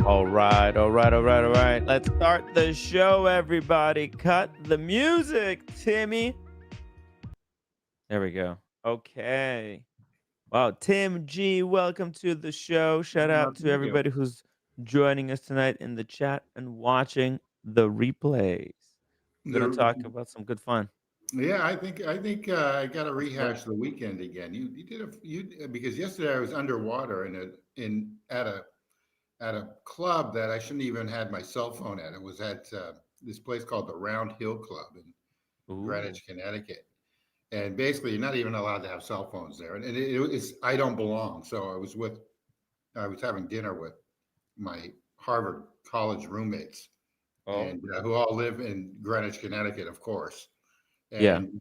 All right, all right, all right, all right. Let's start the show, everybody. Cut the music, Timmy. There we go. Okay. Wow, Tim G, welcome to the show. Shout No, out to thank you. everybody who's joining us tonight in the chat and watching the replays. We're gonna The, talk about some good fun. yeah, I think I got to Right. rehash the weekend again. You did a you because yesterday I was underwater in at a club that I shouldn't even had my cell phone at. It was at this place called the Round Hill Club in Ooh. Greenwich, Connecticut. And basically, you're not even allowed to have cell phones there. And it's I don't belong. So I was having dinner with my Harvard college roommates, Oh. and who all live in Greenwich, Connecticut, of course. Yeah. And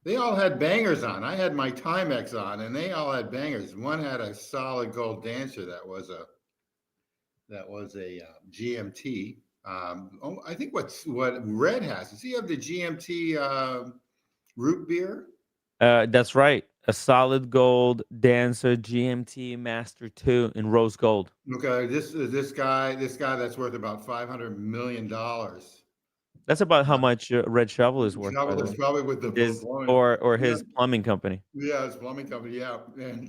they all had bangers on. I had my Timex on, and they all had bangers. One had a solid gold dancer that was a GMT. I think what Red has. Does he have the GMT root beer? That's right. A solid gold dancer GMT Master 2 in rose gold. Okay, this guy that's worth about $500 million. That's about how much Red Shovel is worth, by Trouble the is way. probably with the His blowing. or Yeah, his plumbing company. yeah, it's plumbing company. Yeah, and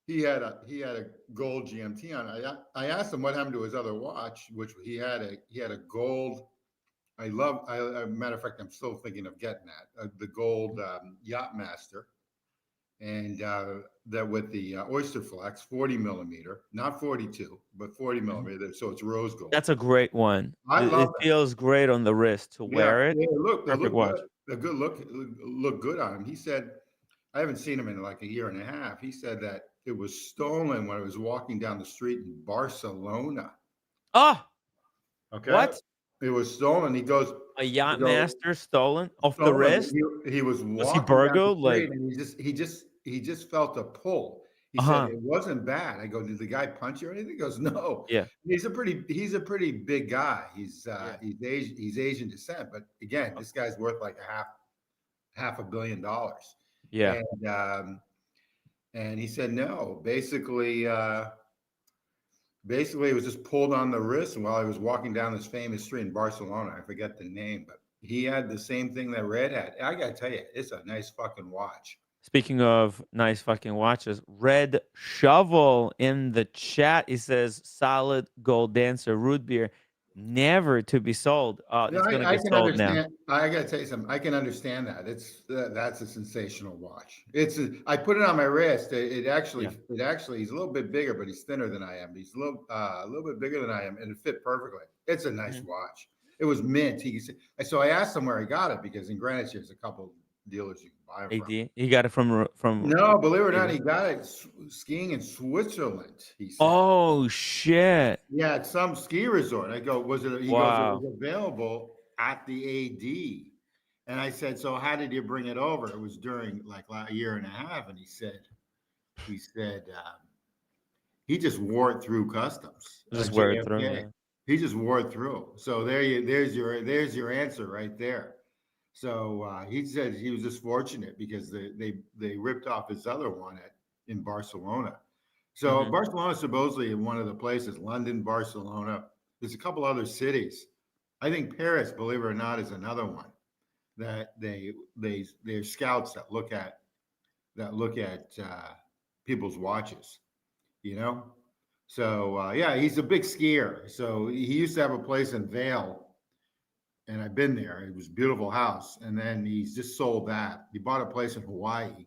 he had a gold GMT on. I asked him what happened to his other watch, which he had a gold. Matter of fact, I'm still thinking of getting that the gold Yacht Master, and that with the Oyster Flex 40 millimeter, not 42, but 40 Mhm. millimeter. So it's rose gold. That's a great one. I It love it. feels great on the wrist to Yeah, wear it. yeah, look, they Perfect look good. watch. The good look good on him. He said, I haven't seen him in like a year and a half. He said that it was stolen when I was walking down the street in Barcelona. Oh, Okay, what? it was stolen. A He yacht goes master stolen off the stolen. wrist? He was Was he walking down the burgled? Like, street and he just felt a pull. He said uh-huh. it wasn't bad. I go, did the guy punch you or anything? He goes, no. Yeah. He's a pretty big guy. Yeah. He's Asian descent, but again, this Okay. guy's worth like half $1 billion. Yeah. And he said no. Basically, it was just pulled on the wrist while I was walking down this famous street in Barcelona. I forget the name, but he had the same thing that Red had. I gotta tell you, it's a nice fucking watch. Speaking of nice fucking watches, Red Shovel in the chat. He says solid gold dancer root beer, never to be sold. Yeah, It's gonna I get can sold now. understand. I gotta tell you something. I can understand that. That's a sensational watch. I put it on my wrist. Yeah. It actually he's a little bit bigger, but he's thinner than I am. He's a little bit bigger than I am, and it fit perfectly. It's a nice Mhm. watch. It was mint. So I asked him where he got it because in Greenwich there's a couple dealers you can buy them from. AD. He got it from No, believe it or not, AD. he got it skiing in Switzerland. He said. Oh shit! Yeah, at some ski resort. I go, was it? He goes, it was Wow. available at the AD. And I said, so how did you bring it over? It was during like a year and a half. And he said he just wore it through customs, Just wear it through. JFK. Yeah. He just wore it through. So there's your answer right there. So he said he was just fortunate because they ripped off his other one in Barcelona. So Hmm. Barcelona supposedly in one of the places, London, Barcelona. There's a couple other cities. I think Paris, believe it or not, is another one that they're scouts that look at people's watches. You know, so yeah, he's a big skier. So he used to have a place in Vale, and I've been there. It was a beautiful house, and then he's just sold that. He bought a place in Hawaii,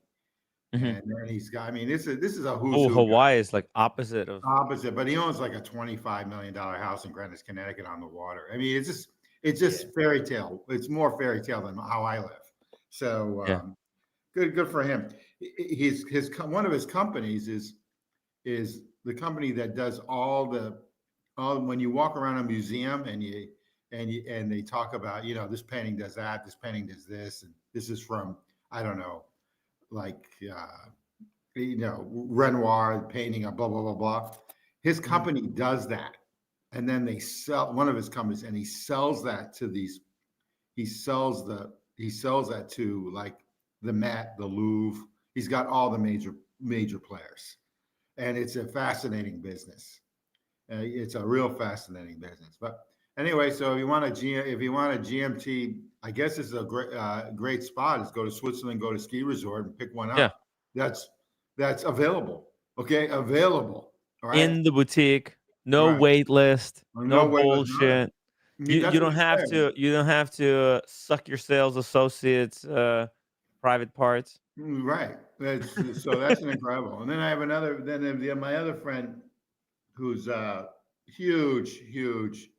Hmm. and then he's got. I mean, this is a who's Oh, who Hawaii is like opposite of. opposite, but he owns like a $25 million house in Greenwich, Connecticut, on the water. I mean, it's Yeah. just fairy tale. It's more fairy tale than how I live. So Yeah. good for him. His one of his companies is the company that does all when you walk around a museum and they talk about, this painting does that, this painting does this, and this is from, I don't know, like Renoir painting a blah blah blah blah. His Hmm. company does that, and then they sell one of his companies, and he sells that to these. He sells that to like the Met, the Louvre. He's got all the major players, and it's a fascinating business. It's a real fascinating business. But anyway, so if you want if you want a GMT, I guess it's a great spot. Is go to Switzerland, go to ski resort, and pick one Yeah. up. That's that's available. Okay, available. All right, In the boutique, no right. wait list, no No way was none. bullshit. You That's what don't he have said. to suck your sales associates private parts. Right. So that's an incredible. And then I have another. My other friend who's huge.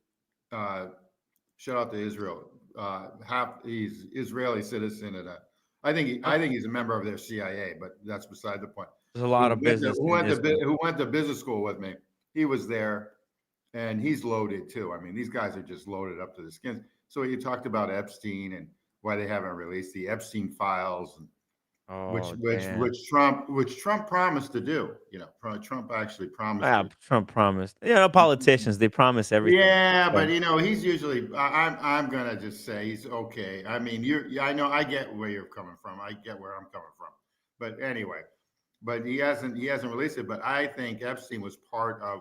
Uh, Shout out to Israel. He's Israeli citizen at a. Oh, I think he's a member of their CIA, but that's beside the point. there's a lot of business in Israel. Who went to business school with me? He was there, and he's loaded too. I mean, these guys are just loaded up to the skins. So you talked about Epstein and why they haven't released the Epstein files, and Oh, damn. which Trump promised to do. You know, Trump actually promised Yeah, to. Trump promised. You know, politicians, they promise everything. Yeah, but So, you know, he's usually. I'm gonna just say he's okay. I mean, yeah, I know, I get where you're coming from. I get where I'm coming from. But anyway, but he hasn't released it. But I think Epstein was part of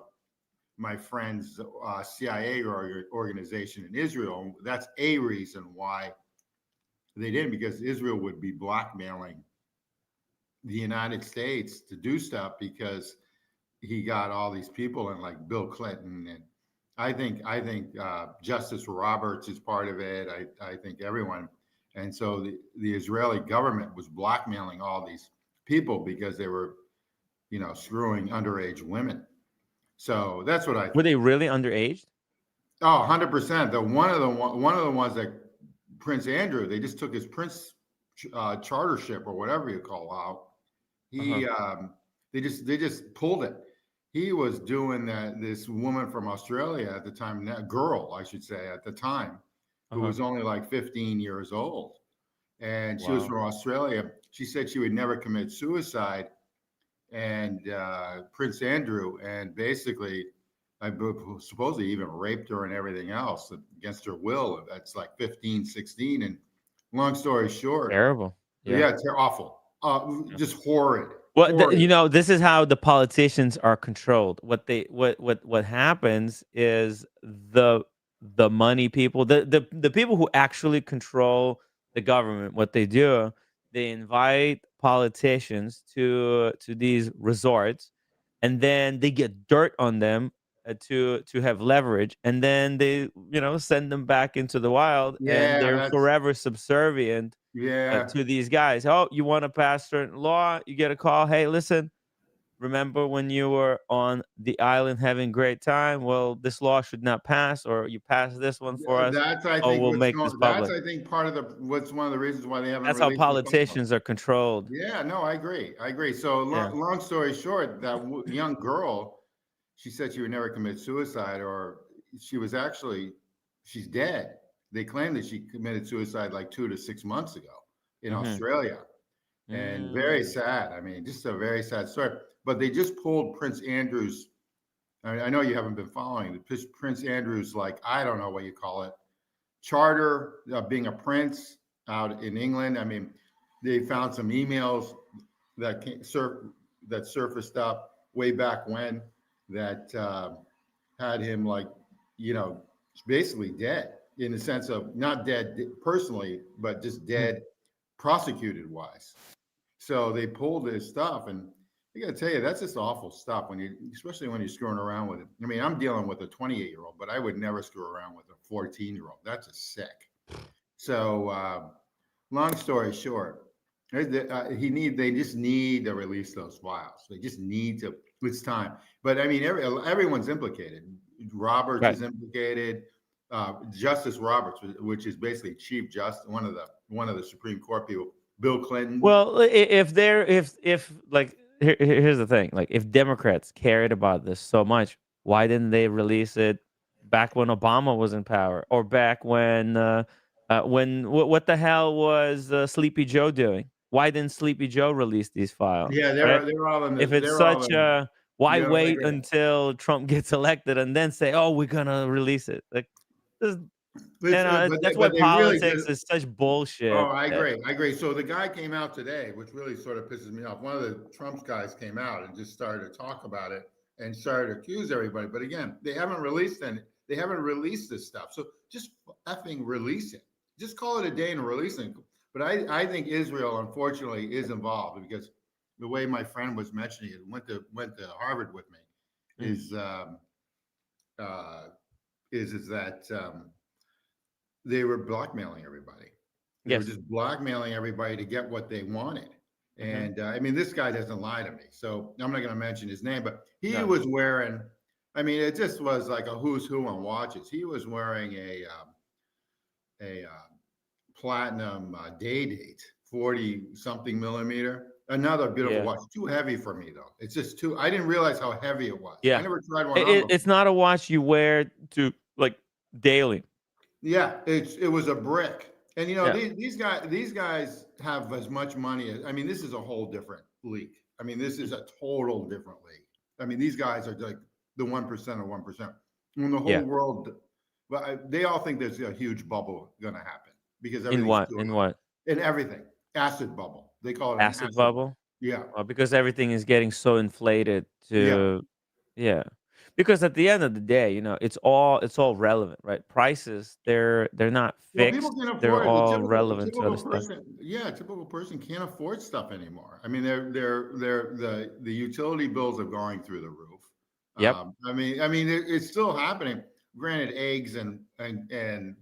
my friend's CIA organization in Israel. That's a reason why they didn't, because Israel would be blackmailing the United States to do stuff because he got all these people in, like Bill Clinton, and I think Justice Roberts is part of it. I think everyone, and so the Israeli government was blackmailing all these people because they were, you know, screwing underage women. So that's what I were think. they really underaged? Oh, 100%. One of the ones that Prince Andrew, they just took his prince chartership or whatever you call out. Uh-huh. He they just pulled it. He was doing that. This woman from Australia at the time, that girl, I should say, at the time, who Uh-huh. was only like 15 years old, and she was Wow. from Australia. She said she would never commit suicide, and Prince Andrew, and basically, supposedly even raped her and everything else against her will. That's like 15, 16. And long story short, Terrible. Yeah. yeah, it's awful. Yeah. Just horrid, Well, horrid. you know, this is how the politicians are controlled. What happens is the money people, the people who actually control the government. What they do, they invite politicians to these resorts, and then they get dirt on them to have leverage, and then they, you know, send them back into the wild, and Yeah, they're that's forever subservient yeah, to these guys. Oh, you want to pass certain law? You get a call. Hey, listen, remember when you were on the island having great time? Well, this law should not pass, or you pass this one for us. that's I Oh, think we'll what's make this going. That's public. I think part of the what's one of the reasons why they haven't That's how released the file. politicians are controlled. Yeah, no, I agree. I agree. So Yeah. long story short, that young girl, she said she would never commit suicide, or she was actually she's dead. They claim that she committed suicide like 2 to 6 months ago in Mm-hmm. Australia, and very Mm. sad. I mean, just a very sad story. But they just pulled Prince Andrew's. I know you haven't been following the Prince Andrew's, like, I don't know what you call it, charter, being a prince out in England. I mean, they found some emails that that surfaced up way back when, that had him, like, you know, basically dead, in the sense of not dead personally, but just Mhm. dead prosecuted wise. So they pulled this stuff, and I got to tell you, that's just awful stuff when you, especially when you're screwing around with it. I mean, I'm dealing with a 28-year-old, but I would never screw around with a 14-year-old. That's just sick. So, long story short, they just need to release those files. They just need to. It's time. But I mean, everyone's implicated. Roberts Right. is implicated. Justice Roberts, which is basically Chief Justice, one of the Supreme Court people. Bill Clinton. Well, if they're if like here's the thing, like if Democrats cared about this so much, why didn't they release it back when Obama was in power, or back when what the hell was Sleepy Joe doing? Why didn't Sleepy Joe release these files? Yeah, Right? they're all in the If it's they're all such in. a, why Yeah, I wait agree. until Trump gets elected and then say, oh, we're gonna release it? Like, this, It's, that's why but they really did. politics is such Oh, bullshit. I agree. I agree. So the guy came out today, which really sort of pisses me off. One of the Trump's guys came out and just started to talk about it. and started to accuse everybody. But again, they haven't released any. They haven't released this stuff. So just effing release it. Just call it a day and release it. But I think Israel, unfortunately, is involved because the way my friend was mentioning it, went to Harvard with me, Mm. is uh, is that they were blackmailing everybody. They were Yes. just blackmailing everybody to get what they wanted. Hmm. And I mean, this guy doesn't lie to me, so I'm not going to mention his name, but he No. was wearing. I mean, it just was like a who's who on watches. He was wearing a platinum day date, 40 something millimeter. Another beautiful Yeah. watch. Too heavy for me though. It's just too. I didn't realize how heavy it was. I Yeah. never tried one on It's before. not a watch you wear to like daily. Yeah, it was a brick. And Yeah. these guys have as much money as, I mean, this is a whole different league. I mean, this is a total different league. I mean, these guys are like the 1% of 1%. When the whole Yeah. world, but they all think there's a huge bubble going to happen because In everything's what? too In high. what? In everything. Acid bubble. They call it an Acid acid bubble. bubble? Yeah. Because everything is getting so inflated Yeah. to, yeah. Because at the end of the day, it's all relevant, right? Prices, they're not Well, people fixed. can't They're afford it. all relevant to other Typical stuff. person, yeah, typical person can't afford stuff anymore. I mean, the utility bills are going through the roof. Yep. I mean, it's still happening. Granted, eggs and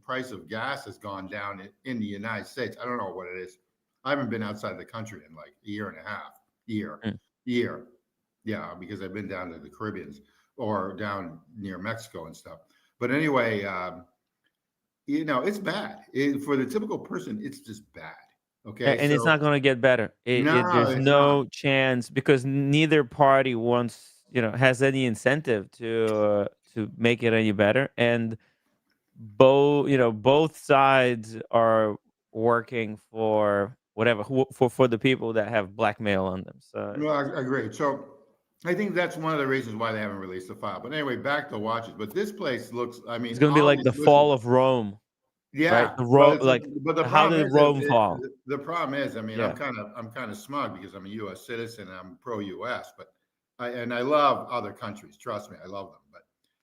price of gas has gone down in the United States. I don't know what it is. I haven't been outside the country in like a year and a half, year, Mm. year. Yeah, because I've been down to the Caribbeans or down near Mexico and stuff. But anyway, it's bad. For the typical person, it's just bad. Okay, And it's so not gonna get better. no, There's it's not. no chance because neither party has any incentive to make it any better. And both sides are working for whatever for the people that have blackmail on them. So No, I agree. So I think that's one of the reasons why they haven't released the file. But anyway, back to watches. But this place looks. I it's mean, gonna be all like these. the Listen, fall of Rome, right? yeah, The but Rome, like but the how problem did is that Rome fall? the problem is. I mean, Yeah. I'm kind of smug because I'm a U.S. citizen and I'm pro U.S. But I love other countries. Trust me, I love them. But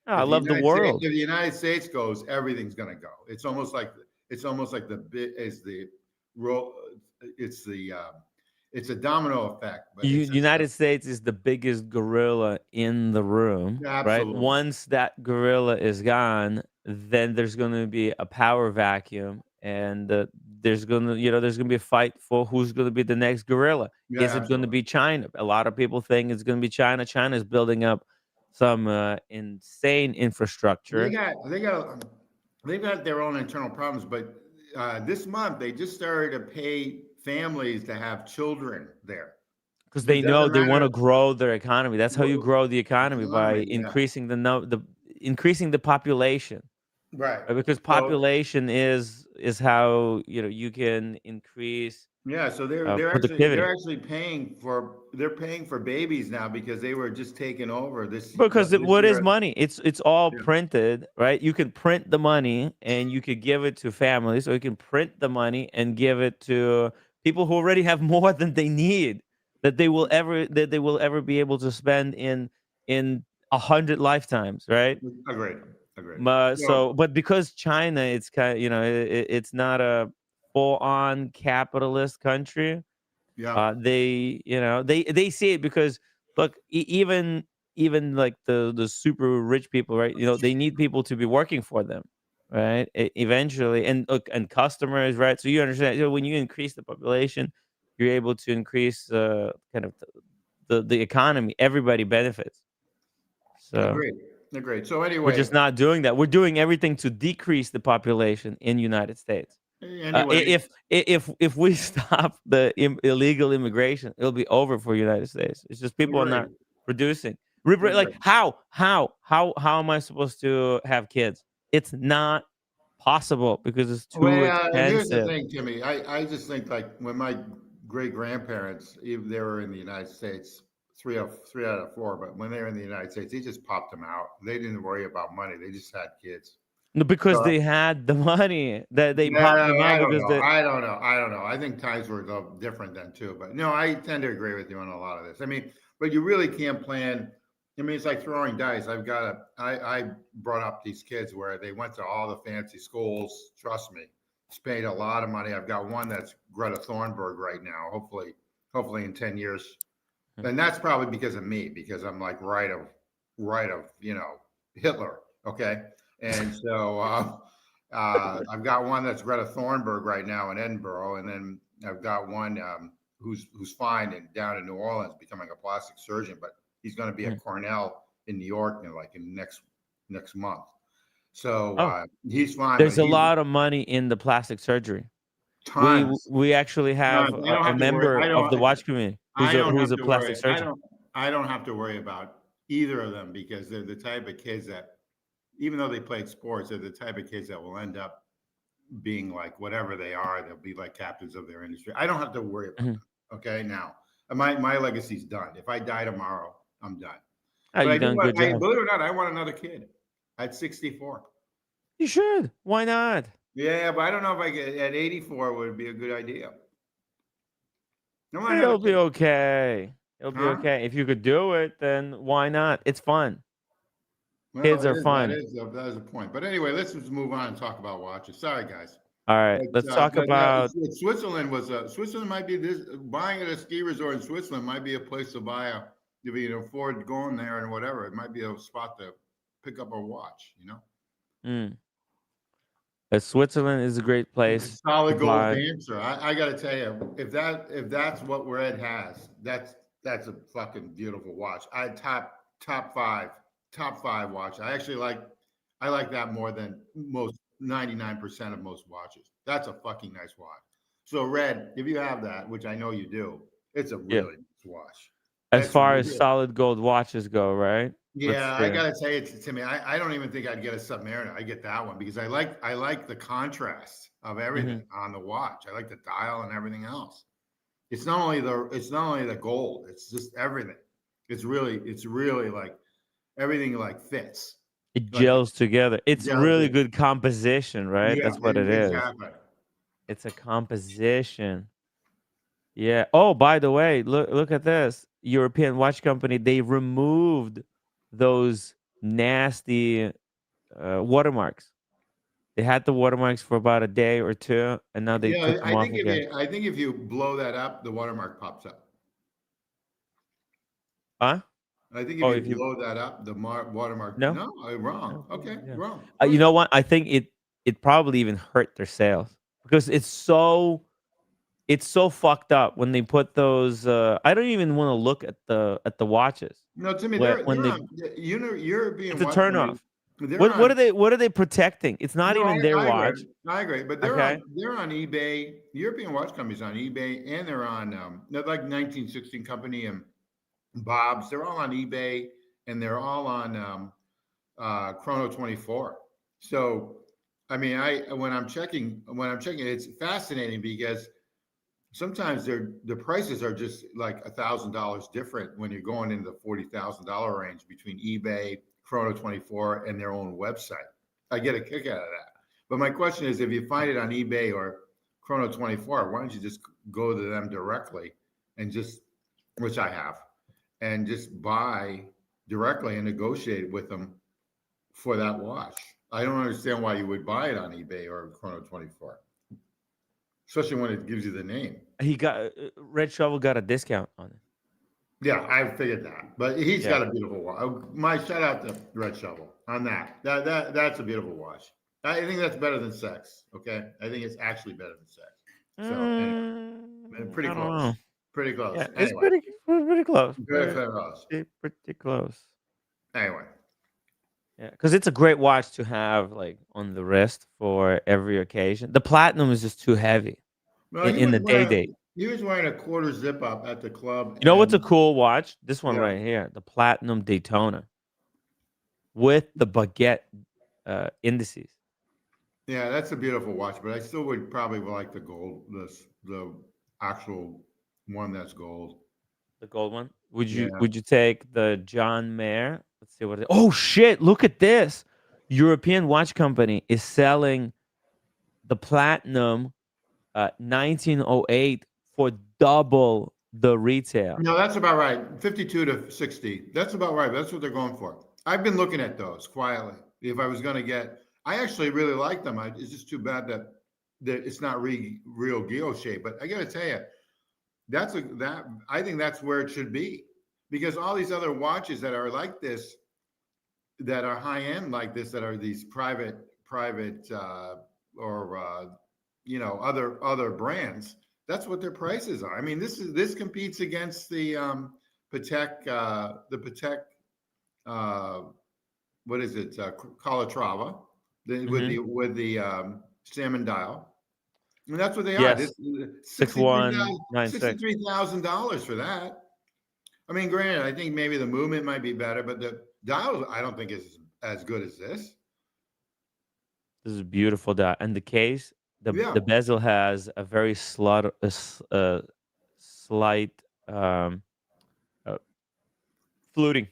Oh, I love the If world. the United States goes, everything's going to go. It's almost like the bit is the roll. It's the it's a domino effect, but it's just United States is the biggest gorilla in the room, right? absolutely. Once that gorilla is gone, then there's going to be a power vacuum, and there's going to be a fight for who's going to be the next gorilla. Yeah, Is it going to absolutely. be China? A lot of people think it's going to be China. China is building up some insane They infrastructure got they got they've got their own internal problems, but this month they just started to pay families to have children there. because It they know doesn't they want matter. to grow their economy. That's how you grow the economy, by Economy, yeah, increasing increasing the population. right. Because So population is how you can increase yeah, so they're productivity. actually paying for babies now because they were just taking over Because this what is year. money? It's all Yeah, printed, right? You can print the money and you could give it to families, or you can print the money and give it to people who already have more than they need, that they will ever be able to spend in 100 lifetimes, right? agreed, agreed. So But because China, it's it's not a full-on capitalist country. yeah, They see it because look, even like the super rich people, right? They need people to be working for them, right? Eventually, and look, and customers, right? So you understand, when you increase the population, you're able to increase kind of the economy. Everybody benefits. So agreed, agreed. So we're anyway, just not doing that. We're doing everything to decrease the population in United States. anyway, If we stop the illegal immigration, it'll be over for United States. It's just people are not agreed, producing. Like agreed. how am I supposed to have kids? It's not possible because it's too Well, here's the expensive. thing, Timmy. I just think like when my great grandparents, even they were in the United States, three out of four, but when they were in the United States, they just popped them out. They didn't worry about money. They just had kids. No, because So they had the money that they popped yeah, them out I don't because know. the I don't know. I think times were though different then too. But no, I tend to agree with you on a lot of this. I mean, but you really can't plan. I mean, it's like throwing dice. I brought up these kids where they went to all the fancy schools. Trust me, paid a lot of money. I've got one that's Greta Thunberg right now. Hopefully in 10 years. And that's probably because of me, because I'm like right of, Hitler. Okay. And so I've got one that's Greta Thunberg right now in Edinburgh. And then I've got one who's fine and down in New Orleans becoming a plastic surgeon, but he's going to be at Cornell in New York in next month. So he's fine. There's a lot of money in the plastic surgery. Tons. We actually have Tons. I don't a have to worry. member of the watch community who's a plastic surgeon. I don't have to worry about either of them because they're the type of kids that, even though they played sports, they're the type of kids that will end up being like whatever they are. They'll be like captains of their industry. I don't have to worry about them. Okay, now my legacy's done. If I die tomorrow, I'm done. Oh, But done good job. believe it or not, I want another kid at 64. You should. Why not? Yeah, but I don't know if I get at 84 would be a good idea. It'll be okay. It'll be okay. If you could do it, then why not? It's fun. Well, Kids are fun. That is a point. But anyway, let's just move on and talk about watches. Sorry, guys. All right, let's talk about Switzerland. Switzerland might be this, buying at a ski resort in Switzerland might be a place to buy if you can afford going there and whatever. It might be a spot to pick up a watch. Switzerland is a great place. Solid gold dancer. I got to tell you, if that's what Red has, that's a fucking beautiful watch. I top five watch. I like that more than most 99% of most watches. That's a fucking nice watch. So Red, if you have that, which I know you do, it's a really nice watch. As far as solid gold watches go, right? Yeah, I gotta tell you, Timmy, I don't even think I'd get a Submariner. I get that one because I like the contrast of everything on the watch. I like the dial and everything else. It's not only the gold, it's just everything. It's really like everything like fits. It gels together. It's really good composition, right? Yeah, that's what it is. Exactly. It's a composition. Yeah. Oh, by the way, look at this. European watch company, they removed those nasty watermarks. They had the watermarks for about a day or two, and now they took them off again. I think if you blow that up, the watermark pops up. Huh? I think if you blow that up, the watermark. No, I'm wrong. No. Okay, wrong. You know what? I think it probably even hurt their sales because it's so fucked up when they put those. I don't even want to look at the watches. No, Timmy, European. It's a turnoff. What are they protecting? It's not even their watch. I agree, but they're on eBay. European watch companies on eBay, and they're on they're like 1916 Company and Bob's. They're all on eBay, and they're all on Chrono 24. So, I mean, when I'm checking, it's fascinating because sometimes the prices are just like $1,000 different when you're going into the $40,000 range between eBay, Chrono 24, and their own website. I get a kick out of that. But my question is, if you find it on eBay or Chrono 24, why don't you just go to them directly and which I have, and just buy directly and negotiate with them for that watch? I don't understand why you would buy it on eBay or Chrono 24. Especially when it gives you the name. He got Red Shovel got a discount on it. Yeah, I figured that. But he's got a beautiful watch. My shout out to Red Shovel on that. That's a beautiful watch. I think that's better than sex. Okay, I think it's actually better than sex. So anyway, pretty close. Pretty close. Yeah, anyway. It's pretty close. Pretty close. Anyway. Yeah, because it's a great watch to have like on the wrist for every occasion. The platinum is just too heavy in the day. He was wearing a quarter zip up at the club. You know what's a cool watch? This one right here, the Platinum Daytona with the baguette indices. Yeah, that's a beautiful watch, but I still would probably like the gold, the actual one that's gold. The gold one? Would you take the John Mayer? Let's see what it is. Oh shit, look at this. European watch company is selling the platinum 1908 for double the retail. No, that's about right. 52 to 60. That's about right. That's what they're going for. I've been looking at those quietly. If I was going to get, I actually really like them. It's just too bad that it's not real Geo shape. But I got to tell you, that I think that's where it should be, because all these other watches that are like this, that are high end like this, that are these private or other brands. That's what their prices are. I mean, this competes against the Patek what is it, Calatrava, Hmm. with the salmon dial. And that's what they are. Yes, This is six one nine six. $63,000 for that. I mean, granted, I think maybe the movement might be better, but the dial I don't think is as good as this. This is beautiful. That and the case, Yeah, the bezel has a very slight um, uh, fluting,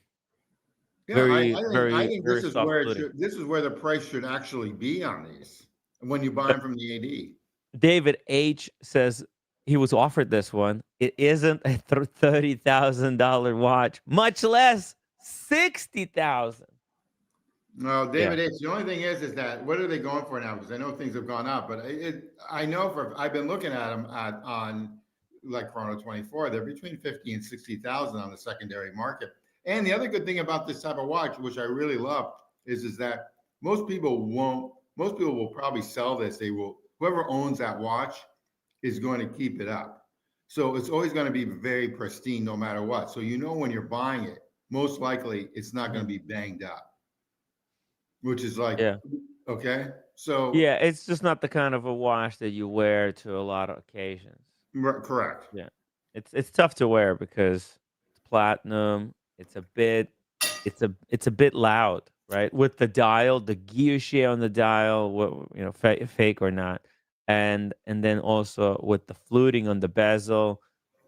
yeah. very I very think very this is soft where fluting. this is where the price should actually be on these when you buy them from the AD. David H says he was offered this one. It isn't a $30,000 watch, much less 60,000. No, Yeah. David H. The only thing is that what are they going for now? Because I know things have gone up, but I know I've been looking at them on like Chrono 24. They're between 50 and 60,000 on the secondary market. And the other good thing about this type of watch, which I really love, is that most people won't. Most people will probably sell this. They will. Whoever owns that watch is going to keep it up. So it's always going to be very pristine no matter what. So when you're buying it, most likely it's not going Mhm. to be banged up, which is like, Yeah. okay. So Yeah, it's just not the kind of a watch that you wear to a lot of occasions. correct. Yeah. It's tough to wear because it's platinum. It's a bit loud, right? With the dial, the guilloche on the dial, fake or not, and then also with the fluting on the bezel.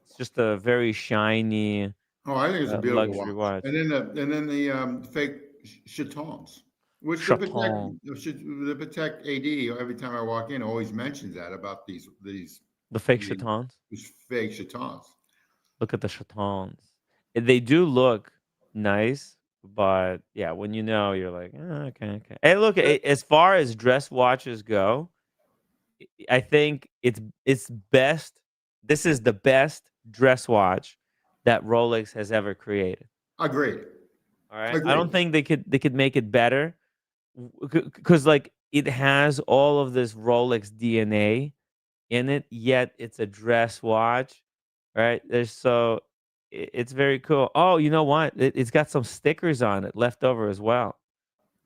It's just a very shiny Oh, I think it's a beautiful luxury watch. watch. And then the fake chatons, which Chaton, The Patek AD, every time I walk in, always mentions that about the fake these, chatons. these fake chatons. Look at the chatons. They do look nice, but yeah, when you're like, okay, okay. Hey, look, as far as dress watches go, I think it's best. This is the best dress watch that Rolex has ever created. Agreed. All right, I Agreed. don't think they could make it better because like it has all of this Rolex DNA in it, yet it's a dress watch, right? It's very cool. Oh, you know what? It's got some stickers on it left over as well.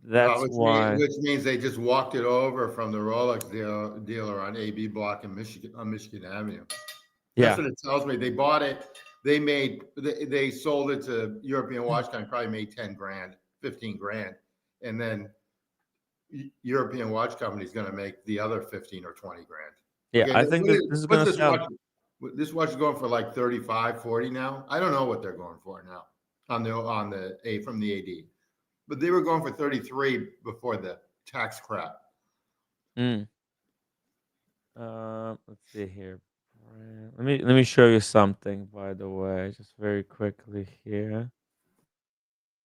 Well, That's why. which means they just walked it over from the Rolex dealer on AB Block in Michigan, on Michigan Avenue. That's Yeah. what it tells me. They bought it. They sold it to European Watch Company, probably made 10 grand, 15 grand. And then European Watch Company is going to make the other 15 or 20 grand. Yeah, Okay. I think this is What's gonna this sell. watch? This watch is going for like 35, 40 now. I don't know what they're going for now on the A from the AD, but they were going for 33 before the tax crap. Mm. Let's see here. Let me show you something, by the way, just very quickly here.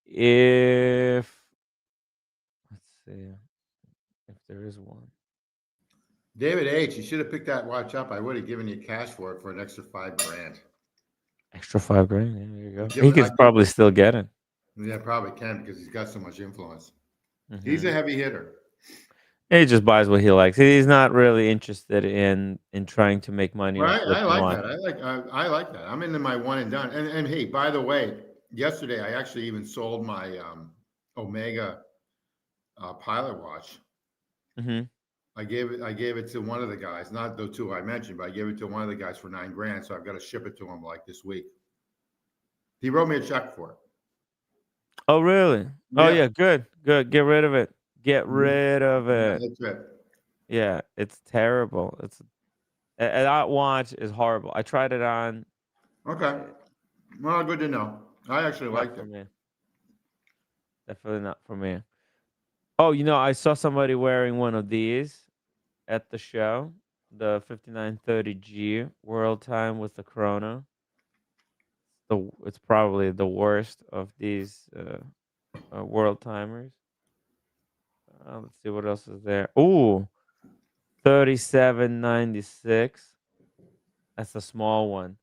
If let's see if there is one. David H., you should have picked that watch up. I would have given you cash for it for an extra 5 grand. Extra 5 grand. Yeah, there you go. Give He it, could probably still get it. yeah, probably can because he's got so much influence. He's a Hmm. heavy hitter. He just buys what he likes. He's not really interested in trying to make money on Right? I flipping like that. watches. I like that. I'm into my one and done. And hey, by the way, yesterday I actually even sold my Omega pilot watch. Hmm. I gave it to one of the guys, not the two I mentioned, but I gave it to one of the guys for 9 grand. So I've got to ship it to him like this week. He wrote me a check for it. Oh, really? Oh, Yeah. yeah. Good. Good. Get rid of it. Get Mhm. rid of Yeah, it. that's it. Yeah, it's terrible. That watch is horrible. I tried it on. Okay. eh, Well, good to know. I actually Not liked for it. me. Definitely not for me. Oh, I saw somebody wearing one of these at the show, the 5930G World Time with the Chrono. it's probably the worst of these world timers. Let's see what else is there. Ooh, 3796. That's a small one.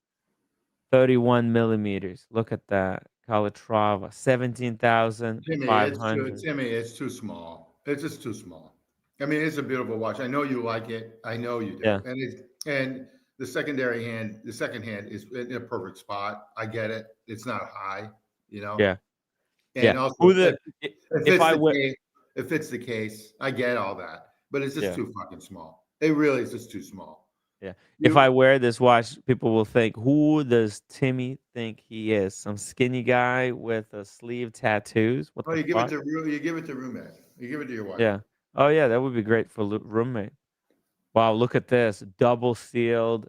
31 millimeters. Look at that. Calatrava, $17,500. Timmy, it's too small. It's just too small. I mean, it's a beautiful watch. I know you like it. I know you do. Yeah, And the second hand is in a perfect spot. I get it. It's not high, you know. yeah, yeah. And also, Who the if if it's I the would, case, if it's the case, I get all that. But it's just yeah, too fucking small. It really is just too small. yeah. If I You wear this watch, people will think, who does Timmy think he is? Some skinny guy with a sleeve tattoos? What oh, the fuck? you give it to roommate. You give it to your wife. Yeah. Oh yeah, that would be great for roommate. Wow, look at this. Double sealed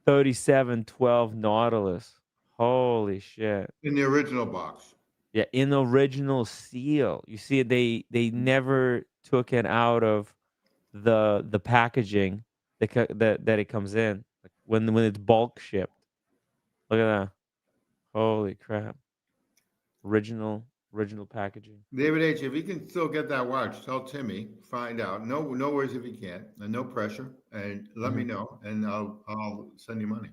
3712 Nautilus. Holy shit. In the original box. Yeah, in original seal. You see, they never took it out of the packaging that it comes in, like when it's bulk shipped. Look at that. Holy crap. Original packaging. David H., if you can still get that watch, tell Timmy, find out. No worries if you can't, and no pressure. And let me Mhm. know, and I'll send you money.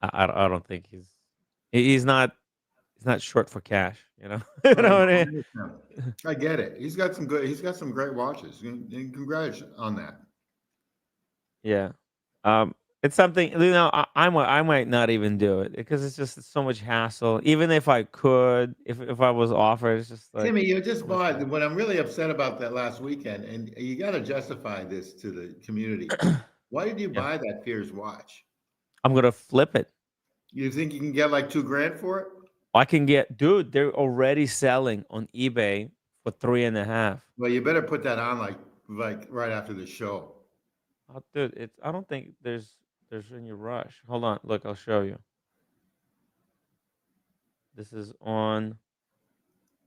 I don't think he's not short for cash, you know. You All right, know no, what I I mean? understand. I get it. He's got some great watches. And congrats on that. Yeah. Um, it's something, you know, I might not even do it because it's so much hassle. Even if I could, if I was offered, it's just like Timmy, you so just much bought hassle. what I'm really upset about that last weekend, and you got to justify this to the community. Why did you Yeah. buy that Piers watch? I'm gonna flip it. You think you can get like 2 grand for it? I can get, dude, they're already selling on eBay for 3.5. Well, you better put that on like right after the show. Oh, dude, I don't think there's any rush. Hold on, look, I'll show you. This is on,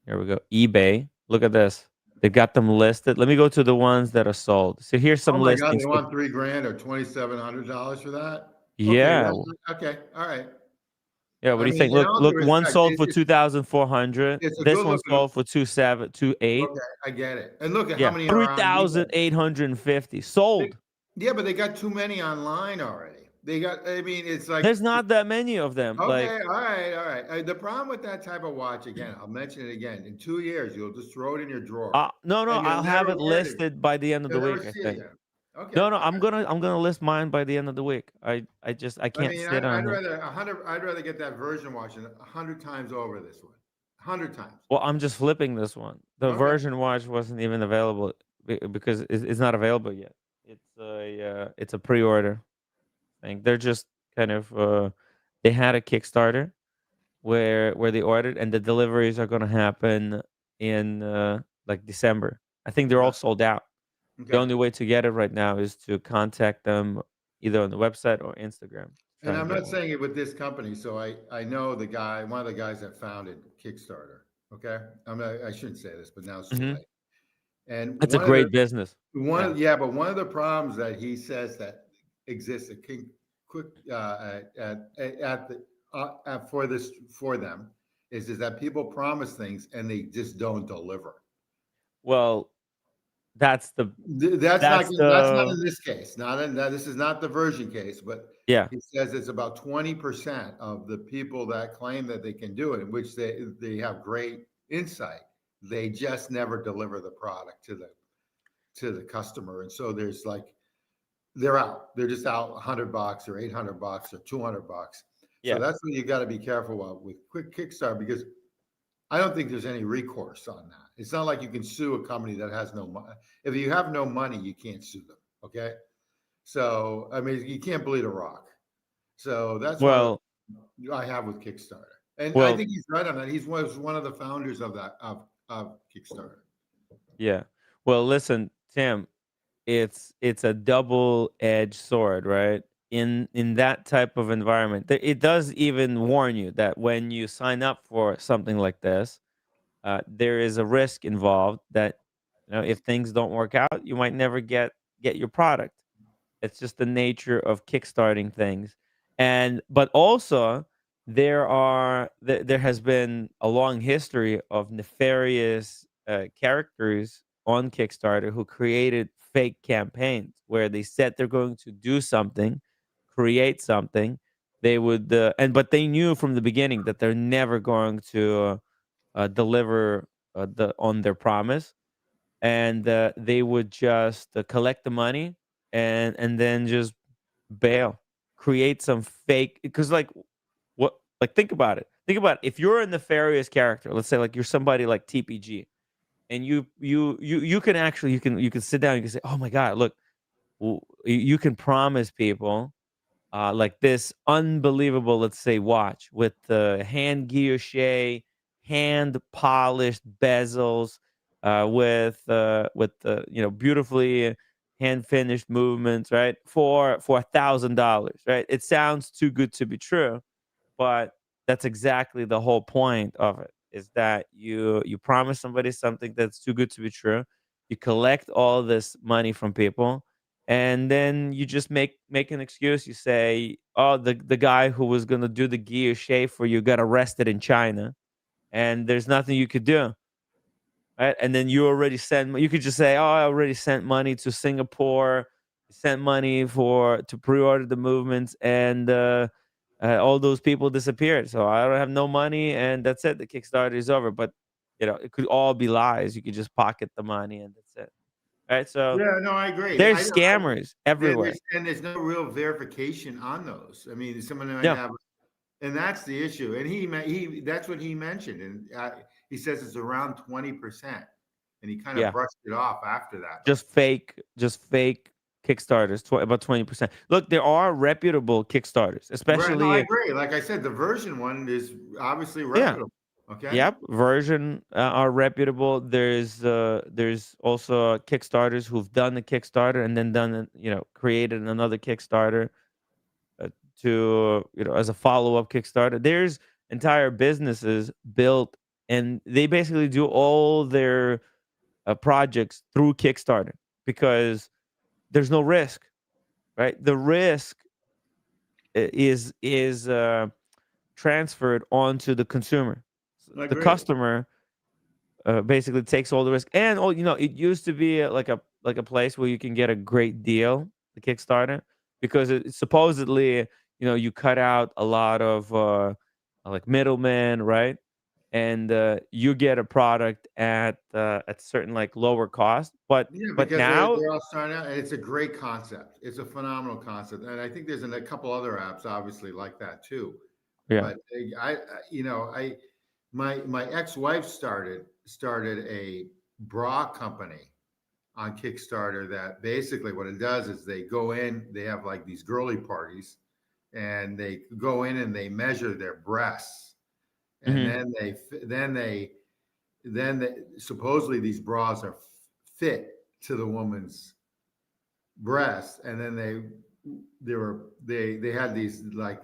here we go, eBay. Look at this. They got them listed. Let me go to the ones that are sold. So here's Oh some my God, listings they for, want 3 grand or $2,700 for that? Okay, yeah. okay, all right. Yeah, what I do you mean, think? in Look, all due look, one respect, sold for 2,400. it's a This good one looking. sold for 2,728. Okay, I get it. And look at how Yeah, many are on eBay. 3,850 They, sold. yeah, but they got too many online already. They got. I mean, it's like There's not that many of them. Like, okay, all right. The problem with that type of watch, again, I'll mention it again. In 2 years, you'll just throw it in your drawer, no, no, and I'll you'll have never it wear it again. listed by the end of the You'll never week, I see it think. again. Okay, No, no, all right. I'm gonna list mine by the end of the week. I I can't mean, sit on it. I'd rather get that version watch 100 times over this one, 100 times. Well, I'm just flipping this one. The Okay. version watch wasn't even available because it's not available yet. It's a pre-order thing. They're just kind of they had a Kickstarter where they ordered, and the deliveries are gonna happen in like December. I think they're Okay. all sold out. The Okay. only way to get it right now is to contact them either on the website or Instagram to try And and I'm get not one. saying it with this company, so I know the guy, one of the guys that founded Kickstarter. Okay, I shouldn't say this, but now it's too Hmm. late. And It's a great business. Yeah. but one of the problems that he says that exists at King Quick at the for this for them is that people promise things and they just don't deliver. Well, that's the That's that's not the in this case. Not in that. This is not the version case, but yeah. he says it's about 20% of the people that claim that they can do it, in which they have great insight. They just never deliver the product to the customer, and so there's like they're out. They're just out $100 or $800 or $200. So Yeah. that's what you got to be careful of with quick Kickstarter because I don't think there's any recourse on that. It's not like you can sue a company that has no money. If you have no money, you can't sue them. Okay. So, I mean, you can't bleed a rock. So that's one of Well, the I have with Kickstarter. And I well, think he's right on that. He was one of the founders of of Kickstarter. yeah. Well, listen, Tim, it's a double-edged sword, right? In that type of environment, it does even warn you that when you sign up for something like this, there is a risk involved that, you know, if things don't work out, you might never get your product. It's just the nature of kickstarting things. And but also, there has been a long history of nefarious characters on Kickstarter who created fake campaigns where they said they're going to do something, create something. They would, but they knew from the beginning that they're never going to deliver on their promise, and they would just collect the money and then just bail, create some fake. Because like what, like, think about it. Think about it. If you're a nefarious character, let's say like you're somebody like TPG, and you can actually you can sit down, you can say, "Oh my god, look, you can promise people like this unbelievable, let's say, watch with the hand guilloche, hand polished bezels, with the beautifully hand finished movements, right? For $1,000, right? It sounds too good to be true, but that's exactly the whole point of it, is that you promise somebody something that's too good to be true. You collect all this money from people, and then you just make an excuse. You say, oh, the guy who was going to do the guilloche for you got arrested in China, and there's nothing you could do, right? And then you could just say, "Oh, I already sent money to Singapore, sent money for to pre-order the movements, and all those people disappeared. So I don't have no money, and that's it. The Kickstarter is over." But it could all be lies. You could just pocket the money, and that's it, right? So Yeah, no, I agree. there's scammers everywhere. There's no real verification on those. I mean, someone might Yeah, have, and that's the issue. And he that's what he mentioned, and he says it's around 20%, and he kind of yeah. brushed it off after that. Just fake Kickstarters. About 20%. Look, there are reputable Kickstarters, Right? No, I especially. agree. Like I said, the version one is obviously Yeah. reputable. Okay. Yep, version are reputable. There's also Kickstarters who've done the Kickstarter and then created another Kickstarter uh, to as a follow up Kickstarter. There's entire businesses built, and they basically do all their projects through Kickstarter because there's no risk, right? The risk is transferred onto the consumer. I The agree. customer basically takes all the risk. And it used to be like a place where you can get a great deal, the Kickstarter, because it supposedly you cut out a lot of like middlemen, right? And you get a product at certain like lower cost. But Yeah, but because now, they're all starting out, and it's a great concept. It's a phenomenal concept, and I think there's a couple other apps, obviously, like that too. yeah. But you know, my ex-wife started a bra company on Kickstarter. That basically what it does is they go in, they have like these girly parties, and they go in and they measure their breasts, and Hmm. then they supposedly these bras are fit to the woman's breast, and then they had these, like,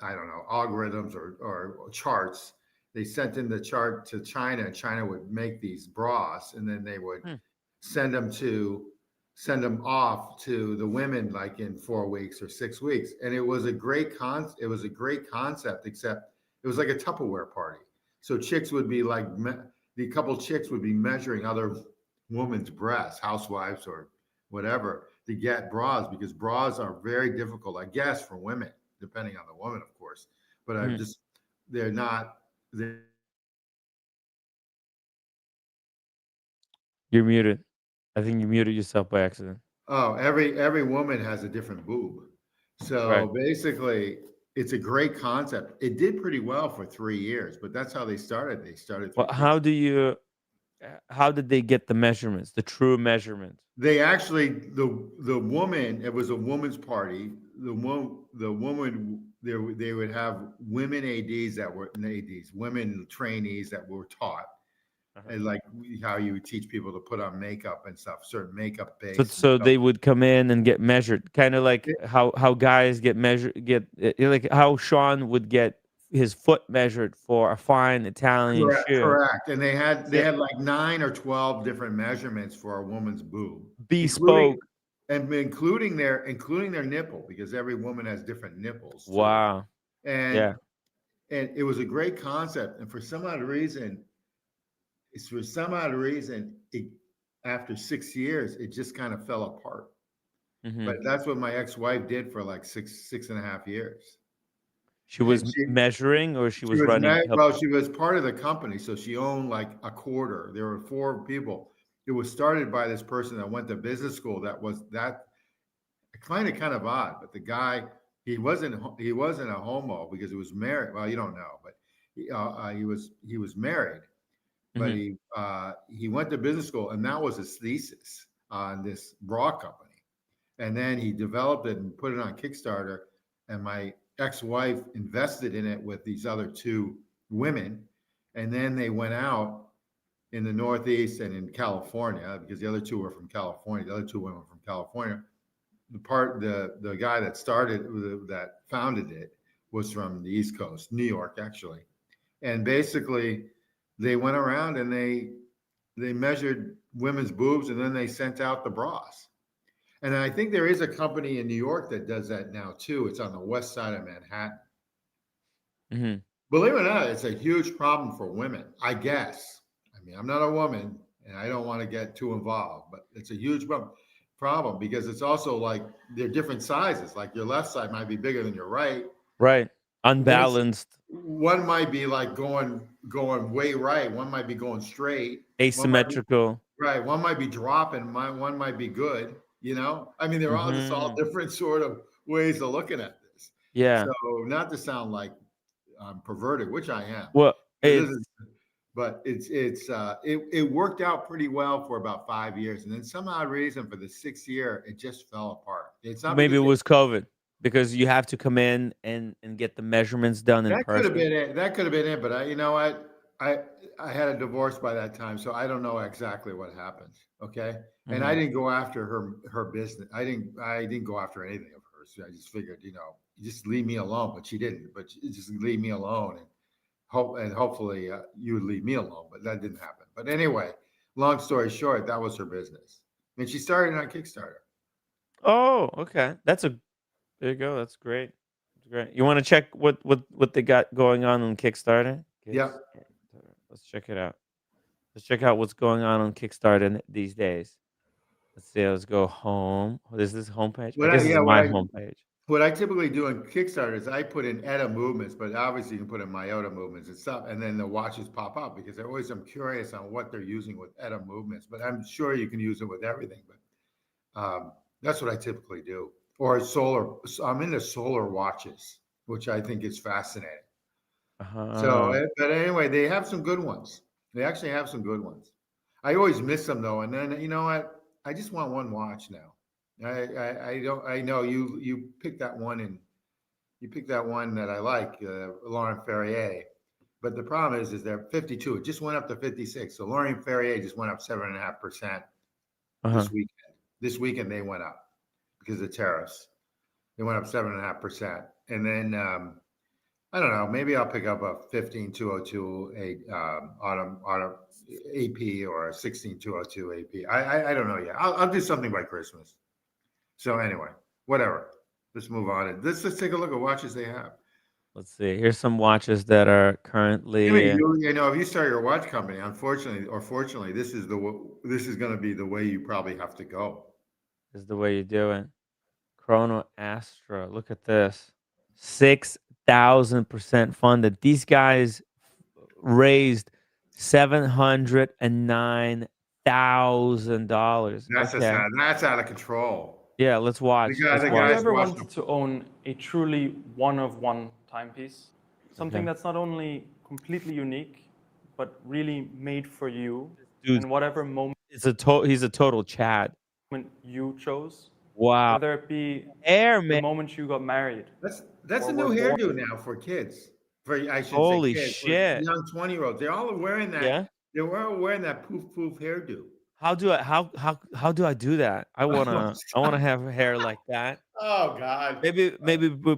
I don't know, algorithms or charts. They sent in the chart to China, and China would make these bras, and then they would Hmm. send them to send them off to the women like in 4 weeks or 6 weeks. And it was a great concept, except it was like a Tupperware party. So chicks would be like the couple chicks would be measuring other women's breasts, housewives or whatever, to get bras, because bras are very difficult, I guess, for women, depending on the woman, of course. But I Hmm. just they're not they're You're muted. I think you muted yourself by accident. Oh, every woman has a different boob. Right. So basically, it's a great concept. It did pretty well for 3 years, but that's how they started. They started Well, through Kick. how did they get the measurements, the true measurements? They actually the woman. It was a woman's party. The woman they would have women ads that were ads, women trainees that were taught, Uh-huh. and like how you would teach people to put on makeup and stuff, certain makeup So base and so stuff. they would come in and get measured, kind of like how guys get measured, like how Sean would get his foot measured for a fine Italian Correct, shoe. correct. And they So had like 9 or 12 different measurements for a woman's boob, including bespoke. including their nipple, because every woman has different nipples too. Wow. And Yeah. and it was a great concept. And for some odd reason, after 6 years, it just kind of fell apart. But Mhm. that's what my ex-wife did for like 6.5 years. She was And measuring, or she she was was running, married, well, helping? she was part of the company, so she owned like a quarter. There were 4 people. It was started by this person that went to business school. That was that kind of odd. But the guy, he wasn't a homo because he was married. Well, you don't know, but he was married. But Mhm. he went to business school, and that was his thesis on this bra company. And then he developed it and put it on Kickstarter. And my ex-wife invested in it with these other 2 women, and then they went out in the Northeast and in California because the other 2 were from California. The other 2 women were from California. The guy that founded it was from the East Coast, New York, actually. And basically, they went around and they measured women's boobs, and then they sent out the bras. And I think there is a company in New York that does that now too. It's on the west side of Manhattan. Mhm. Believe it or not, it's a huge problem for women, I guess. I mean, I'm not a woman and I don't want to get too involved, but it's a huge problem because it's also like they're different sizes. Like your left side might be bigger than your right. Right. One, Unbalanced, one might be like going way right. One might be going straight. One might be asymmetrical. right. One might be dropping. One might be good. I mean, they're all just all Mhm. different sort of ways of looking at this. So, Yeah. not to sound like I'm perverted, which I am, Well, but this it's is, but it worked out pretty well for about 5 years, and then some odd reason for the 6th year, it just fell apart. It's not maybe because it was COVID, because you have to come in and get the measurements done in that could have person. been it. That could have been it. But you know what? I had a divorce by that time, so I don't know exactly what happened. Okay, and I Mhm. didn't go after her business. I didn't go after anything of hers. I just figured, you just leave me alone. But she didn't. But she just leave me alone, and hopefully you would leave me alone. But that didn't happen. But anyway, long story short, that was her business, and she started on Kickstarter. Oh, okay. There you go. That's great. That's great. You wanna check what they got going on Kickstarter? Yep. Kickstarter. Let's check it out. Let's check out what's going on Kickstarter these days. Let's see. Let's go home. What is this homepage? I What I guess this yeah is what my I homepage. What I typically do in Kickstarter is I put in ETA movements, but obviously you can put in Myota movements and stuff, and then the watches pop up because I always am curious on what they're using with ETA movements. But I'm sure you can use it with everything. But that's what I typically do. Or solar. I'm into solar watches, which I think is fascinating. So, Uh-huh. but anyway, they have some good ones. They actually have some good ones. I always miss them though, and then you know what? I just want one watch now. I don't. I know you picked that one and you picked that one that I like, Laurent Ferrier. But the problem is they're 52. It just went up to 56. So Laurent Ferrier just went up 7.5% Uh-huh. this weekend. This weekend they went up because of tariffs. They went up 7.5%. And then I don't know. Maybe I'll pick up a 15202 autumn AP or a 16202 AP. I don't know yet. I'll do something by Christmas. So anyway, whatever. Let's move on. And let's take a look at watches they have. Let's see. Here's some watches that are I mean, currently if you start your watch company, unfortunately or fortunately, this is going to be the way you probably have to go. is the way you do it. Chrono Astra. Look at this. 6,000% funded. These guys raised $709,000. Okay. That's out of control. Yeah, let's watch. Let's The Have you watch. guys ever watched wanted them. to own a truly one of one timepiece? Something Okay. that's not only completely unique, but really made for you Dude, in whatever moment he's a total Chad. you chose, Wow. whether it be Air, the man. moment you got married That's or a were new born. hairdo now for kids. For I should say Holy kids, for shit. young 20-year-olds. They're all wearing that. Yeah. They're all wearing that poof poof hairdo. How do I do that? I Oh, wanna have hair like that. oh God. Maybe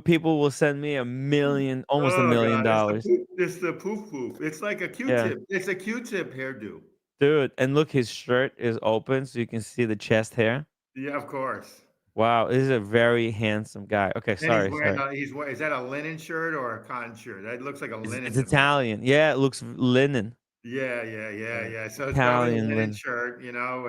people will send me almost a Oh million God. dollars. It's the poof poof. It's like a Yeah. Q-tip. It's a Q-tip hairdo. Dude, and look, his shirt is open so you can see the chest hair. Yeah, of course. Wow, this is a very handsome guy. Okay, And he's sorry, wearing sorry. is that a linen shirt or a cotton shirt? That looks like a It's linen one. Italian. Yeah, it looks linen. Yeah, Yeah, yeah. So it's probably a Italian linen linen. shirt,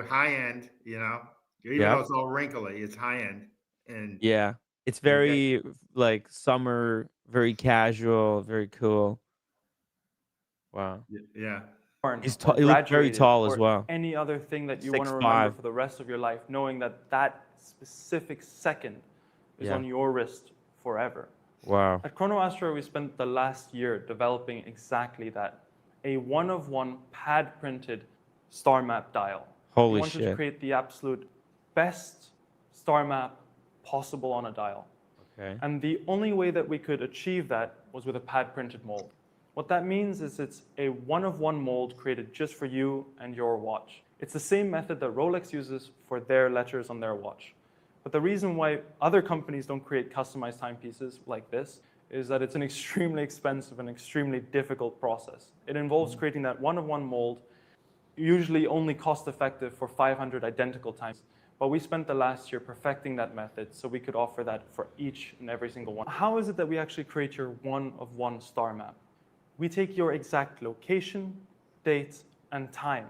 high end, even though Yep. it's all wrinkly, it's high end. And Yeah. It's and that, very like summer, very casual, very cool. Wow. yeah. born He's or tall. He looks very graduated tall as or well. any other thing that you want Six to remember five. for the rest of your life, knowing that that specific second is Yeah. on your wrist forever. Wow. At Chrono Astro, we spent the last year developing exactly that, a one-of-one pad-printed star map dial. We Holy wanted to shit. create the absolute best star map possible on a dial. Okay. And the only way that we could achieve that was with a pad-printed mold. What that means is it's a one-of-one mold created just for you and your watch. It's the same method that Rolex uses for their letters on their watch. But the reason why other companies don't create customized timepieces like this is that it's an extremely expensive and extremely difficult process. It involves creating that one-of-one mold, usually only cost-effective for 500 identical times. But we spent the last year perfecting that method so we could offer that for each and every single one. How is it that we actually create your one-of-one star map? We take your exact location, date, and time,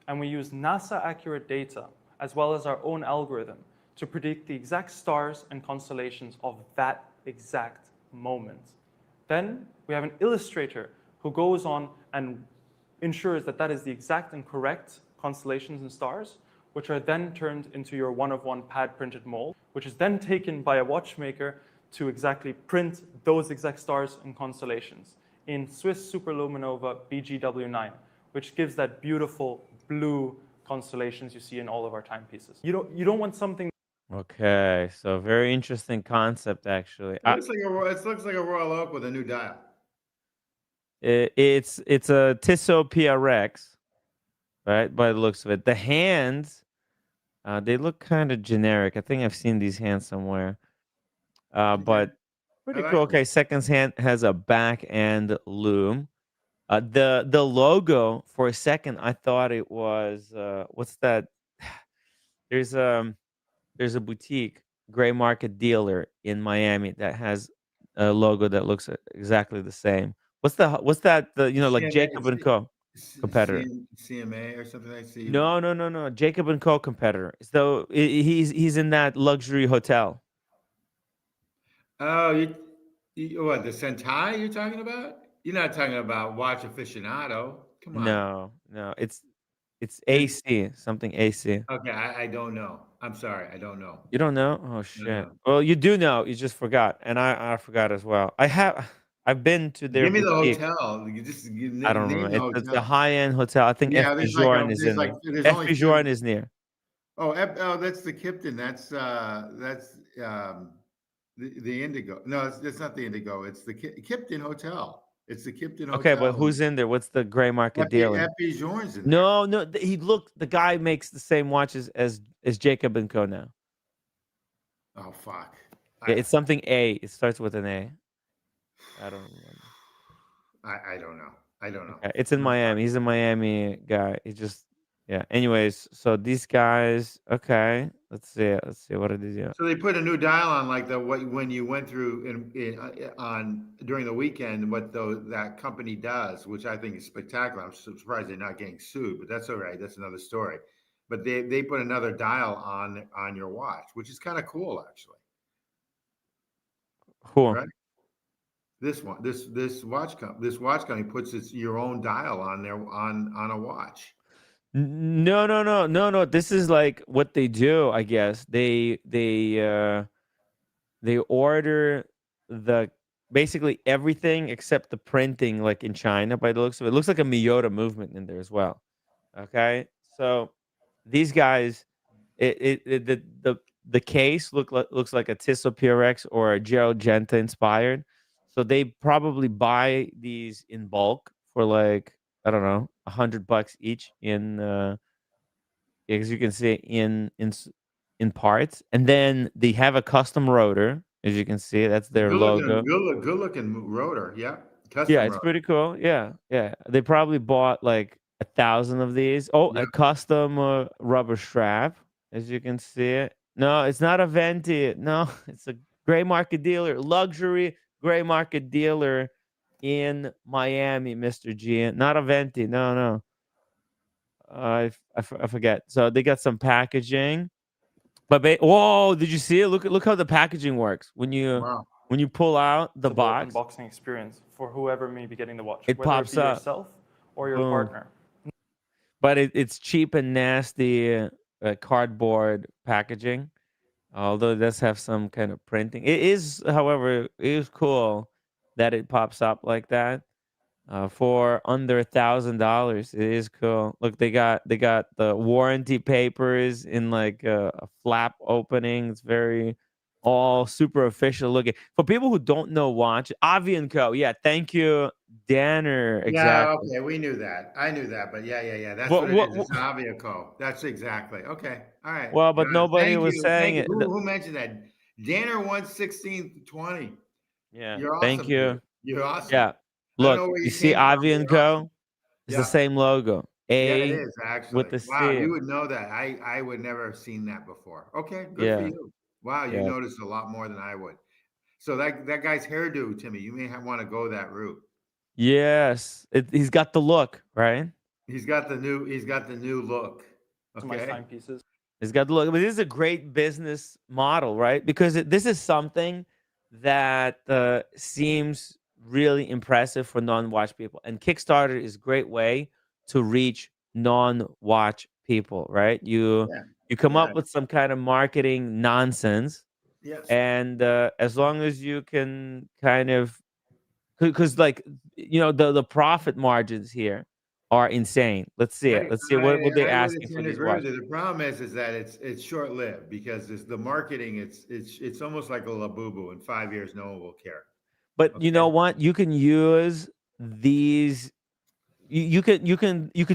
and we use NASA accurate data as well as our own algorithm to predict the exact stars and constellations of that exact moment. Then we have an illustrator who goes on and ensures that that is the exact and correct constellations and stars, which are then turned into your one-of-one pad-printed mold, which is then taken by a watchmaker to exactly print those exact stars and constellations in Swiss Superluminova BGW9, which gives that beautiful blue constellations you see in all of our timepieces. You don't want something. Okay. So very interesting concept actually. It looks like a Royal Oak with a new dial. It's a Tissot PRX, right? By the looks of it. The hands, they look kind of generic. I think I've seen these hands somewhere. Okay. But I pretty cool. like them. Okay, second hand has a back and loom. The logo for a second I thought it was what's that? There's there's a boutique gray market dealer in Miami that has a logo that looks exactly the same. What's that the like CMA, Jacob and Co competitor? CMA or something like that. No, no, no, no. Jacob and Co competitor. So he's in that luxury hotel. Oh, what, the Sentai you're talking about? You're not talking about Watch Aficionado. Come on. No, no. It's This, AC, something AC. okay, I don't know. I'm sorry, I don't know. You don't know? Oh No, shit. no. Well, you do know. You just forgot, and I forgot as well. I've been to their Give me the boutique. hotel. You I don't name remember. the It's a hotel. high-end hotel. I think Yeah, FP Joren is in there. there's only FP two. Joren is near. Oh, that's the Kipton. That's the Indigo. No, it's not the Indigo. It's the Kipton Hotel. It's the Kipton Okay, but Hotel. who's in there? What's the gray market dealer? Epi Jorn's in there. No, no. The guy makes the same watches as Jacob and Co. now. Oh fuck. Yeah, it's something A. It starts with an A. I don't remember. I don't know. I don't know. Okay, it's in I'm sorry. Miami. He's a Miami guy. He just yeah. Anyways, so these guys. Okay, let's see. Let's see what it is. Yeah. So they put a new dial on like when you went through on during the weekend what that company does, which I think is spectacular. I'm surprised they're not getting sued, but that's all right. That's another story. But they put another dial on your watch, which is kind of cool actually, Cool. right? This watch company puts your own dial on there on a watch. No, no, no, no, no. This is like what they do. I guess they order the basically everything except the printing, like in China. By the looks of it, it looks like a Miyota movement in there as well. Okay, so these guys, the case looks like a Tissot PRX or a Gerald Genta inspired. So they probably buy these in bulk for like I don't know $100 each in as you can see in parts, and then they have a custom rotor as you can see. That's their logo. Good looking rotor. Yeah, Yeah, custom it's rotor. pretty cool. Yeah, yeah. They probably bought like 1,000 of these. Oh, Yeah. a custom rubber strap, as you can see it. No, it's not a venti. No, it's a gray market dealer, luxury gray market dealer in Miami, Mr. G. Not a venti. No, no. I forget. So they got some packaging, but whoa! Did you see it? Look how the packaging works Wow. when you pull out the box. unboxing experience for whoever may be getting the watch, It whether it pops be up. yourself or your Boom. partner. But it's cheap and nasty cardboard packaging. Although it does have some kind of printing. It is, however, it is cool that it pops up like that. For under $1,000, it is cool. Look, they got the warranty papers in like a flap opening. It's very all super official looking. For people who don't know watch, Avi and Co. Yeah, thank you, Danner. Yeah, Exactly. okay, we knew that. I knew that, but yeah. That's What what it what? is. what It's an Aviaco. That's exactly. Okay. All right. well, but Got it. nobody Thank was you. saying Thank you. it. Who mentioned that? Danner 11620. Yeah, You're thank awesome, dude. you. You're awesome. Yeah. I don't Look, know where you you see came from, Avi but and you're awesome. Co. It's the Yeah. same logo. Yeah, it A is with actually. the Wow, C. you would know that. I would never have seen that before. Okay, good for Yeah. you. Wow, you Yeah. noticed a lot more than I would. So that guy's hairdo, Timmy, you may want to go that route. Yes. He's got the look, right? He's got the new look. To my Okay. timepieces. He's got the look. But this is a great business model, right? Because this is something that seems really impressive for non-watch people. And Kickstarter is a great way to reach non-watch people, right? Yeah. You come Yeah. up with some kind of marketing nonsense, Yes. and as long as you can kind of, because like the profit margins here are insane. Let's see I it. Let's see what they I would asking for tend to these agree with watches. you. The problem is that it's short lived because the marketing. It's almost like a labubu. In 5 years, no one will care. But you Okay. know what? You can use these. You could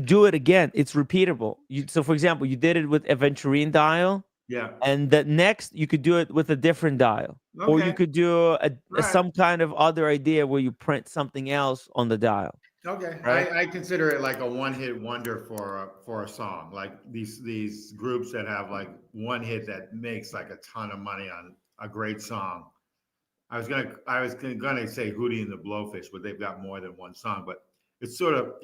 do it again. It's repeatable. So for example, you did it with a Venturine dial, Yeah. and the next you could do it with a different dial, or you Okay. could do All right. some kind of other idea where you print something else on the dial, Okay, right? I consider it like a one-hit wonder for a song, like these groups that have like one hit that makes like a ton of money on a great song. I was gonna say Hootie and the Blowfish, but they've got more than one song. But it's sort of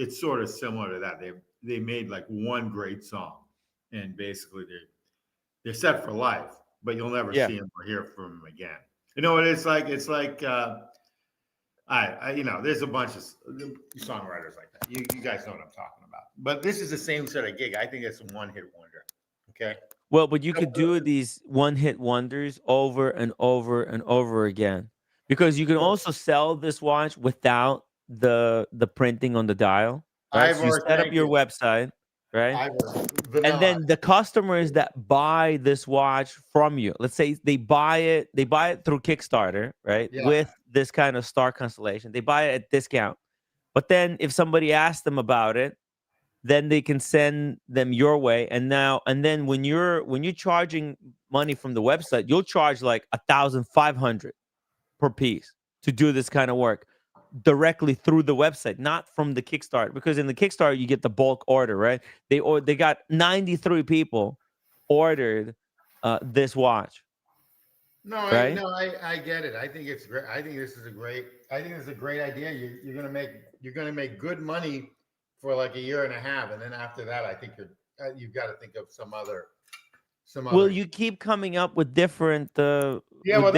similar to that. They made like one great song, and basically they're set for life, but you'll never Yeah. see them or hear from them again. You know what it's like? It's like there's a bunch of songwriters like that. You guys know what I'm talking about. But this is the same sort of gig. I think it's a one-hit wonder. Okay. Well, but you could do these one-hit wonders over and over and over again, because you can also sell this watch without the printing on the dial, right? So you Ivor, set up thank your you. website, right? Ivor, And vanilla. then the customers that buy this watch from you, let's say they buy it through Kickstarter, right? Yeah. With this kind of star constellation, they buy it at discount. But then if somebody asks them about it, then they can send them your way. And then when you're charging money from the website, you'll charge like 1,500 per piece to do this kind of work directly through the website, not from the Kickstarter. Because in the Kickstarter you get the bulk order, right? They got 93 people ordered this watch, No, right? I get it. I think it's great. I think this is a great idea. You're gonna make good money for like a year and a half, and then after that, I think you've got to think of some Well, other. you keep coming up with different Yeah, well,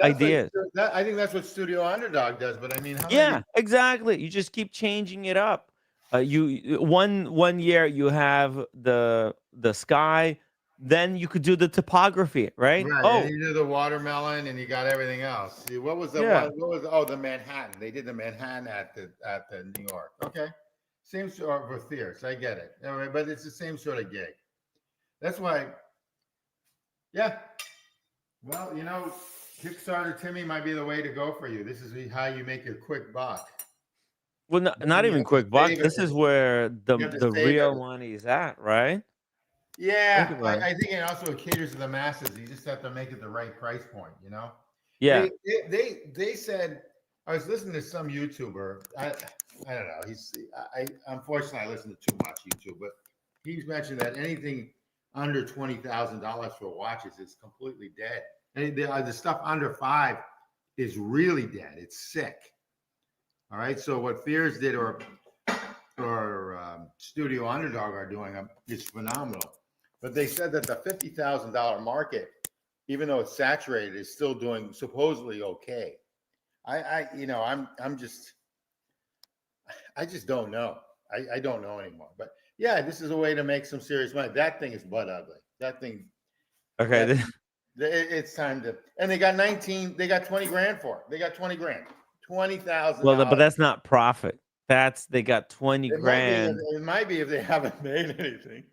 ideas. I think that's what Studio Underdog does. But I mean, how many? Yeah, exactly. You just keep changing it up. One year you have the sky, then you could do the topography, right? Right, and Oh, you do the watermelon, and you got everything else. See, what was the yeah. one? What was the Manhattan? They did the Manhattan at the New York. Okay, same sort of fierce. I get it. All right, but it's the same sort of gig. That's why. Yeah. Well, Kickstarter, Timmy, might be the way to go for you. This is how you make your quick buck. Well, But not then you even have to quick buck. save This is everything. where You have to the save real everything. money is at, right? Think Yeah, about it. I think it also caters to the masses. You just have to make it the right price point. Yeah. They said I was listening to some YouTuber. I don't know. I unfortunately I listen to too much YouTube, but he's mentioned that anything under $20,000 for watches is completely dead. And the stuff under 5 is really dead. It's sick. All right. So what Fears did or Studio Underdog are doing is phenomenal. But they said that the $50,000 market, even though it's saturated, is still doing supposedly okay. I just don't know. I don't know anymore. But yeah, this is a way to make some serious money. That thing is butt ugly. That thing. Okay. It's time to. And they got 20 grand for it. They got 20 grand. $20,000. Well, but that's not profit. They got 20 It grand. might be if they haven't made anything.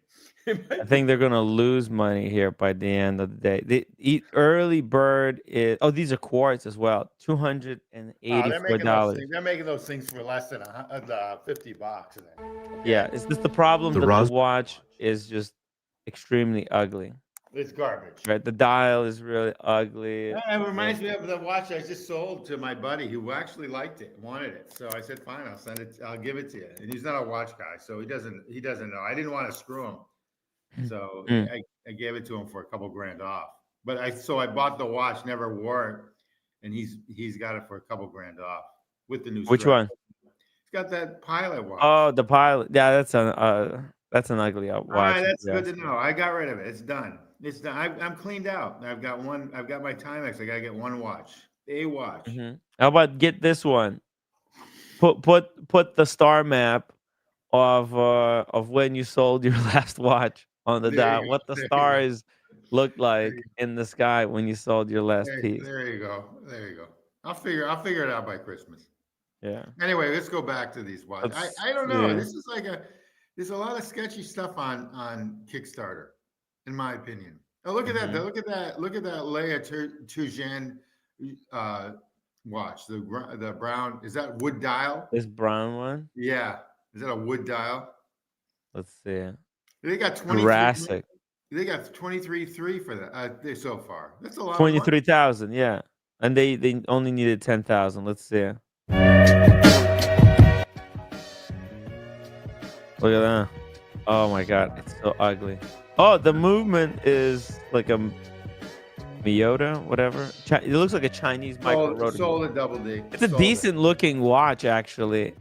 I think they're gonna lose money here by the end of the day. The early bird is these are quartz as well. $284. They're making those things for less than $50. Yeah, it's just the problem that the watch is just extremely ugly. It's garbage. Right, the dial is really ugly. It reminds me of the watch I just sold to my buddy who actually liked it, wanted it. So I said, "Fine, I'll give it to you." And he's not a watch guy, so he doesn't know. I didn't want to screw him, so I gave it to him for a couple grand off. But I bought the watch, never wore it, and he's got it for a couple grand off with the new. Which one? He's got that Pilot watch. Oh, the Pilot. Yeah, that's an ugly watch. All right, that's good to know. I got rid of it. It's done. It's done. I'm cleaned out. I've got my Timex. I gotta get one watch. A watch. How about get this one? Put the star map of when you sold your last watch on the dial. What the stars look like in the sky when you sold your last piece. There you go. I'll figure it out by Christmas. Yeah. Anyway, let's go back to these watches. I don't know. This is there's a lot of sketchy stuff on Kickstarter, in my opinion. Oh, look at that! Look at that! Look at that Leia Tujan watch. The brown, is that wood dial? This brown one? Yeah. Is that a wood dial? Let's see. They got 23. They got 23.3 for that so far. That's a lot. 23,000, yeah. And they only needed 10,000. Let's see. Look at that. Oh my god, it's so ugly. Oh, the movement is like a Miyota, whatever. It looks like a Chinese micro rotor. Sold a Double D. It's a decent looking watch, actually,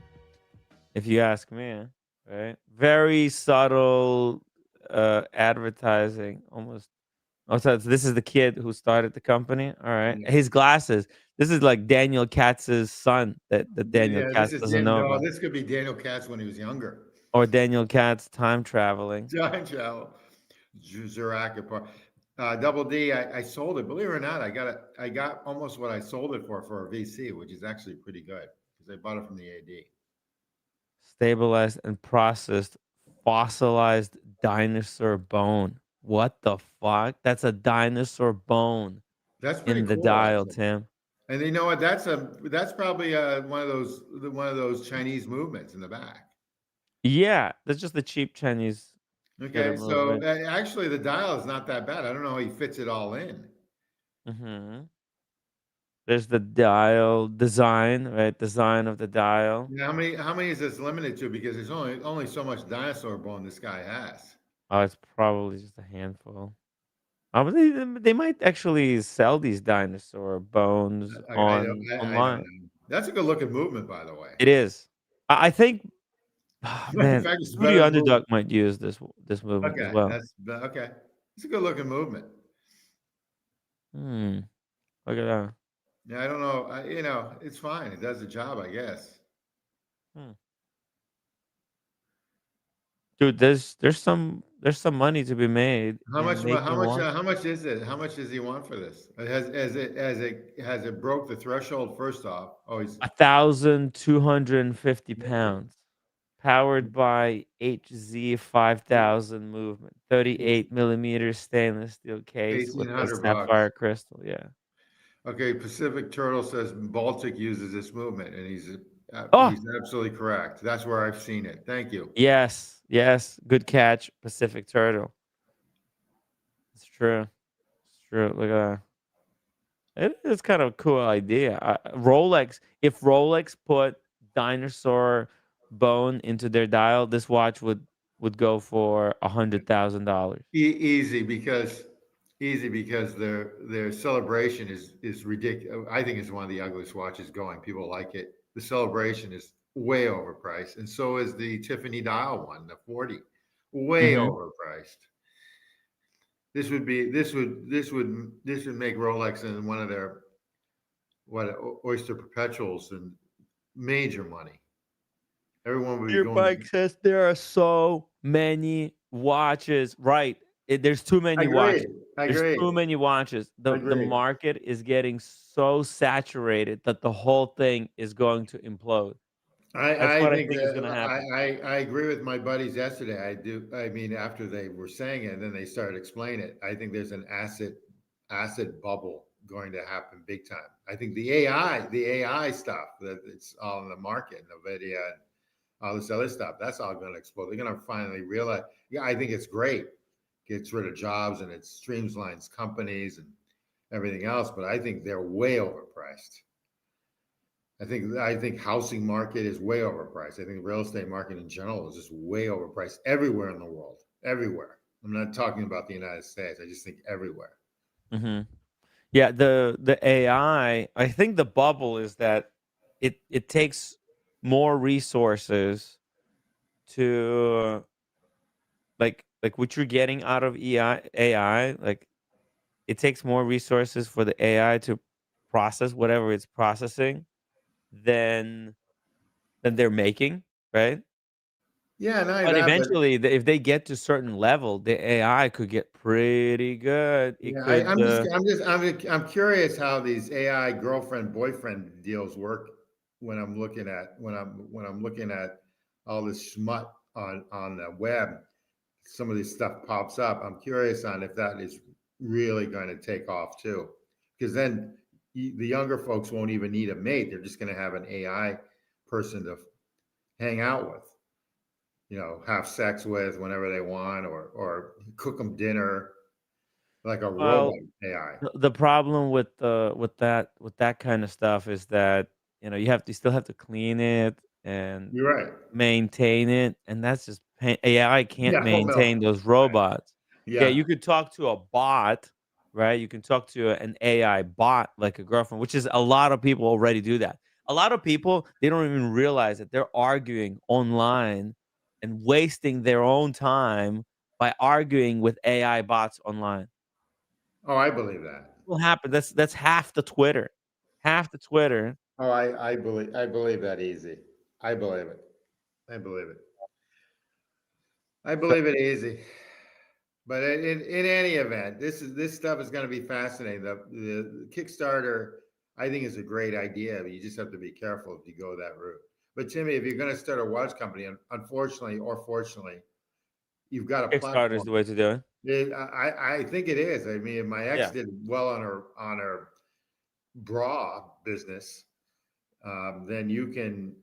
if you ask me. Right? Very subtle advertising, almost. Oh, so this is the kid who started the company. All right, his glasses. This is like Daniel Katz's son that Daniel Katz doesn't know about. This could be Daniel Katz when he was younger. Or Daniel Katz time traveling. Time travel. Jurassic Park. Double D, I sold it. Believe it or not, I got almost what I sold it for a VC, which is actually pretty good because I bought it from the AD. Stabilized and processed fossilized dinosaur bone. What the fuck? That's a dinosaur bone. That's pretty in the cool, dial, actually. Tim. And you know what? That's probably one of those Chinese movements in the back. Yeah, that's just the cheap Chinese. Okay, so actually the dial is not that bad. I don't know how he fits it all in. There's the dial design, right? Design of the dial. Now, how many is this limited to? Because there's only so much dinosaur bone this guy has. Oh, it's probably just a handful. But they might actually sell these dinosaur bones online. I don't know. That's a good looking movement, by the way. It is. I think. Man, Studio Underdog might use this movement as well. Okay. It's a good looking movement. Look at that. Yeah, I don't know. It's fine. It does the job, I guess. Dude, there's some money to be made. How much is it? How much does he want for this? Has it broke the threshold first off? Oh, he's 1,250 pounds. Powered by HZ 5000 movement, 38 millimeter stainless steel case with a sapphire crystal. Yeah. Okay. Pacific Turtle says Baltic uses this movement, and he's absolutely correct. That's where I've seen it. Thank you. Yes. Good catch, Pacific Turtle. It's true. Look at that. It's kind of a cool idea. Rolex. If Rolex put dinosaur bone into their dial, this watch would would go for $100,000. Easy because their celebration is ridiculous. I think it's one of the ugliest watches going. People like it. The celebration is way overpriced, and so is the Tiffany dial one, the 40, way Mhm. overpriced. This would make Rolex and one of their Oyster Perpetuals and major money. Everyone would be Your going. bike says there are so many watches. Right. There's too I many agree. watches. I There's agree. too many watches. I The agree. market is getting so saturated that the whole thing is going to implode. That's I what I think think is that gonna happen. I agree with my buddies yesterday. I do. I mean, after they were saying it, and then they started explaining it. I think there's an asset bubble going to happen big time. I think the AI stuff that it's all in the market, NVIDIA, and all this other stuff, that's all going to explode. They're going to finally realize. Yeah, I think it's great. Gets rid of jobs and it streamlines companies and everything else. But I think they're way overpriced. I think housing market is way overpriced. I think the real estate market in general is just way overpriced everywhere in the world. Everywhere. I'm not talking about the United States. I just think everywhere. Mhm. Yeah, the AI, I think the bubble is that it takes more resources to like what you're getting out of AI, like it takes more resources for the AI to process whatever it's processing than they're making, right? Yeah, not only But that, but eventually, if they get to a certain level, the AI could get pretty good. It yeah, could, I'm curious how these AI girlfriend boyfriend deals work when I'm looking at all this schmut on the web. Some of this stuff pops up. I'm curious on if that is really going to take off too, because then the younger folks won't even need a mate. They're just going to have an AI person to hang out with, have sex with whenever they want, or cook them dinner like a robot well, AI. the problem with that kind of stuff is that you still have to clean it and You're right. maintain it, and that's just AI can't Yeah. Oh no. maintain those robots. Yeah, Yeah. you could talk to a bot, right? You can talk to an AI bot like a girlfriend, which is a lot of people already do that. A lot of people, they don't even realize that they're arguing online and wasting their own time by arguing with AI bots online. Oh, I believe that. Will happen. That's half the Twitter. Half the Twitter. Oh, I believe that easy. I believe it. I believe it. I So believe it easy. But in any event, this stuff is going to be fascinating. The Kickstarter, I think, is a great idea, but you just have to be careful if you go that route. But Timmy, if you're going to start a watch company, unfortunately or fortunately, you've got a Kickstarter is platform. the way to do it. I think it is. I mean, my ex Yeah. did well on her bra business. Then you can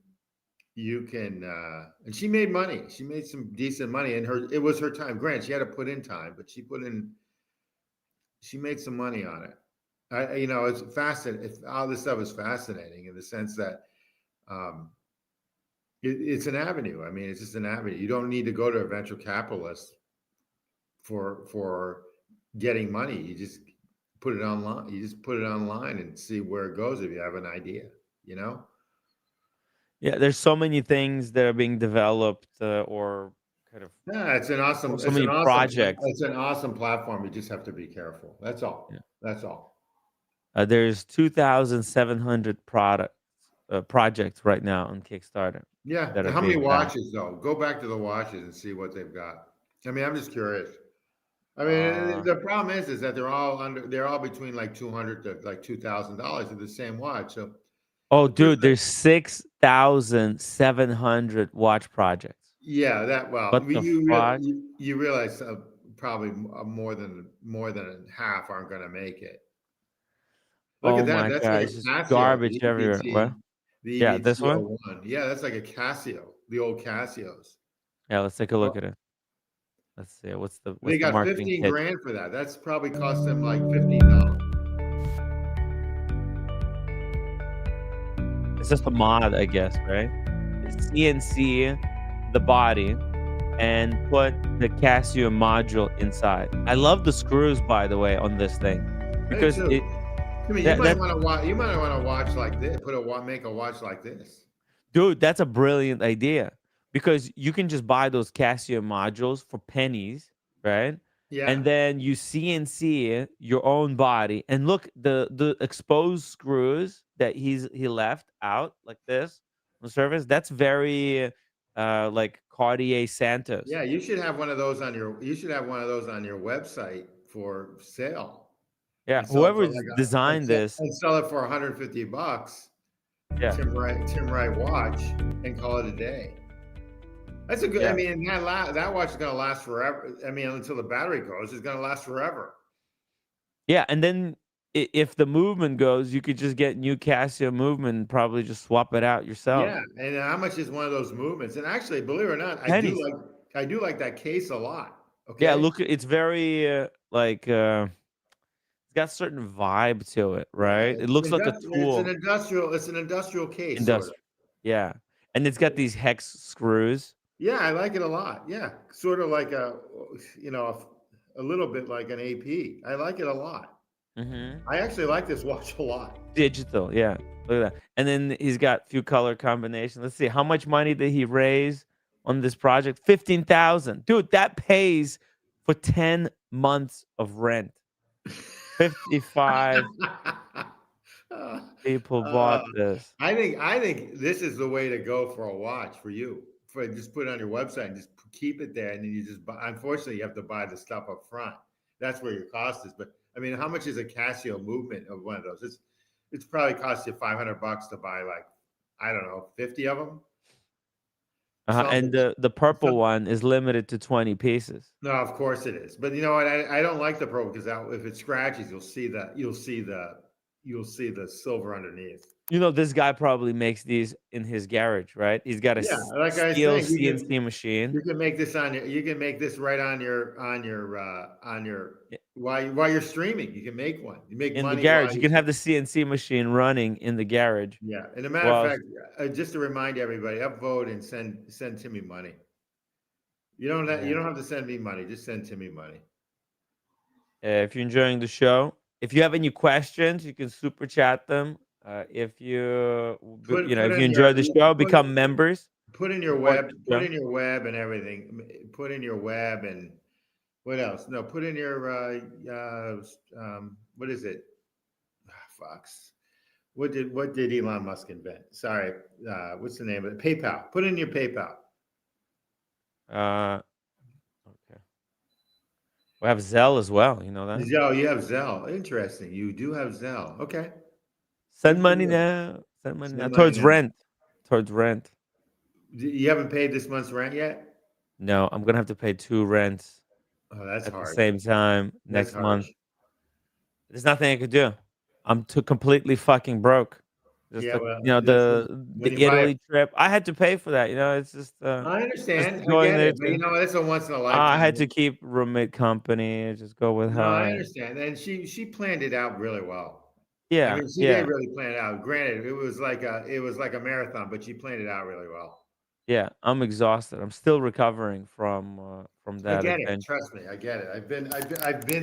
and she made money. She made some decent money, and it was her time. Grant, she had to put in time, but she made some money on it. It's fascinating. All this stuff is fascinating in the sense that um, it's an avenue. I mean, it's just an avenue. You don't need to go to a venture capitalist for getting money. You just put it online. You just put it online and see where it goes if you have an idea. You know. Yeah, there's so many things that are being developed, or kind of Yeah, or so many projects. it's an awesome platform. You just have to be careful. That's Yeah. all. That's all. There's 2,700 projects right now on Kickstarter Yeah. that are How many being backed. watches though? Go back to the watches and see what they've got. I mean, I'm just curious. I mean, Uh, the problem is that they're all between like 200 to like $2,000 of the same watch. So oh, the person dude, there's 6,700 watch projects. yeah, that well, What the fuck? you realize probably more than half aren't going to make it. Look at Oh that. my That's god, like it's a just Casio, garbage everywhere. What? The Yeah, this one? EVT-01. Yeah, that's like a Casio, the old Casios. Yeah, let's take a look Well, at it. Let's see. they What's the got marketing 15 pitch? grand for that. That's probably cost them like $15. It's just a mod, I guess, right? It's CNC the body. and put the Casio module inside. I love the screws, by the way, on this thing Me because too. I mean, you might that want to watch. You might want to watch like this. Make a watch like this. dude, that's a brilliant idea because you can just buy those Casio modules for pennies, right? Yeah. And then you CNC your own body. And look, the exposed screws that he left out like this on the surface, that's very like Cartier Santos. Yeah, you should have one of those on your. You should have one of those on your website for sale, Yeah, and sell it whoever for like designed this, and sell it for 150 bucks. yeah, Tim Wright watch, and call it a day. That's a good. I yeah. mean, that watch is going to last forever. I mean, until the battery goes, it's going to last forever. Yeah, and then if the movement goes, you could just get new Casio movement and probably just swap it out yourself. Yeah, and how much is one of those movements? And actually, believe it or not, Pennies. I do like that case a lot. Yeah, Okay. look, it's very like it's got certain vibe to it, Yeah, right? It looks like a tool. It's an industrial case, sort of. Industrial. Yeah. And it's got these hex screws. Yeah, I like it a lot. Yeah, sort of like you know, a little bit like an AP. I like it a lot. I actually like this watch a lot. Digital, yeah. Look at that. And then he's got a few color combinations. Let's see. How much money did he raise on this project? 15,000. Dude, that pays for 10 months of rent. 55 people Uh, bought this. I think this is the way to go for a watch for you. For just put it on your website and just keep it there, and then you just buy. Unfortunately, you have to buy the stuff up front. That's where your cost is. But I mean, how much is a Casio movement of one of those? It's probably cost you 500 bucks to buy like, I don't know, 50 of them. And Something. the purple one is limited to 20 pieces. No, of course it is. But you know what? I don't like the Pro because if it scratches, you'll see the silver underneath. You know, this guy probably makes these in his garage, right? He's got a Yeah, like I was steel saying, CNC machine. you can make this you can make this right on your while you're streaming. You can make one. You make In the money garage. You can have the CNC machine running in the garage. yeah. And a matter of Well, fact, just to remind everybody, upvote and send Timmy money. You don't yeah. have to send me money. Just send Timmy money. If you're enjoying the show, if you have any questions, you can super chat them. If you Put you know, put if you in enjoy the show, put become members. put in your Support web, the put show. in your web and everything. Put in your web and what else? No, put in your what is it? Fox. What did Elon Musk invent? Sorry, what's the name of it? PayPal. Put in your PayPal. Okay. We have Zelle as well. You know that. Zelle, you have Zelle. Interesting. You do have Zelle. Okay. Send Good for money you. now. Send money now Send money towards now. rent. Towards rent. You haven't paid this month's rent yet? No, I'm gonna have to pay 2 rents Oh, that's at the harsh. same time That's next month. harsh. There's nothing I could do. I'm too completely fucking broke. Just Yeah, the, well, you know, listen, the when the you buy Italy trip. I had to pay for that. You know, it's just I understand. I going get there it. But you to. know, it's a once in a I lifetime. had to keep roommate company. Just go with No, I her. understand. And she planned it out really well. I Yeah, mean, she did yeah, really plan it out. Granted, it was like a marathon, but she planned it out really well. yeah. I'm exhausted. I'm still recovering from I that get it. adventure. Trust me, I get it. I've been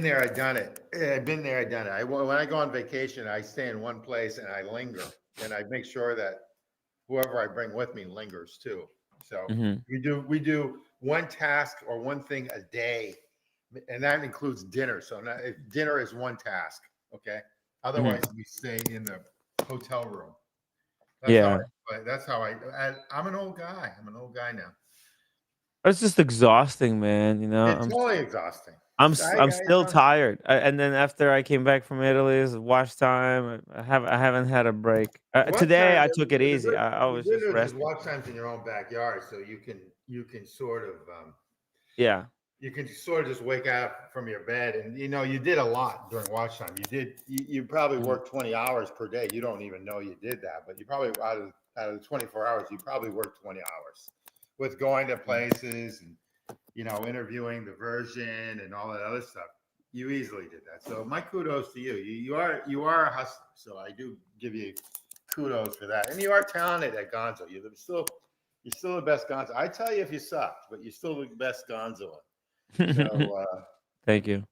there. I've done it. I've been there. I've done it. When I go on vacation, I stay in one place and I linger, and I make sure that whoever I bring with me lingers too. So Hmm. we do one task or one thing a day, and that includes dinner. So dinner is one task. Okay. Hmm. Otherwise, we stay in the hotel room. Yeah, That's how I'm an old guy. I'm an old guy now. it's just exhausting, man. You know, It's totally exhausting. I'm still tired. And then after I came back from Italy, it's wash time. I haven't had a break. Watch Today time. I took it easy. I The was good just news is resting. watch times in your own backyard, so you can sort of Yeah. you can sort of just wake up from your bed, and you know you did a lot during watch time. You probably Mhm. worked 20 hours per day. You don't even know you did that, but you probably out of the 24 hours, you probably worked 20 hours with going to places and interviewing the version and all that other stuff. You easily did that. So my kudos to you. You are a hustler. So I do give you kudos for that. And you are talented at Gonzo. You're still the best Gonzo. I tell you if you sucked, but you're still the best Gonzo. So Thank you.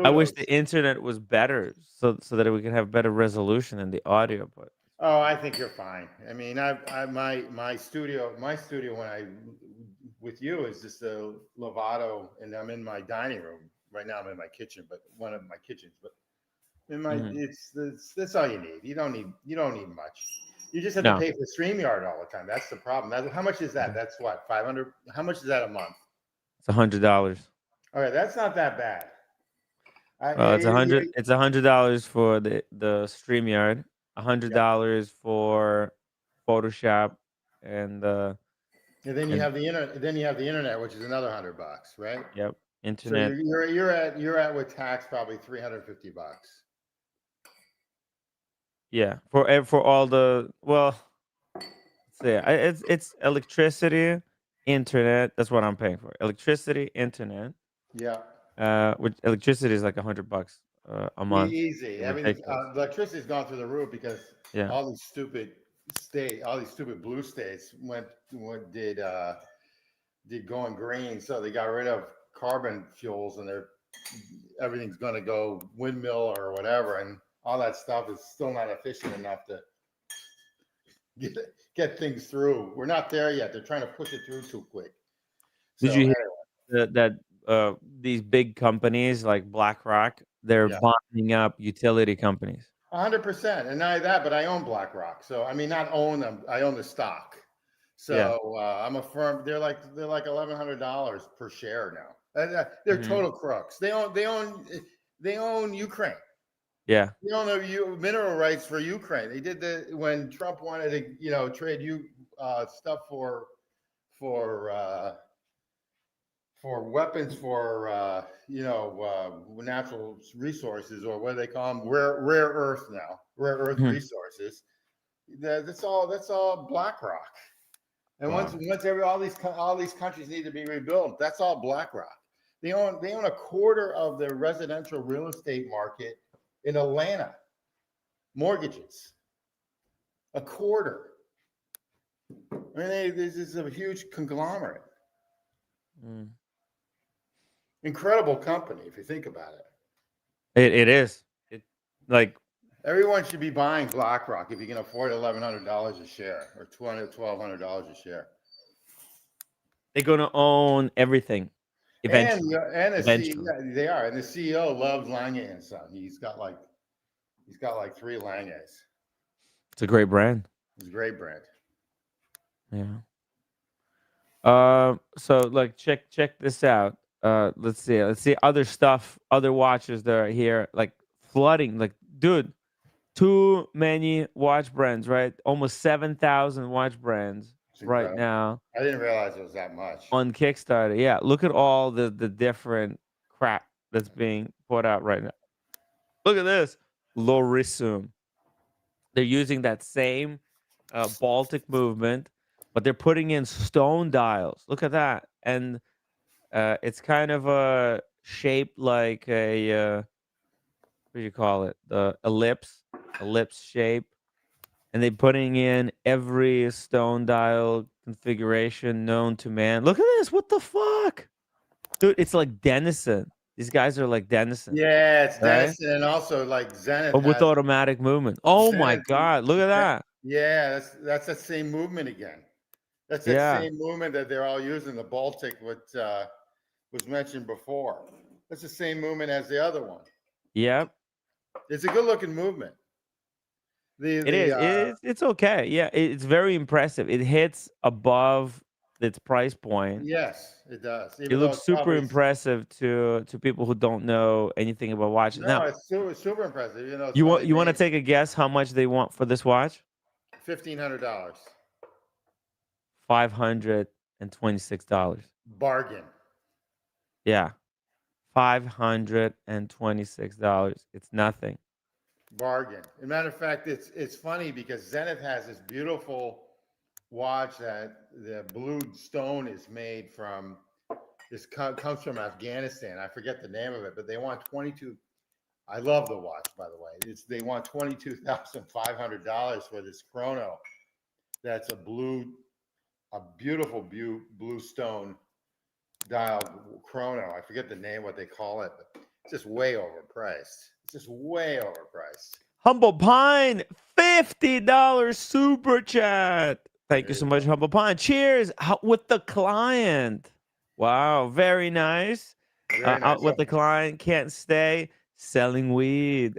I wish kudos. the internet was better, so that we could have better resolution in the audio. But Oh, I think you're fine. I mean, my studio when I with you is just a Lovato, and I'm in my dining room right now. I'm in my kitchen, but one of my kitchens. But in my it's that's all you need. You don't need much. You just have to no, pay for StreamYard all the time. That's the problem. How much is that? That's what 500. How much is that a month? it's $100. All right, that's not that bad. It's $100 for the StreamYard, $100 for Photoshop, and And then you and have the internet. Then you have the internet, which is another $100, right? yep, So internet. you're at with tax probably $350. Yeah, for all the let's see, it's electricity, internet. That's what I'm paying for. Electricity, internet. Yeah, Which electricity is like $100 a month. easy. Everything, Ridiculous. electricity's gone through the roof because Yeah. all these stupid blue states did going green, so they got rid of carbon fuels, and everything's going to go windmill or whatever, and all that stuff is still not efficient enough to get things through. We're not there yet. They're trying to push it through too quick. Did So you anyway, hear that these big companies like BlackRock, they're yeah. buying up utility companies? 100%. And not that, but I own BlackRock. So I mean, not own them. I own the stock. Yeah. So I'm a firm. They're like $1,100 per share now. They're Mhm. total crooks. They own Ukraine. Yeah. They own the mineral rights for Ukraine. They did when Trump wanted to trade stuff for weapons for natural resources, or what do they call them, rare earth now, rare earth Mhm. resources. That's all BlackRock. And Wow. once all these countries need to be rebuilt, that's all BlackRock. They own a quarter of the residential real estate market in Atlanta. Mortgages, a quarter. I mean, this is a huge conglomerate. Mm. Incredible company if you think about it. It is. It like Everyone should be buying BlackRock if you can afford $1,100 a share or $1,200 a share. they're gonna own everything eventually. And the Eventually. CEO, they are, and the CEO loves Lange and Son. He's got like 3 Langes. It's a great brand. It's a great brand. Yeah. So like check this out. Let's see other stuff, other watches that are here, like flooding. Like, dude, too many watch brands, right? Almost 7,000 watch brands It's right incredible. now I didn't realize it was that much. on Kickstarter. Yeah, look at all the different crap that's being put out right now. Look at this, Lorisum. They're using that same Baltic movement, but they're putting in stone dials. Look at that, and it's kind of a shaped like a what do you call it? The ellipse shape, and they're putting in every stone dial configuration known to man. Look at this! What the fuck, dude? It's like Denison. These guys are like Denison, Yeah, it's right? Denison, and also like But with automatic movement. Oh my Zenith. god! Look at that. Yeah, that's the same movement again. That's that Yeah. same movement that they're all using. The Baltic, what was mentioned before. That's the same movement as the other one. Yep. It's a good looking movement. It is. It's okay. Yeah, it's very impressive. It hits above its price point. Yes, it does. It Even though looks it's super probably impressive to people who don't know anything about watches. no, Now, it's super impressive. You know, it's you probably want to made take a guess how much they want for this watch? $1,500 $526. bargain. Yeah, $526. It's nothing. Bargain. As a matter of fact, it's funny because Zenith has this beautiful watch that the blue stone is made from. This comes from Afghanistan. I forget the name of it, but they want 22. I love the watch, by the way. They want $22,500 for this chrono. That's a blue a beautiful blue stone dial chrono. I forget the name, what they call it, but it's just way overpriced. It's just way overpriced. Humble Pine, $50 super chat. Thank you There so you much, go. Humble Pine. Cheers with the client. Wow, very nice. Very Out nice. with the client, can't stay, selling weed.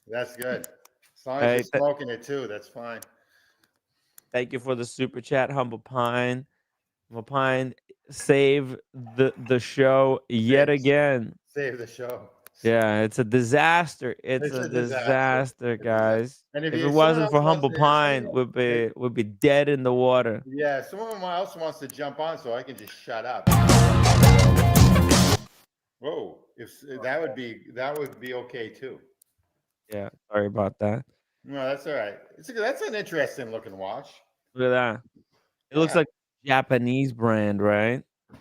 That's good. As long as you're Hey, smoking it too, that's fine. thank you for the super chat, Humble Pine. Humble Pine, save the show yet Save, again. save the show. Yeah, it's a disaster. It's It's a a disaster. disaster, It's a disaster. guys. And If it if someone wasn't else for wants Humble to, if Pine, someone, would be dead in the water. yeah, someone else wants to jump on, so I can just shut up. Whoa, if that would be okay too. Yeah, sorry about that. No, that's all right. That's an interesting looking watch. Look at that. It looks Yeah, like Japanese brand, right? yeah.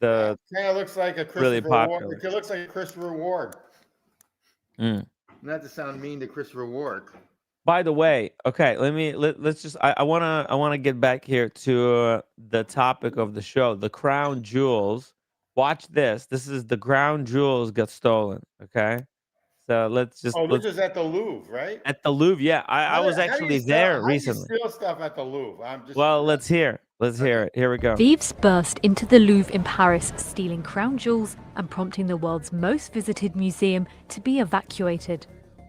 The Kind of looks like a really Christopher Ward. popular. It looks like a Christopher Ward. Mm. Not to sound mean to Christopher Ward. By the way, okay, let's just I wanna get back here to the topic of the show, the crown jewels. Watch this. This is the crown jewels got stolen. Okay, so Oh, this let's is at the Louvre, right? at the Louvre. Yeah, I was How do you actually sell? there How do you recently. steal stuff at the Louvre? I'm just Well, let's hear. Let's hear Okay. it. Here we go. Thieves burst into the Louvre in Paris, stealing crown jewels and prompting the world's most visited museum to be evacuated.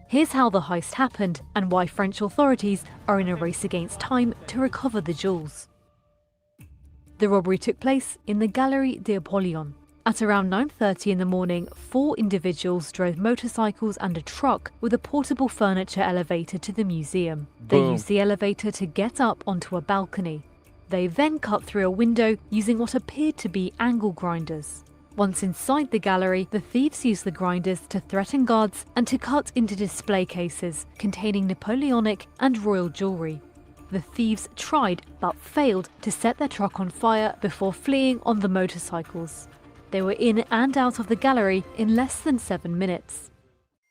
Here's how the heist happened and why French authorities are in a race against time to recover the jewels. The robbery took place in the Galerie d'Apollon. At around 9:30 in the morning, 4 individuals drove motorcycles and a truck with a portable furniture elevator to the museum. They Boom. used the elevator to get up onto a balcony. They then cut through a window using what appeared to be angle grinders. Once inside the gallery, the thieves used the grinders to threaten guards and to cut into display cases containing Napoleonic and royal jewellery. The thieves tried but failed to set their truck on fire before fleeing on the motorcycles. They were in and out of the gallery in less than 7 minutes.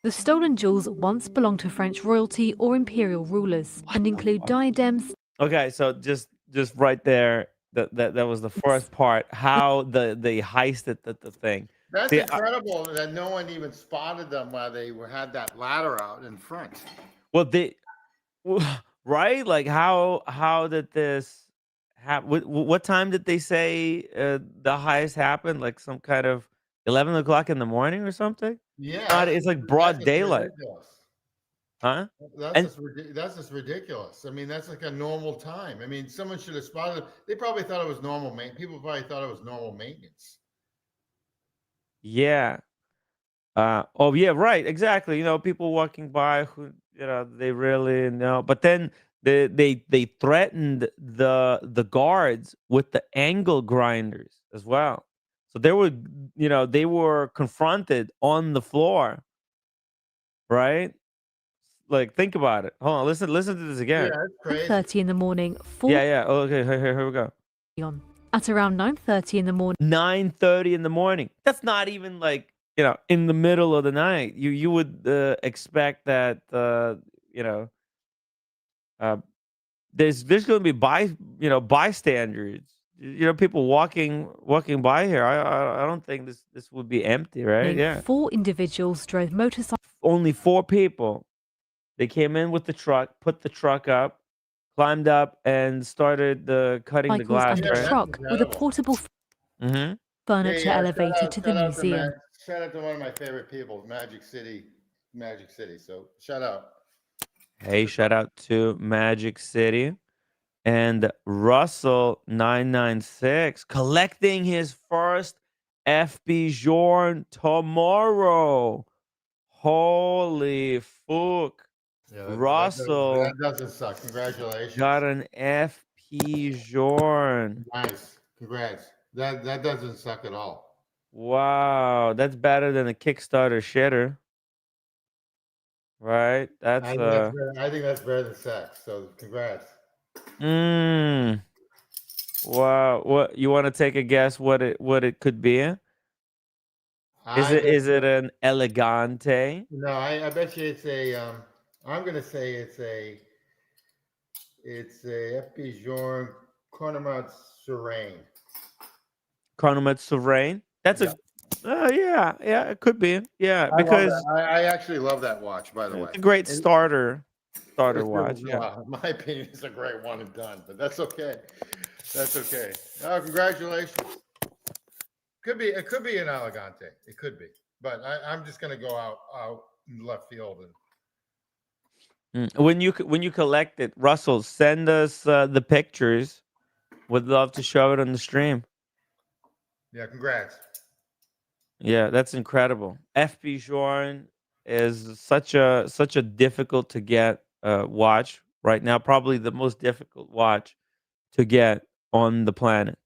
The stolen jewels once belonged to French royalty or imperial rulers and include diadems. Okay, so just right there, that was the first part. How they heisted the thing. That's See, incredible that no one even spotted them while they had that ladder out in front. well, right? Like how did this happen? What time did they say the heist happened? Like some kind of 11 o'clock in the morning or something? Yeah, It's like that's broad just daylight, ridiculous. huh? That's And just that's just ridiculous. I mean, that's like a normal time. I mean, someone should have spotted it. They probably thought it was normal maintenance. People probably thought it was normal maintenance. yeah. Oh yeah, right, exactly. People walking by who they really know. But then they threatened the guards with the angle grinders as well. So they were confronted on the floor, right? Like think about it. Hold on, listen to this Yeah, again. that's crazy. 9:30 in the morning, 4 Yeah, yeah. Oh, okay, here we go. on. At around 9:30 in the morning, 9:30 in the morning. That's not even like, in the middle of the night. You would expect that you know, uh there's going to be bystanders. People walking by here. I don't think this would be empty, right? Yeah. 4 individuals drove motorcycles Only 4 people. They came in with the truck, put the truck up, climbed up and started cutting the glass, and Yeah, a right? that's truck with a incredible. portable Mhm. furniture elevator to the museum. Shout out to one of my favorite people, Magic City. So shout out. Hey, shout out to Magic City. And Russell 996 collecting his first FB Jorn tomorrow. Holy fuck. Yeah, Russell that doesn't suck. Congratulations. got an FP Jorn. Nice. Congrats. That doesn't suck at all. Wow, that's better than a Kickstarter shitter. Right? That's I think that's better than sex. So congrats. mm, wow. What you want to take a guess what it could be? Is it an Elegante? No, I bet you it's a I'm gonna say It's a Epstein Chronomat Serene. Chronomet Sovereign. That's Yeah. yeah, it could be. Yeah, I love because that. I actually love that watch, by the way. it's a great And starter it's watch. Yeah. well, in my opinion, it's a great one and done, but that's okay. That's okay. Oh, congratulations. It could be an Elegante. It could be, but I'm just gonna go out in left field and When you collect it, Russell, send us the pictures. Would love to show it on the stream. yeah, congrats. Yeah, that's incredible. FP Journe is such a difficult to get watch right now. Probably the most difficult watch to get on the planet.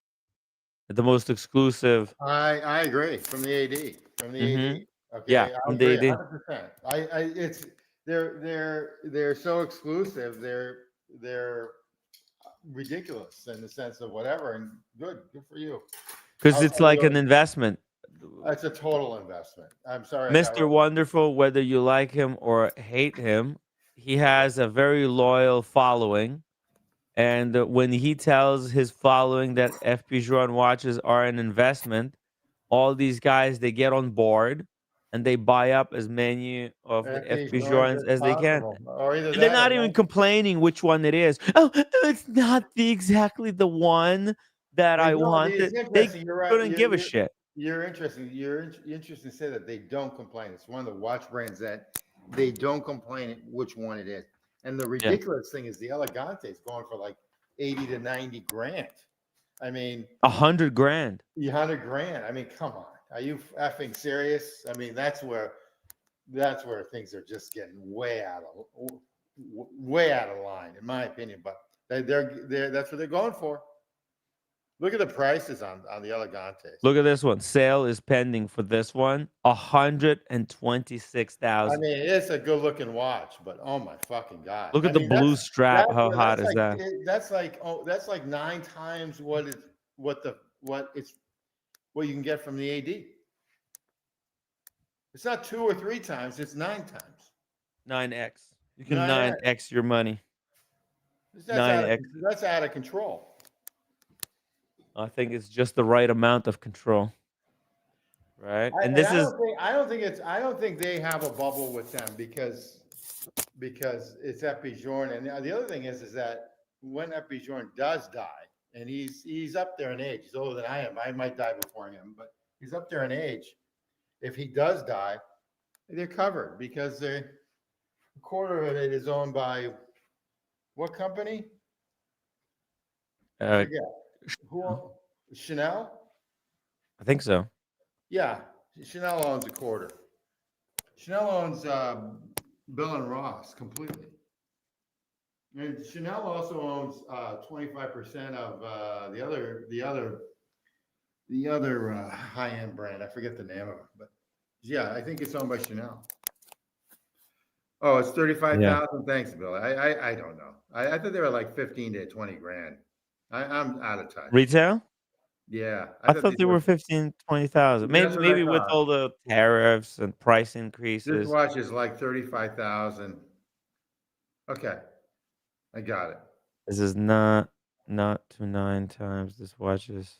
The most exclusive. I agree from the AD. From the AD. Yeah, Okay, I from agree DAD. 100%. It's they're so exclusive. They're ridiculous in the sense of whatever, and good for you. Because I'll it's tell like you, an investment. it's a total investment. I'm sorry, Mr. Wonderful, whether you like him or hate him, he has a very loyal following. And when he tells his following that FP Journe watches are an investment, all these guys, they get on board and they buy up as many of the FP FP Journe's Journes as as they can. possible, or either And they're that or not even complaining which one it is. Oh, it's not exactly the one that they I don't. It's wanted. They interesting. You're right. couldn't give a shit. You're interesting. You're interesting to say that they don't complain. It's one of the watch brands that they don't complain which one it is. And the Yeah. ridiculous thing is the Elegante is going for like 80 to 90 grand. I mean, 100 grand. 100 grand. I mean, come on. Are you effing serious? I mean, that's where things are just getting way out of line, in my opinion. But they're that's what they're going for. Look at the prices on the Elegantes. Look at this one. Sale is pending for this one. I 126,000. mean, it's a good looking watch, but oh my fucking god! Look I at the mean, blue strap. How hot is that? that's like 9 times what you can get from the AD. It's not 2 or 3 times; it's 9 times. 9x. You can 9x. 9x your money. That's out of, 9x. that's out of control. I think it's just the right amount of control. Right? And this is I don't think they have a bubble with them because it's Epstein. And the other thing is that when Epstein does die, and he's up there in age, he's older than I am. I might die before him, but he's up there in age. If he does die, they're covered because a quarter of it is owned by what company? I forget. Who? Chanel? I think so. Yeah, Chanel owns a quarter. Chanel owns Bill and Ross completely. And Chanel also owns 25% of the other high-end brand. I forget the name of it, but yeah, I think it's owned by Chanel. Oh, it's 35,000. Yeah. Thanks, Bill. I don't know. I thought they were like 15 to 20 grand. I'm out of touch. Retail? Yeah, I thought they were 15, 20,000. That's what I Maybe with thought. all the tariffs and price This increases. watch is like 35,000. Okay, I got it. This is not to 9 times. This watch is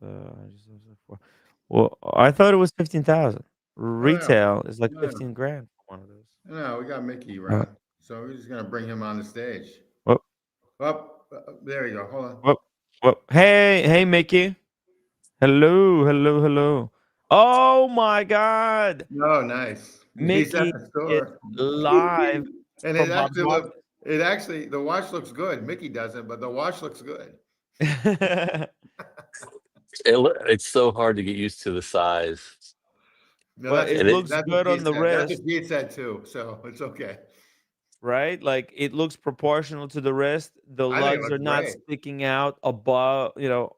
well, I thought it was 15,000. Retail is like No. 15 grand for one of those. No, we got Mickey around, so we're just gonna bring him on the stage. Whoop. Oh, there you go. Hold on. Whoop. Hey, Mickey. Hello. Oh my God. Oh, nice. He's Mickey at the store. live And from my box. the watch looks good. Mickey doesn't, but the watch looks good. It's so hard to get used to the size. No, But it looks good on the That's wrist, what Pete said too, so it's okay. right? Like it looks proportional to the wrist. The I think it lugs are looks not great. sticking out above,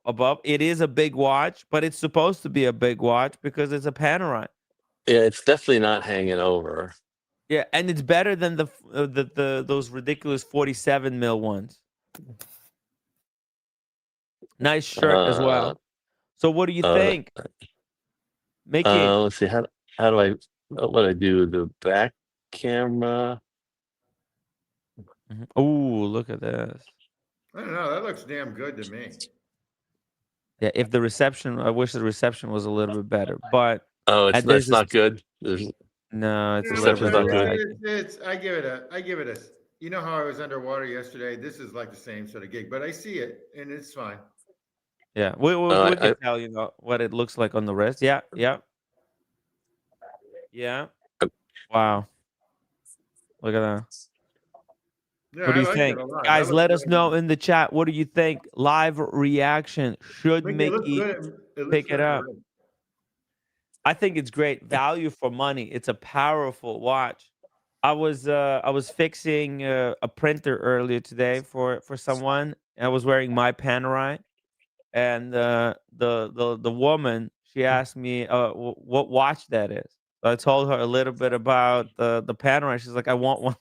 above. It is a big watch, but it's supposed to be a big watch because it's a Panerai. Yeah, it's definitely not hanging over. Yeah, and it's better than those ridiculous 47 mil ones. Nice shirt as well. So what do you think, Mickey? Let's see. How do I? What do I do? The back camera. Oh, look at this. I don't know. That looks damn good to me. Yeah, if the reception, I wish the reception was a little bit better, but Oh, this it's is not good. There's no, it's a little reception's bit not good. laggy. I give it a. You know how I was underwater yesterday? This is like the same sort of gig, but I see it and it's fine. Yeah, we I, can tell what it looks like on the wrist. Yeah, yeah, yeah. Wow, look at that. Yeah, What do I you like it think, a lot. That guys? looks Let us really know good. in the chat. What do you think? Live reaction. Should Mickey, it looks Mickey good. It looks pick it good on the up? ring. I think it's great value for money. It's a powerful watch. I was fixing a printer earlier today for someone. I was wearing my Panerai, and the woman, she asked me what watch that is. So I told her a little bit about the Panerai. She's like, I want one.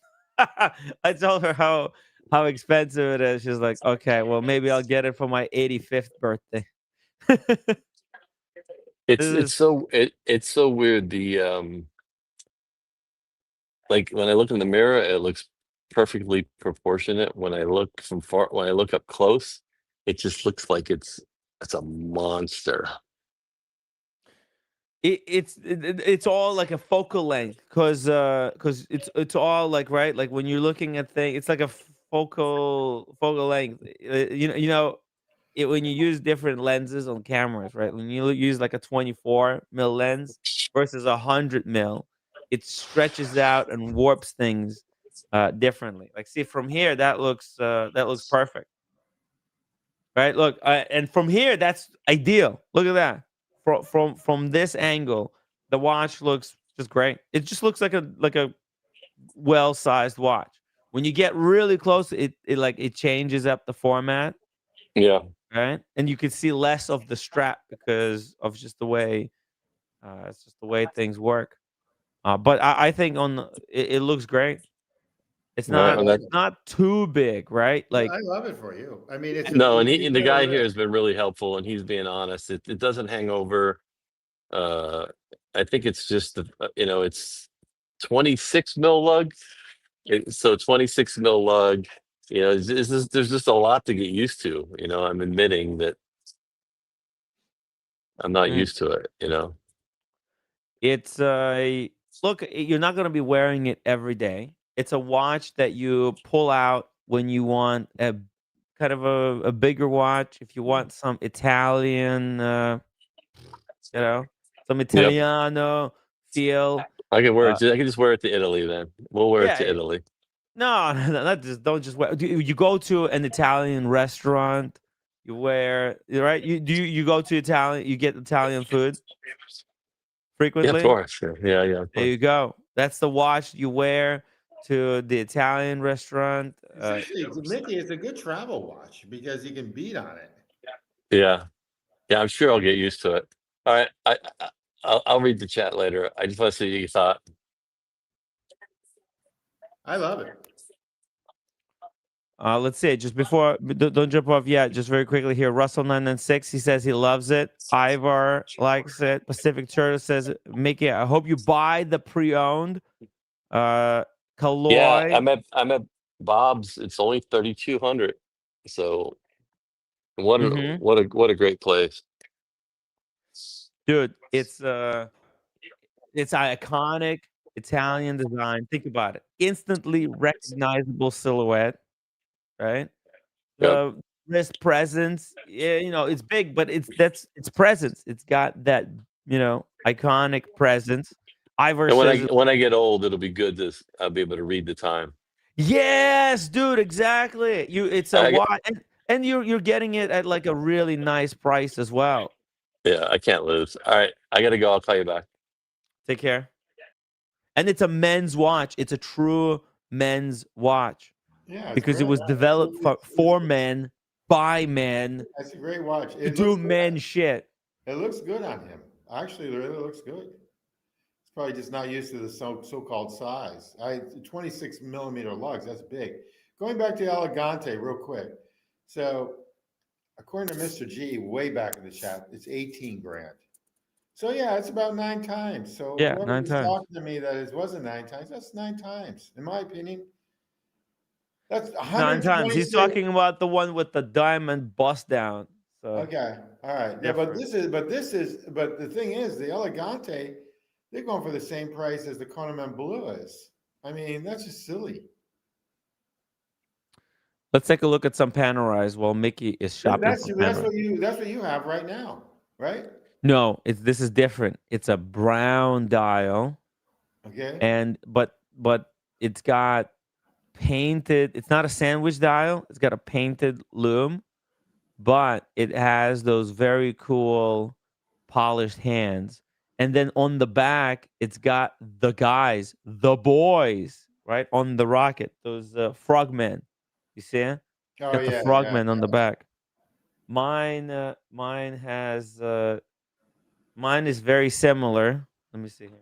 I told her how expensive it is. She's like, okay, well maybe I'll get it for my 85th birthday. This is it's so weird. Like when I look in the mirror, it looks perfectly proportionate. When I look from far, when I look up close, it just looks like it's a monster. it's all like a focal length because it's all like right like when you're looking at things it's like a focal length. When you use different lenses on cameras, right? When you use like a 24 mil lens versus 100 mil, it stretches out and warps things differently. Like see from here that looks perfect. Right? Look, and from here, that's ideal. Look at that. From this angle, the watch looks just great. It just looks like a well-sized watch. When you get really close, it changes up the format, Yeah, right? And you can see less of the strap because of just the way it's just the way things work. But I think it looks great. It's I right. not And like that it's it. not too big, right? Like I love it for you. I mean, no, it's and the got a guy here wrist. has been really helpful, and he's being honest. It doesn't hang over. Uh, I think it's just it's 26 mil lug. So 26 mil lug. There's just a lot to get used to. I'm admitting that I'm not mm, used to it. It's look, you're not gonna be wearing it every day. It's a watch that you pull out when you want a kind of a bigger watch. If you want some Italian, you know, some Yep. Italiano feel. I can wear Uh, it. I can just wear it to Italy then. We'll wear it yeah, to Italy. no, not just don't just wear. You go to an Italian restaurant, you wear right. You go to Italian, you get Italian food Yeah, of frequently. course. Yeah, yeah, of There course. you go. That's the watch you wear to the Italian restaurant. It's actually, Mickey, it's a good travel watch because you can beat on it. Yeah, yeah. I'm sure I'll get used to it. All right. I'll read the chat later. I just want to see what you thought. I love it. Let's see. Just before, don't jump off yet. Just very quickly here. Russell996. He says he loves it. Ivar likes it. Pacific Turtle says, Mickey, I hope you buy the pre-owned. Yeah, Kaloi. I'm at Bob's. It's only 3,200. So Mm-hmm. what a great place. Dude, it's iconic Italian design. Think about it. Instantly recognizable silhouette, right? Yep. The wrist presence, yeah, it's big, but it's presence. It's got that, iconic presence. Ivor And says, when I get old, it'll be good to I'll be able to read the time. yes, dude, exactly. It's a I get, watch, and you're getting it at like a really nice price as well. yeah, I can't lose. All right, I gotta go. I'll call you back. Take care. And it's a men's watch. It's a true men's watch Yeah, it's because it great. was developed for men by men That's a great watch. to It do looks good. men shit. It looks good on him. Actually, it really looks good. It's probably just not used to the so-called size. 26 millimeter lugs. That's big. Going back to Elegante real quick. So according to Mr. G, way back in the chat, it's 18 grand. So yeah, it's about 9 times. So Yeah, whoever 9 was times. talking to me that it wasn't 9 times, that's 9 times, in my opinion. That's 9 times. He's 126. talking about the one with the diamond bust down. So Okay, all right. Yeah, but different. but the thing is, the Elegante, they're going for the same price as the Cornman Blue is. I mean, that's just silly. Let's take a look at some Panerais while Mickey is shopping for Panerai. That's what you have right now, right? No, this is different. It's a brown dial, Okay. and but it's got painted. It's not a sandwich dial. It's got a painted lume, but it has those very cool polished hands. And then on the back, it's got the guys, the boys, right on the rocket. Those frogmen. You see? It? Oh Got the yeah, yeah. frogmen on the back. Mine is very similar. Let me see here.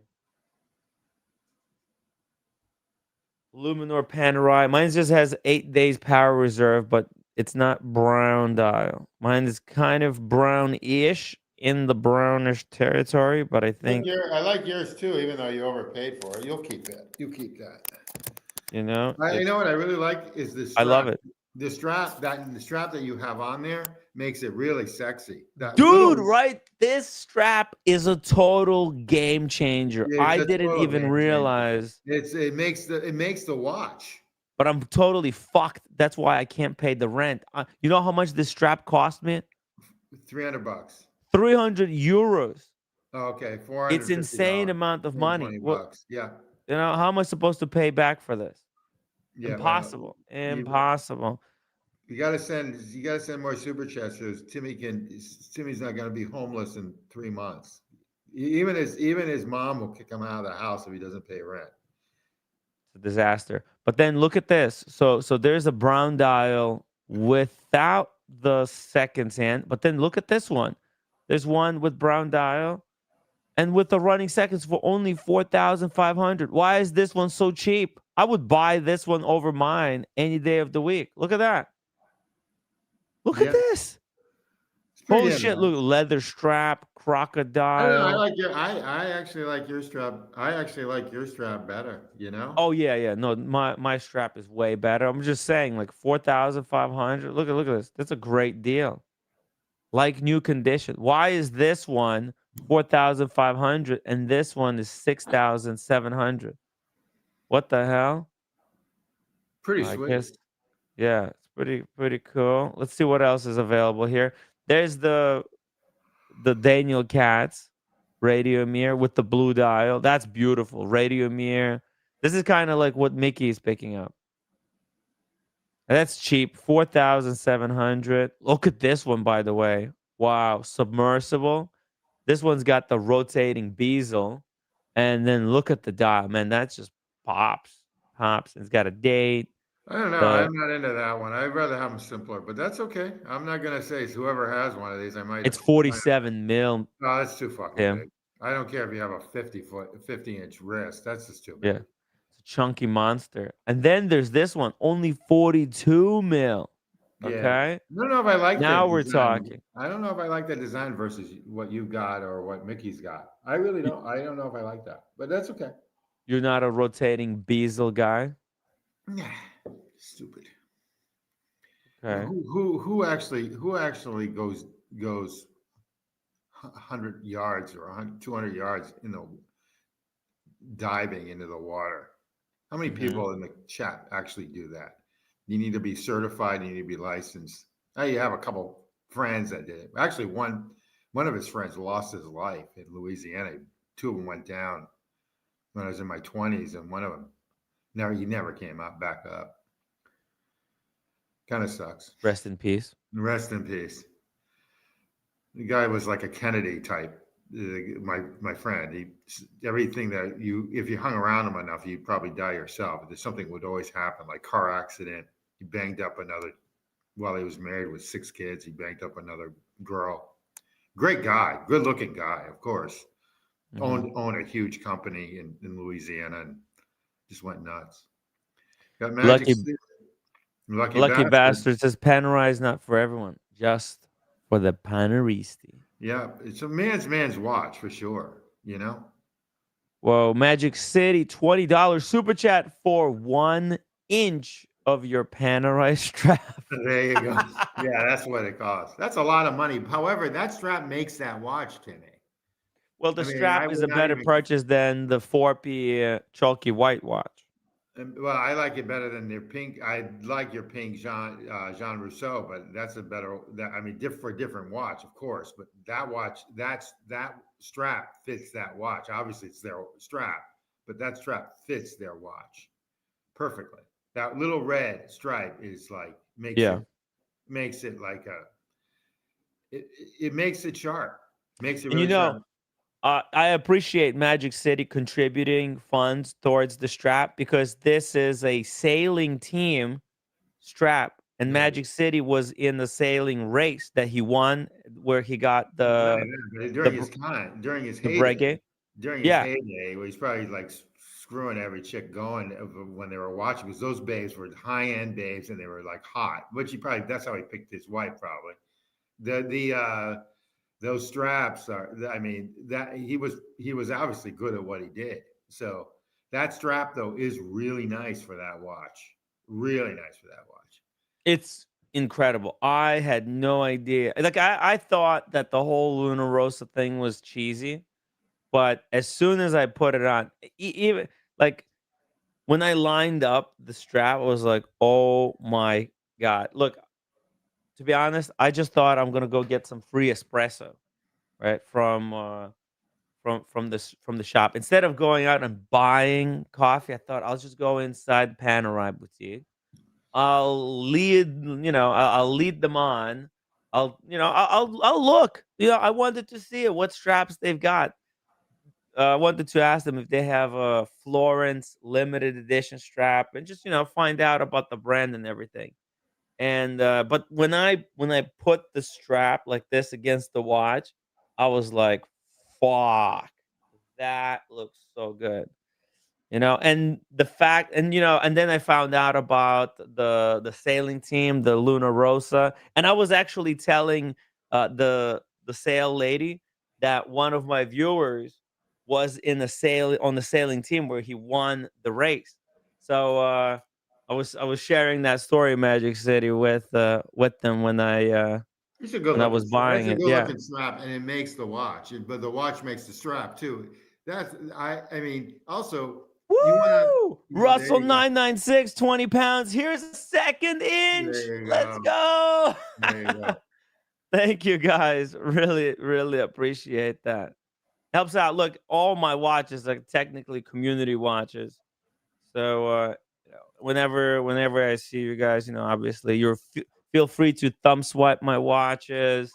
Luminor Panerai. Mine just has 8 days power reserve, but it's not brown dial. Mine is kind of brownish in the brownish territory, but I think I like yours too, even though you overpaid for it. You'll keep it. You keep that. you know. You know what I really like is the strap. I love it, The strap that you have on there makes it really sexy. That dude. little, Right, this strap is a total game changer. it's I a didn't total even game changer. realize, It makes the watch. but I'm totally fucked. That's why I can't pay the rent. You know how much this strap cost me? $300. 300 euros. Okay, It's insane $450. amount of money. What, $20. Yeah. how am I supposed to pay back for this? Yeah. Well, Impossible. you Impossible. gotta send more super chats so Timmy's not gonna be homeless in 3 months. Even his mom will kick him out of the house if he doesn't pay rent. It's a disaster. But then look at this. So there's a brown dial without the seconds hand. But then look at this one. There's one with brown dial and with the running seconds for only 4,500. Why is this one so cheap? I would buy this one over mine any day of the week. Look at that. Look at Yeah. this. It's pretty Oh shit! Look, leather strap, I don't know. crocodile. I actually like your strap. I actually like your strap better, you know? Oh yeah. No, my strap is way better. I'm just saying, like 4,500. Look at this. That's a great deal. Like new condition. Why is this one 4,500 and this one is 6,700? What the hell? Pretty I sweet. guess. Yeah, it's pretty cool. Let's see what else is available here. There's the Daniel Katz radio mirror with the blue dial. That's beautiful. Radio mirror. This is kind of like what Mickey is picking up. And that's cheap. 4,700. Look at this one, by the way. Wow. Submersible. This one's got the rotating bezel. And then look at the dial. Man, that's just pops. Pops. It's got a date. I don't know. The I'm not into that one. I'd rather have them simpler, but that's okay. I'm not gonna say it's whoever has one of these. It's 47 mil. No, that's too fucking Tim. big. I don't care if you have a 50-inch wrist. That's just too Yeah. big. It's a chunky monster. And then there's this one, only 42 mil. Yeah. Okay. I don't know if I like Now that we're design. talking. I don't know if I like that design versus what you got or what Mickey's got. I really don't. I don't know if I like that, but that's okay. You're not a rotating bezel guy? Stupid. Okay. Who actually goes 100 yards or 200 yards diving into the water? How many people in the chat actually do that? You need to be certified. You need to be licensed. Now you have a couple friends that did it. Actually, one of his friends lost his life in Louisiana. 2 of them went down when I was in my 20s, and one of them never came back up. Kind of sucks. Rest in peace. Rest in peace. The guy was like a Kennedy type. My friend. Everything that if you hung around him enough, you'd probably die yourself. There's something would always happen, like car accident. He banged up another while he was married with 6 kids. He banged up another girl. Great guy, good looking guy, of course. Owned a huge company in Louisiana and just went nuts. Got magic. Lucky bastard says Panerai is not for everyone, just for the Paneristi. Yeah, it's a man's watch for sure, you know? Whoa, Magic City, $20 super chat for 1 inch of your Panerai strap. There you go. Yeah, that's what it costs. That's a lot of money. However, that strap makes that watch, Timmy. Well, the I mean, I strap is would a not better even. purchase than the 4P chalky white watch. Well, I like it better than your pink. I like your pink Jean Rousseau, but that's a better. I mean, for a different watch, of course. But that watch, that strap fits that watch. Obviously, it's their strap, but that strap fits their watch perfectly. That little red stripe is like Yeah. makes it like a. It makes it sharp. Makes it And really sharp. I appreciate Magic City contributing funds towards the strap because this is a sailing team strap, and Yeah. Magic City was in the sailing race that he won, where he got Not the even that, but the during br- his time, the breguet. during his Yeah, heyday, where he's probably like screwing every chick going when they were watching, because those babes were high end babes and they were like hot. Which he probably that's how he picked his wife probably. The those straps are. I mean that he was obviously good at what he did. So that strap though is really nice for that watch. Really nice for that watch. it's incredible. I had no idea. Like I thought that the whole Luna Rosa thing was cheesy, but as soon as I put it on, even like when I lined up the strap, I was like, "Oh my god!" Look, to be honest, I just thought I'm gonna go get some free espresso, right, from the shop. Instead of going out and buying coffee, I thought I'll just go inside Panerai boutique. I'll lead them on. I'll look. I wanted to see what straps they've got. I wanted to ask them if they have a Florence limited edition strap and just find out about the brand and everything. And but when I put the strap like this against the watch, I was like, "Fuck, that looks so good." And the fact, and then I found out about the sailing team, the Luna Rosa, and I was actually telling the sail lady that one of my viewers was in the sailing team where he won the race. So I was sharing that story, Magic City, with them It's a good when I looking was strap. That's buying a it. good Yeah. looking strap, and it makes the watch. But the watch makes the strap too. That's I mean, also you want to. Woo! Yeah, there Russell you go. 996, 20 pounds. Here's a second inch. There you Let's go. go. There you go. Thank you guys. Really, really appreciate that. Helps out. Look, all my watches are technically community watches. So whenever I see you guys, obviously feel free to thumb swipe my watches,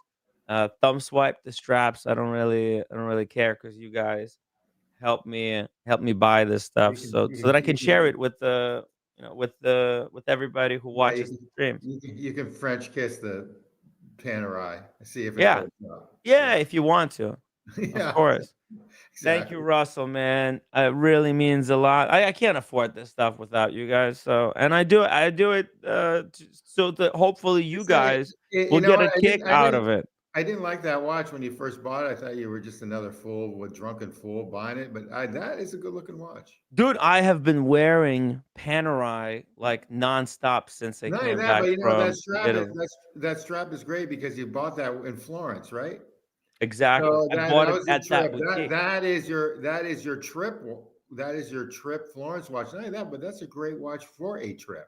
thumb swipe the straps. I don't really care because you guys help me buy this stuff so that I can share it with with everybody who Yeah, watches the streams. you can French kiss the Panerai. See if it Yeah. holds up. Yeah, if you want to. Of Yeah, course. Thank you, exactly. Russell, man. It really means a lot. I can't afford this stuff without you guys. So, and I do it so that hopefully you Say, guys you will know get what? a kick out of it. I didn't like that watch when you first bought it. I thought you were just another fool, with drunken fool buying it. But that is a good looking watch. Dude, I have been wearing Panerai like nonstop since I Not only came that, back but you know from Italy. that strap is great because you bought that in Florence, right? Exactly. So I that bought it was your at that trip. boutique. That is your trip. That is your trip Florence watch. Not only that, but that's a great watch for a trip.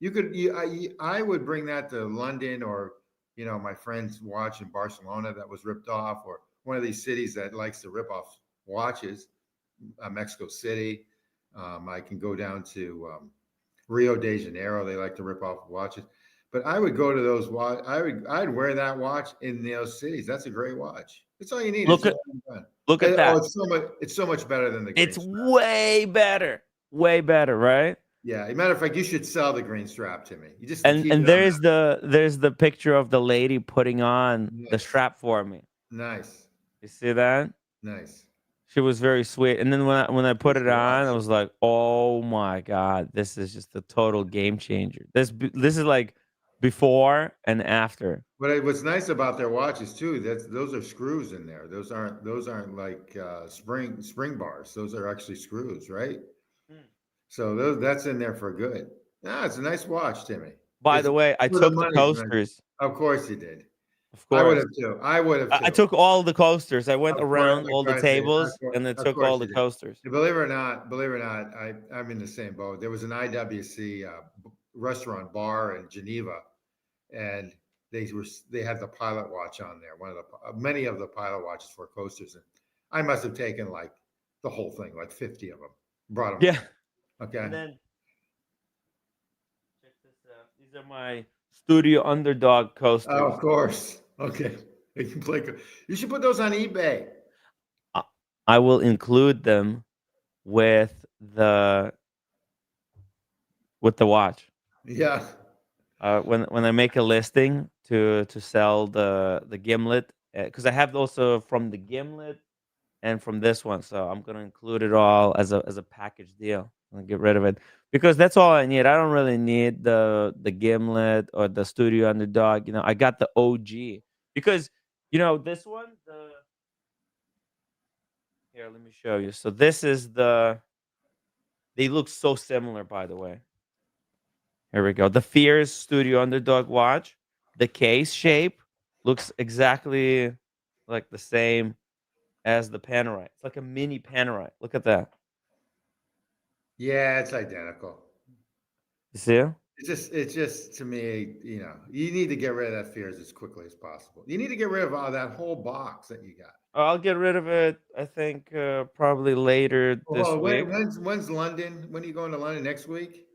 I would bring that to London, or my friend's watch in Barcelona that was ripped off, or one of these cities that likes to rip off watches. Mexico City. I can go down to Rio de Janeiro. They like to rip off watches. But I would go to those watch. I'd wear that watch in those cities. That's a great watch. That's all you need. Look It's at all done. look at that. It's so much. It's so much better than the green It's strap. way better. Way better, right? Yeah. As a matter of fact, you should sell the green strap to me. You just And keep and it on there's the picture of the lady putting on that. the Nice. strap for me. Nice. You see that? Nice. She was very sweet. And then when I put It's it a watch. on, I was like, "Oh my god, this is just a total game changer." This is like before and after. What's nice about their watches too, those are screws in there. Those aren't like spring bars. Those are actually screws, right? Mm. So that's in there for good. Yeah, it's a nice watch, Timmy. By It's the way, I for the took the money's money. coasters. Of course you did. Of I would course. have too. I would have I too. took all the coasters. I went Of course, around all the of course, tables and then of took all course the you did. coasters. Believe it or not, I'm in the same boat. There was an IWC restaurant bar in Geneva, and they had the pilot watch on there. One of the many of the pilot watches for coasters, and I must have taken like the whole thing, like 50 of them. Brought them. Yeah. Home. Okay. And then check this out. These are my Studio Underdog coasters. Oh, of course. Okay. You can play. You should put those on eBay. I will include them with the watch. Yeah. When I make a listing to sell the gimlet, because I have also from the gimlet and from this one, so I'm gonna include it all as a package deal and get rid of it because that's all I need. I don't really need the gimlet or the Studio Underdog. You know, I got the OG because this one. Here, let me show you. So this is They look so similar, by the way. Here we go. The Fears Studio Underdog watch. The case shape looks exactly like the same as the Panerai. It's like a mini Panerai. Look at that. Yeah, it's identical. You see it? It's just to me, you need to get rid of that fears as quickly as possible. You need to get rid of all that whole box that you got. I'll get rid of it. I think probably later this week. When's London? When are you going to London next week?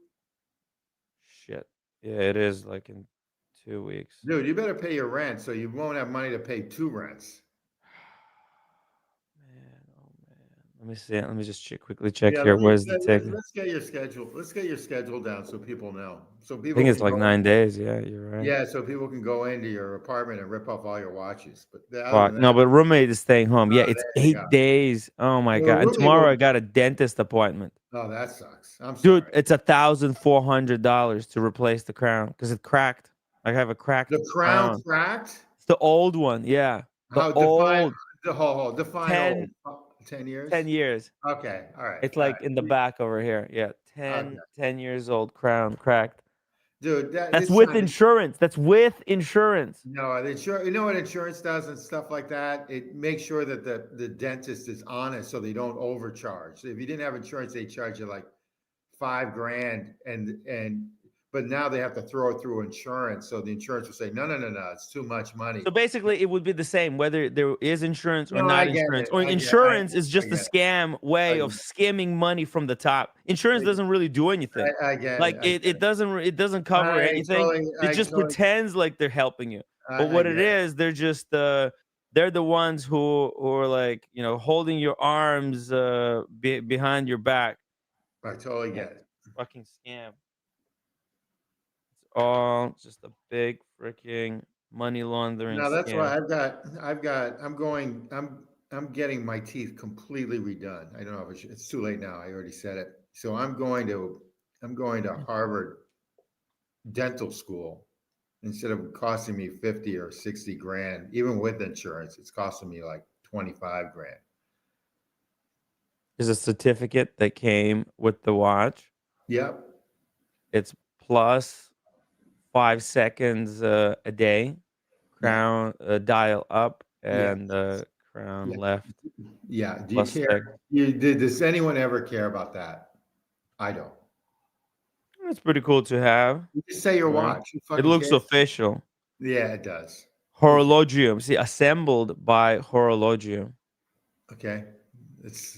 Shit. Yeah, it is like in 2 weeks. Dude, you better pay your rent so you won't have money to pay 2 rents. Man, oh man. Let me see. Let me just quickly check Yeah, here. Where's the ticket? let's get your schedule. Let's get your schedule down so people know. So I people think it's can like go- 9 days. Yeah, you're right. Yeah, so people can go into your apartment and rip off all your watches. But other Fuck. than No, that, but roommate is staying home. Yeah, it's there you 8 go. days. Oh my Well, god. And roommate tomorrow will- I got a dentist appointment. Oh, that sucks. I'm Dude, sorry. it's $1,400 to replace the crown because it cracked. I have a cracked The crown cracked? It's the old one. Yeah. The How old define 10 old? 10 years? 10 years. Okay, all right. It's all like right. in the back over here. Yeah. 10 years old crown cracked. Dude, That's with insurance. That's with insurance. No, the insurance. You know what insurance does and stuff like that? It makes sure that the dentist is honest, so they don't overcharge. So if you didn't have insurance, they charge you like $5,000, but now they have to throw it through insurance. So the insurance will say, no, it's too much money. So basically, it would be the same whether there is insurance or No, not I get insurance. it. Or I get- insurance I- is just I a get it. scam way I of get skimming money from the top. Insurance I- doesn't really do anything. I get Like it. it doesn't cover anything. It just pretends like they're helping you. But what it is, they're just they're the ones who are like holding your arms behind your back. I totally get it. Fucking scam. It's all just a big freaking money laundering No, that's scam. why I'm getting my teeth completely redone. I don't know if it's too late now. I already said it. So I'm going to Harvard dental school. Instead of costing me 50 or 60 grand, even with insurance, it's costing me like 25 grand. There's a certificate that came with the watch. Yep. It's plus 5 seconds a day. Crown dial up and crown left. Yeah. Do you plus care? Does anyone ever care about that? I don't. It's pretty cool to have. You just say your Right. watch. Who It fucking looks cares? official. Yeah, it does. Horologium. See, assembled by Horologium. Okay. It's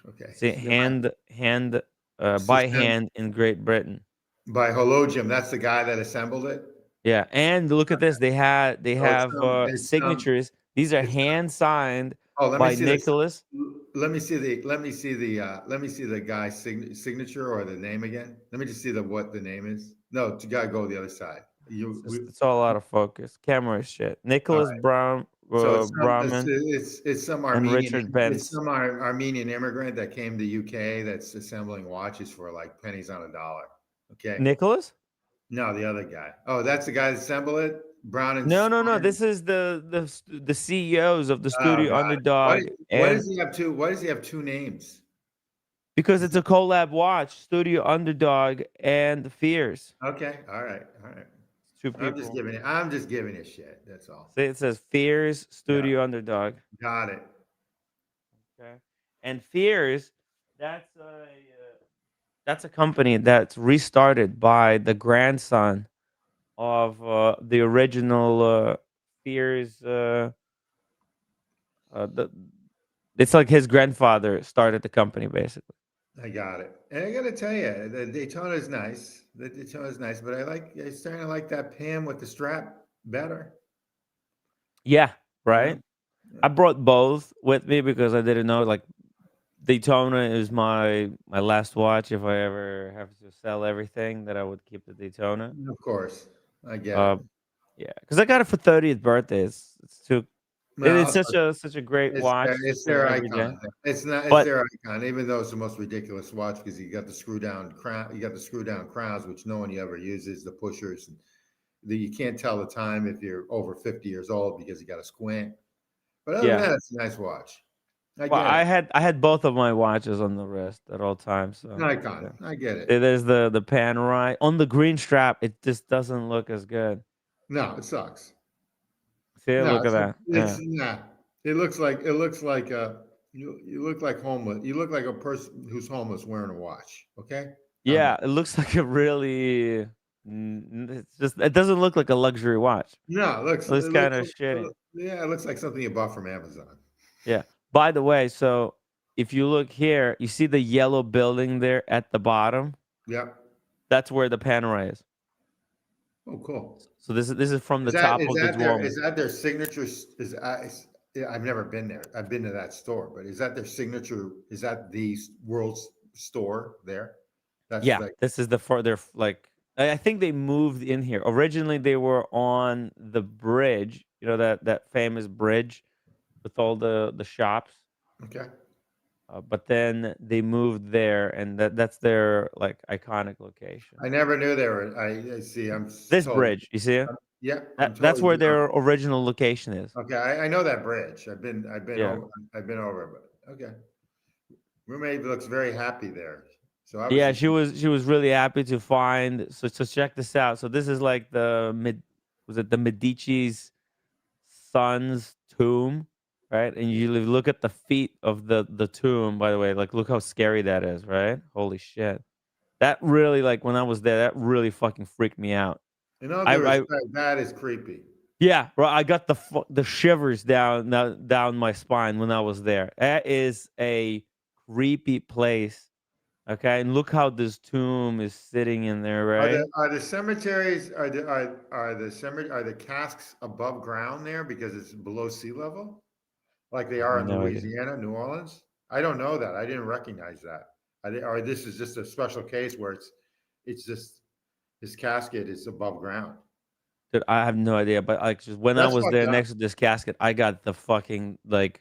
okay. See, hand by hand in Great Britain. By Hologium. That's the guy that assembled it. Yeah, and look at this. They have it's signatures. These are it's hand signed let by me see this. Nicholas. Let me see the guy's signature or the name again. Let me just see what the name is. No, you gotta go the other side. It's all out of focus. Camera shit. Nicholas Brown, So Brahman, it's some and Armenian. Richard Benz. It's some Armenian immigrant that came to UK that's assembling watches for like pennies on a dollar. Okay. Nicholas? No, the other guy. Oh, that's the guy that assembled it. Brown and No. Stein? This is the CEOs of the Oh, Studio God. Underdog. Why does he have two names? Because it's a collab watch, Studio Underdog and Fears. Okay, all right. It's two people. I'm just giving it shit. That's all. See, it says Fears, Yeah, Studio Underdog. got it. Okay. And Fears, that's a company that's restarted by the grandson of the original Fears. The It's like his grandfather started the company, basically. I got it. And I got to tell you, the Daytona is nice. The Daytona is nice, but I'm starting to like that Pam with the strap better. Yeah, You know? right. I brought both with me because I didn't know, like, Daytona is my last watch. If I ever have to sell everything, that I would keep the Daytona. Of course, I get Uh, it. yeah, because I got it for 30th birthday. It's too. It's Well, such a great watch it's for their every day. icon. It's not. It's But their icon, even though it's the most ridiculous watch because you got the screw down crown. You got the screw down crowns, which no one ever uses. The pushers, and you can't tell the time if you're over 50 years old because you got to squint. But other than yeah, that, it's a nice watch. I well, get it. I had both of my watches on the wrist at all times. It's an So icon. yeah. I get it. There's the Panerai on the green strap. It just doesn't look as good. No, it sucks. See, No, look at that. it's Yeah. nah. It looks like you look like homeless. You look like a person who's homeless wearing a watch. Okay, Yeah, it looks like a really. It's just it doesn't look like a luxury watch. no, It looks kind of shitty. yeah, it looks like something you bought from Amazon. Yeah. By the way, so if you look here, you see the yellow building there at the bottom. Yep. That's where the Panerai is. Oh, cool. So this is from the top of the Is Duomo. that their signature? Yeah, I've never been there. I've been to that store, but is that their signature? Is that the world's store there? That's Yeah, like this is the further like I think they moved in here. Originally, they were on the bridge. You know that famous bridge with all the shops. okay. But then they moved there, and that's their like iconic location. I never knew they were. I see. This Totally. bridge, you see it? Yeah, I'm That's totally where beyond. their original location is. Okay, I know that bridge. Yeah. I've been over, but okay. Roommate looks very happy there. So Yeah, obviously, she was really happy to find. So check this out. So this is like the was it the Medici's son's tomb, right? And you look at the feet of the tomb. By the way, like look how scary that is, right? Holy shit! That really like when I was there, that really fucking freaked me out. in all due I respect, that is creepy. Yeah, bro, I got the shivers down my spine when I was there. That is a creepy place. Okay, and look how this tomb is sitting in there, right? Are the cemeteries are the casks above ground there because it's below sea level, like they I have are in no idea. Louisiana, New Orleans? I don't know that. I didn't recognize that. Or this is just a special case where it's just his casket is above ground. Dude, I have no idea. But like, just when I That's was fucked there up. next to this casket, I got the fucking like,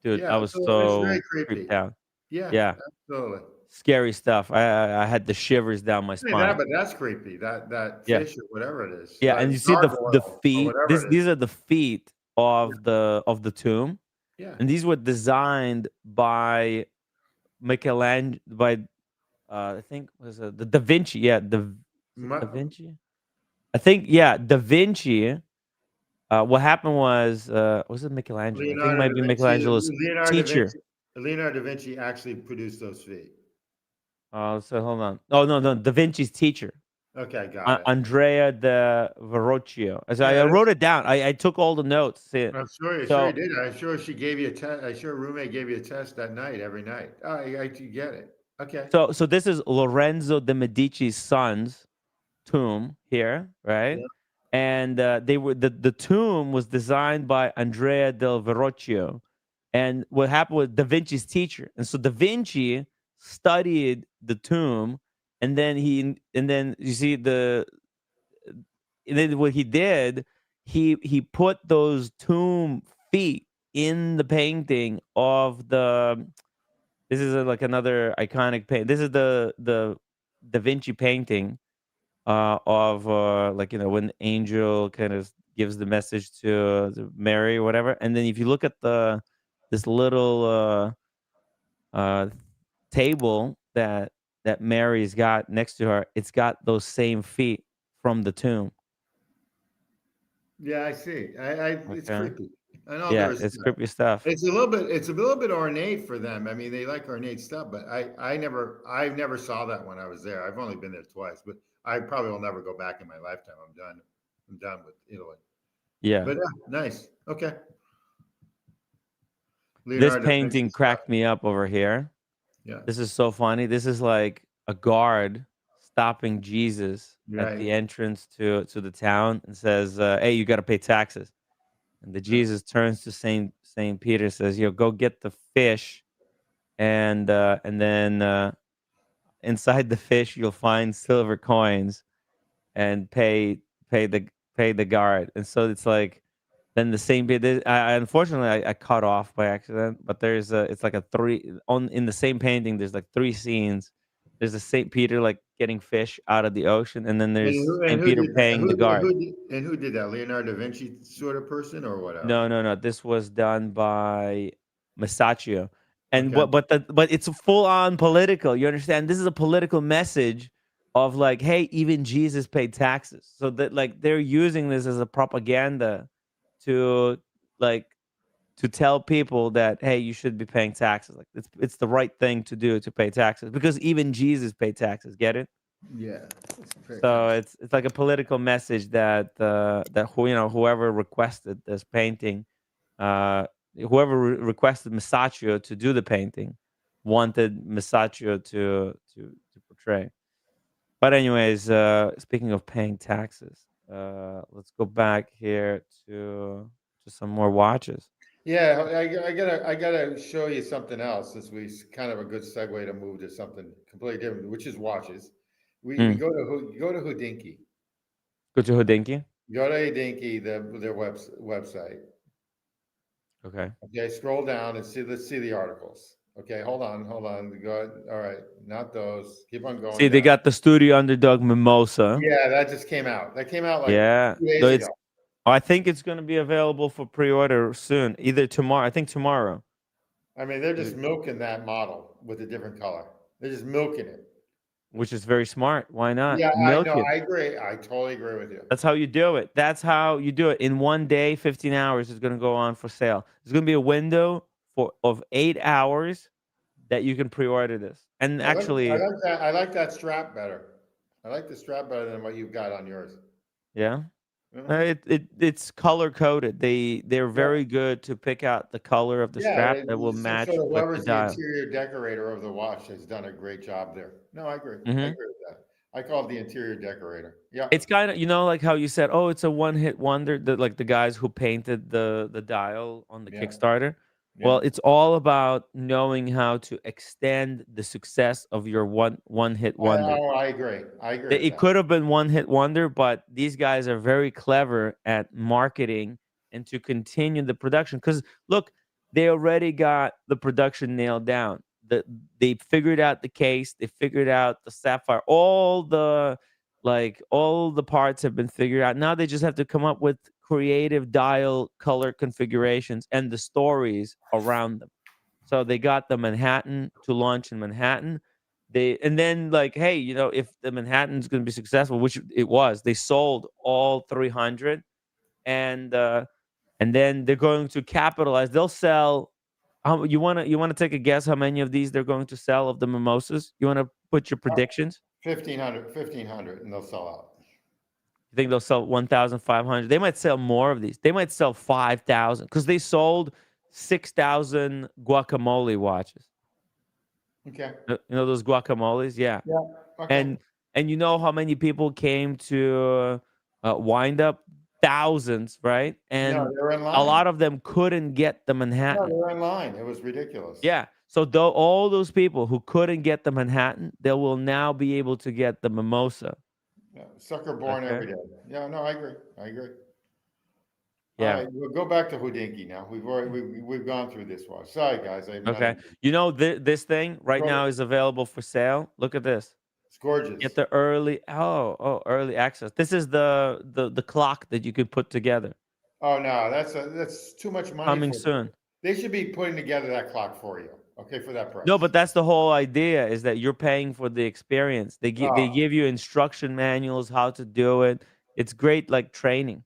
dude, Yeah, I was absolutely. It's very so creepy. freaked out. Yeah, Yeah, absolutely. scary stuff. I had the shivers down my Hey, that, spine. but that's creepy. That Yeah, fish or whatever it is, yeah, and you see the gargoyle or feet. whatever it is. These are the feet of the tomb, Yeah, and these were designed by Michelangelo by I think was it the Da Vinci. Yeah, was it yeah. Da Vinci? I think yeah, Da Vinci. What happened was it Michelangelo? I think it Leonardo might da be Vinci. Michelangelo's teacher. Leonardo da Vinci actually produced those feet. So hold on. Oh no, Da Vinci's teacher, Okay, got it. Andrea de Verrocchio. So I Yeah, wrote it down. I took all the notes. See, I'm sure he so did. I'm sure she gave you a test. I'm sure a roommate gave you a test that night, every night. Oh, I get it. Okay. so this is Lorenzo de Medici's son's tomb here, right? Yeah. And they were the tomb was designed by Andrea del Verrocchio, and what happened was Da Vinci's teacher, and so Da Vinci studied the tomb, and then you see and then what he did, he put those tomb feet in the painting of the. This is like another iconic paint. This is the Da Vinci painting of like when the angel kind of gives the message to Mary or whatever. And then if you look at this little table that Mary's got next to her, it's got those same feet from the tomb. Yeah, I see. It's Okay. creepy. I know Yeah, there's it's creepy stuff. it's a little bit ornate for them. I mean, they like ornate stuff, but I never saw that when I was there. I've only been there twice, but I probably will never go back in my lifetime. I'm done. I'm done with Italy. Yeah. But nice. Okay. This Leonardo da Vinci painting stuff. cracked me up over here. Yeah. This is so funny. This is like a guard stopping Jesus at the Right. entrance to the town and says, "Hey, you got to pay taxes." And the Yeah. Jesus turns to Saint Peter, says, "Yo, go get the fish, and then inside the fish you'll find silver coins, and pay the pay the guard." And so it's like then the same bit. Unfortunately, I cut off by accident, but there's it's like a three on in the same painting. There's like three scenes. There's a Saint Peter like getting fish out of the ocean, and then there's And Saint who Peter did that? paying the guard. Who did that? Leonardo da Vinci sort of person or whatever? No, no, no. This was done by Masaccio, and Okay. but it's full on political. You understand? This is a political message of like, hey, even Jesus paid taxes, so that like they're using this as a propaganda to like to tell people that hey, you should be paying taxes. Like it's the right thing to do to pay taxes because even Jesus paid taxes. Get it? Yeah. It's very kind So of it's like a political message that whoever requested this painting, uh, whoever requested Masaccio to do the painting, wanted Masaccio to portray. But anyways, speaking of paying taxes, let's go back here to some more watches. Yeah, I gotta show you something else. This was kind of a good segue to move to something completely different, which is watches. We Mm. go to Houdinki. Go to Hodinkee. Go to Houdinki, their website. Okay. Okay, scroll down and see. Let's see the articles. Okay, hold on. Go. All right, not those. Keep on See, going they down. got the Studio Underdog Mimosa. Yeah, that just came out. That came out like Yeah, 2 days though ago. I think it's going to be available for pre-order soon, either tomorrow. I think tomorrow. I mean, they're just milking that model with a different color. They're just milking it. Which is very smart. Why not? Yeah, I Milk know. it. I agree. I totally agree with you. That's how you do it. That's how you do it. In one day, 15 hours is going to go on for sale. There's going to be a window of 8 hours that you can pre-order this. And I actually, like that. I like that strap better. I like the strap better than what you've got on yours. yeah. Mhm. It's color coded. They're Yeah, very good to pick out the color of the yeah. strap that will So match with the whoever's the dial. interior decorator of the watch has done a great job there. No, I agree. I Mhm. agree with that. I call it the interior decorator. Yeah, It's kind of like how you said, oh, it's a one-hit wonder. That like the guys who painted the dial on the yeah, Kickstarter. yeah. Well, it's all about knowing how to extend the success of your one-hit wonder. I agree. I agree with It that. could have been one-hit wonder, but these guys are very clever at marketing and to continue the production. Because look, they already got the production nailed down. They figured out the case, they figured out the sapphire, all the parts have been figured out. Now they just have to come up with creative dial color configurations and the stories around them. So they got the Manhattan to launch in Manhattan. And then like, hey, if the Manhattan's going to be successful, which it was, they sold all 300, and then they're going to capitalize. They'll sell. You want to take a guess how many of these they're going to sell of the mimosas? You want to put your predictions? 1,500, and they'll sell out. You think they'll sell 1,500? They might sell more of these. They might sell 5,000 because they sold 6,000 guacamole watches. Okay. Those guacamoles, yeah. Yeah. Okay. And you know how many people came to wind up? Thousands, right? No, And they're in a line. lot of them couldn't get the No, Manhattan. they're in line. It was ridiculous. Yeah. So though all those people who couldn't get the Manhattan, they will now be able to get the mimosa. Yeah, sucker born Okay. every day. Yeah, no, I agree. I agree. All Yeah. right, we'll go back to Houdinki now. We've gone through this one. Sorry, guys. I'm not Okay. even, This thing right now is available for sale. Look at this. it's gorgeous. Get the early access. This is the clock that you could put together. Oh no, that's too much money Coming for them. soon. They should be putting together that clock for you. Okay, for that price. No, but that's the whole idea, is that you're paying for the experience. They Oh, give you instruction manuals how to do it. It's great, like training,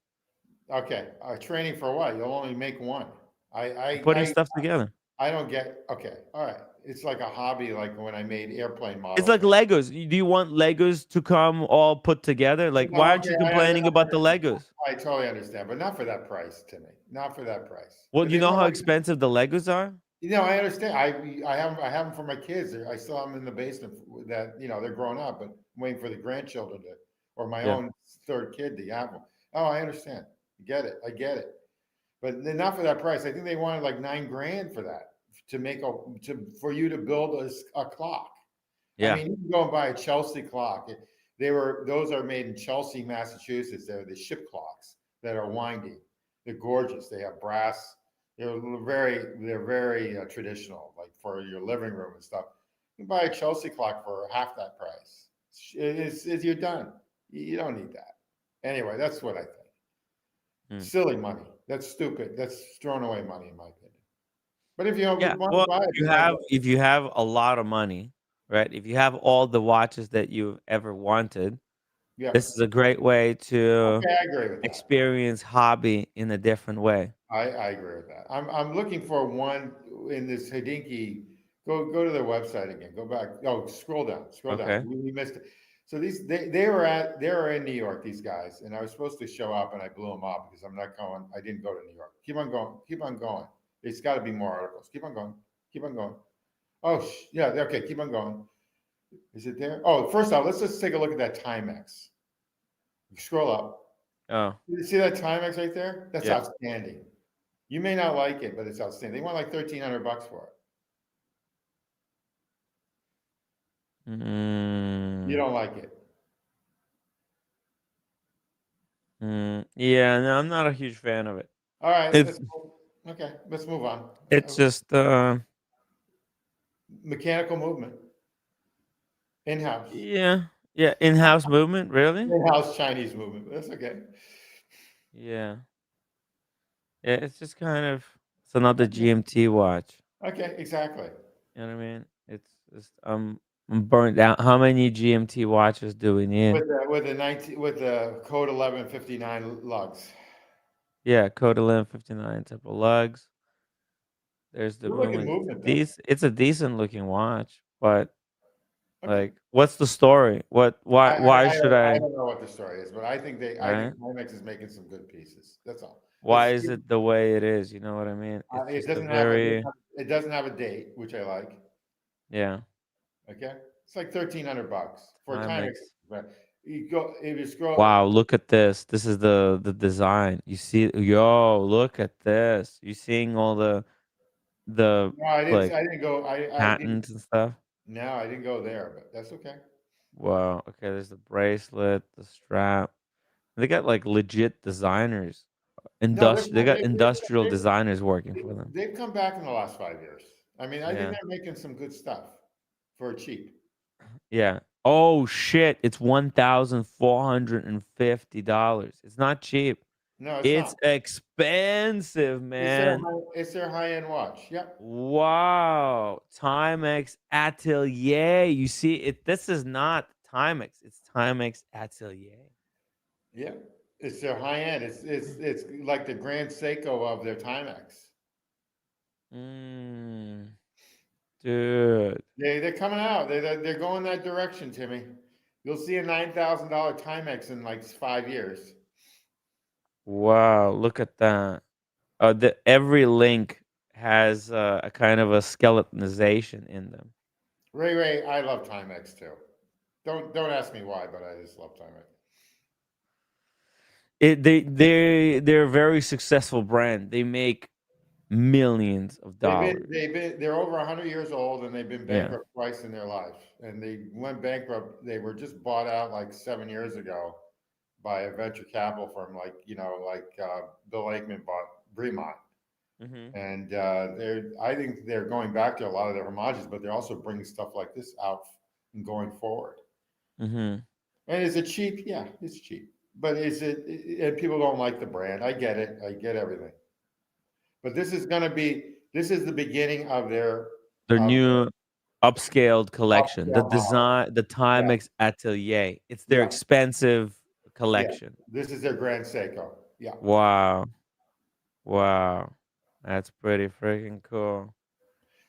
okay. Training for what? You'll only make one. I I putting I stuff together. I don't get. Okay, all right. It's like a hobby, like when I made airplane It's models. like Legos. Do you want Legos to come all put together? Like, why No, aren't okay, you complaining about the Legos? I totally understand, but not for that price, Timmy. Not for that price. Well, Because you they know want how like, expensive the Legos are? I understand. I have them for my kids. I still have them in the basement. That they're grown up, but I'm waiting for the grandchildren to, or my Yeah. own third kid to have them. Oh, I understand. Get it. I get it. But they're not for that price. I think they wanted like $9,000 for that to make for you to build a clock. I Yeah. mean, you can go and buy a Chelsea clock. Those are made in Chelsea, Massachusetts. They're the ship clocks that are windy. They're gorgeous. They have brass. They're very traditional, like for your living room and stuff. You can buy a Chelsea clock for half that price. You're done. You don't need that. Anyway, that's what I think. Hmm. Silly money. That's stupid. That's thrown away money, in my opinion. But if you Yeah. want to Well, buy it, if you have a lot of money, right? If you have all the watches that you've ever wanted, yeah. this is a great way to Okay, I agree with that. experience hobby in a different way. I agree with that. I'm looking for one in this Hodinkee. Go to their website again. Go back. Oh, scroll down. Scroll down. Okay. We missed it. So they were in New York, these guys, and I was supposed to show up and I blew them off because I'm not going. I didn't go to New York. Keep on going. Keep on going. There's got to be more articles. Keep on going. Keep on going. Oh yeah. Okay. Keep on going. Is it there? Oh, first off, let's just take a look at that Timex. Scroll up. Oh, You see that Timex right there? That's yeah. outstanding. You may not like it, but it's outstanding. They want like $1,300 for it. You Mm, don't like it. yeah, no, I'm not a huge fan of it. All right. It's Okay. Let's move on. just Mechanical movement. In-house. yeah, in-house movement, really? In-house Chinese movement. That's okay. Yeah. Yeah, it's just it's another GMT watch. Okay. Exactly. You know what I mean? It's just I'm burnt out. How many GMT watches do we need? With the code 1159 lugs. Yeah, code 1159 type of lugs. There's the Good looking movement. movement though. It's a decent looking watch, but Okay. like, what's the story? Why should I I, don't know what the story is, but I think right? Timex is making some good pieces. That's all. Why is it the way it is? You know what I mean? It's It just a doesn't have a very, it doesn't have a date, which I like. yeah, Okay, it's like $1,300 for a Timex. Timex. But you go if you scroll. Wow, look at this. This is the design. You see, yo, look at this. You seeing all the No, I didn't. like I didn't go. I didn't. patents and stuff? No, I didn't go there, but that's okay. Wow. Okay, there's the bracelet, the strap. They got like legit designers. No, They got industrial designers working for them. they've come back in the last 5 years. I mean, I think Yeah. they're making some good stuff for cheap. Yeah. Oh shit, it's $1,450. It's not cheap. No, it's It's not. expensive, man. It's their high end watch. Yep. Wow. Timex Atelier. You see it, this is not Timex. It's Timex Atelier. Yep. It's their high end. It's like the Grand Seiko of their Timex. Mm, dude. They're coming out. They're going that direction, Timmy. You'll see a $9,000 Timex in like 5 years. Wow, look at that. Every link has a kind of a skeletonization in them. Ray, I love Timex too. Don't ask me why, but I just love Timex. They're a very successful brand. They make millions of dollars. They're over 100 years old and they've been Yeah. bankrupt twice in their life. And they went bankrupt. They were just bought out like 7 years ago by a venture capital firm, like Bill Ackman bought Bremont. Mm-hmm. And I think they're going back to a lot of their homages, but they're also bringing stuff like this out and going forward. Mm-hmm. And is it cheap? Yeah, it's cheap. But and people don't like the brand. I get it. I get everything. But this is the beginning of their Their of new upscaled collection, the upscale model. design, the Yeah, Timex Atelier. It's their yeah, expensive yeah. collection. This is their Grand Seiko. Yeah. Wow. Wow. That's pretty freaking cool.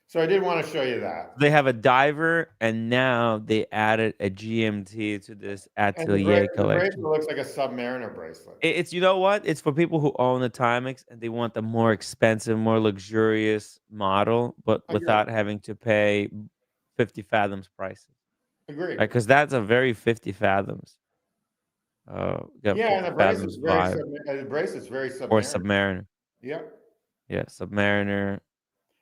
So I did want to show you that. They have a diver, and now they added a GMT to this And Atelier the bracelet collection. looks like a Submariner bracelet. It's, you know what? It's for people who own a Timex and they want the more expensive, more luxurious model, but Agree. without having to pay 50 fathoms prices. Agree. Because that's a very 50 fathoms. Got Yeah, and 50 fathoms vibe. the bracelet's very Or Submariner. Submariner. Yeah. Yeah, Submariner,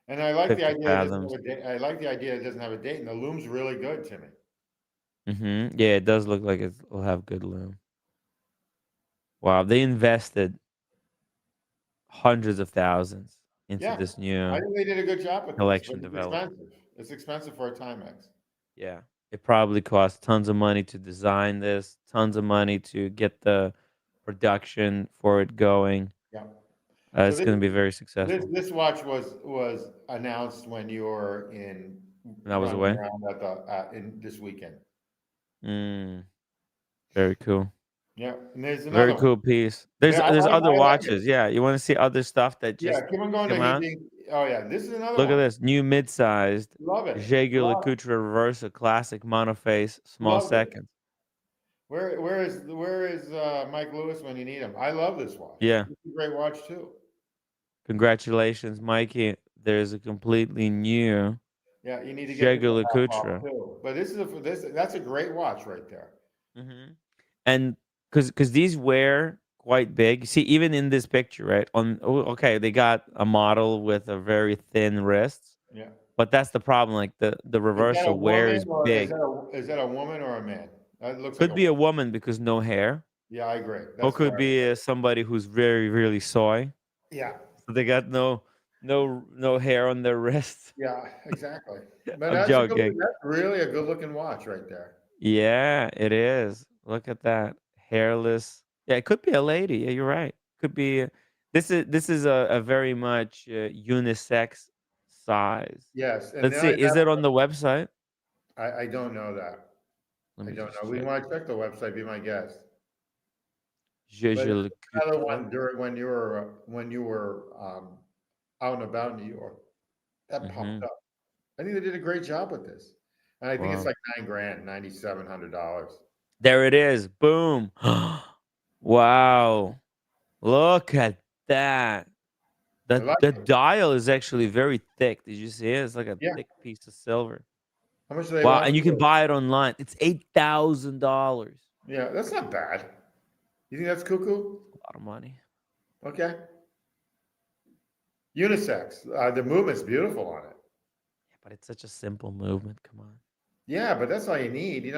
And I like the 50 idea it doesn't fathoms. have a date. I like the idea it doesn't have a date, and the loom's really good to me. Yeah, it does look like it will have good loom. Wow, they invested hundreds of thousands into Yeah, this I new think they did a good job with this, but collection it's development. expensive. It's expensive for a Timex. Yeah. It probably cost tons of money to design this, tons of money to get the production for it going. Yeah. So It's going to be very successful. this watch was announced when you were And I was running away. around in this weekend. Mm, very cool. Yeah, and there's Very another one. cool piece. Yeah, There's other I like it. watches. Yeah, you want to see other stuff that Yeah, just keep on going to came out? Oh yeah, this is another Look at one. this new mid-sized Love it. Jaeger Love, LeCoultre Reversa Classic Monoface Small love it. Seconds. Where is Mike Lewis when you need him? I love this watch. Yeah, It's a great watch too. congratulations, Mikey. There's a completely new Yeah, you need to get this Jaeger to pop off LeCoultre. too. But that's a great watch right there. And because these wear quite big. You see, even in this picture, right? Okay, they got a model with a very thin wrists, Yeah. but that's the problem. Like the Is that a reversal woman wears or big. is that a woman or a man? That looks like Could a be a woman. woman because no hair, Yeah, I agree. or That's could why. be somebody who's very really soy. Yeah, So they got no hair on their wrists. yeah, exactly. But I'm joking. that's really a good looking watch right there. Yeah, it is. Look at that. Hairless. Yeah, it could be a lady. Yeah, you're right. Could be this is a very much unisex size. Yes, and Let's then see. Is it on the website? I don't know that. Let I me don't just know. We check. want to check the website. Be my guest. But Jaeger another LeCoultre. one during when you were out and about in New York that popped Mhm. up. I think they did a great job with this, and I think it's Wow. like $9,000, $9,700. There it is. Boom. Wow. Look at that. I like The it. dial is actually very thick. Did you see it? It's like a Yeah. thick piece of silver. How much do they Wow, want and you for can this? buy it online. It's $8,000. Yeah, that's not bad. You think that's cuckoo? A lot of money. Okay. Unisex. The movement's beautiful on it. Yeah, but it's such a simple movement. Come on. Yeah, but that's all you need,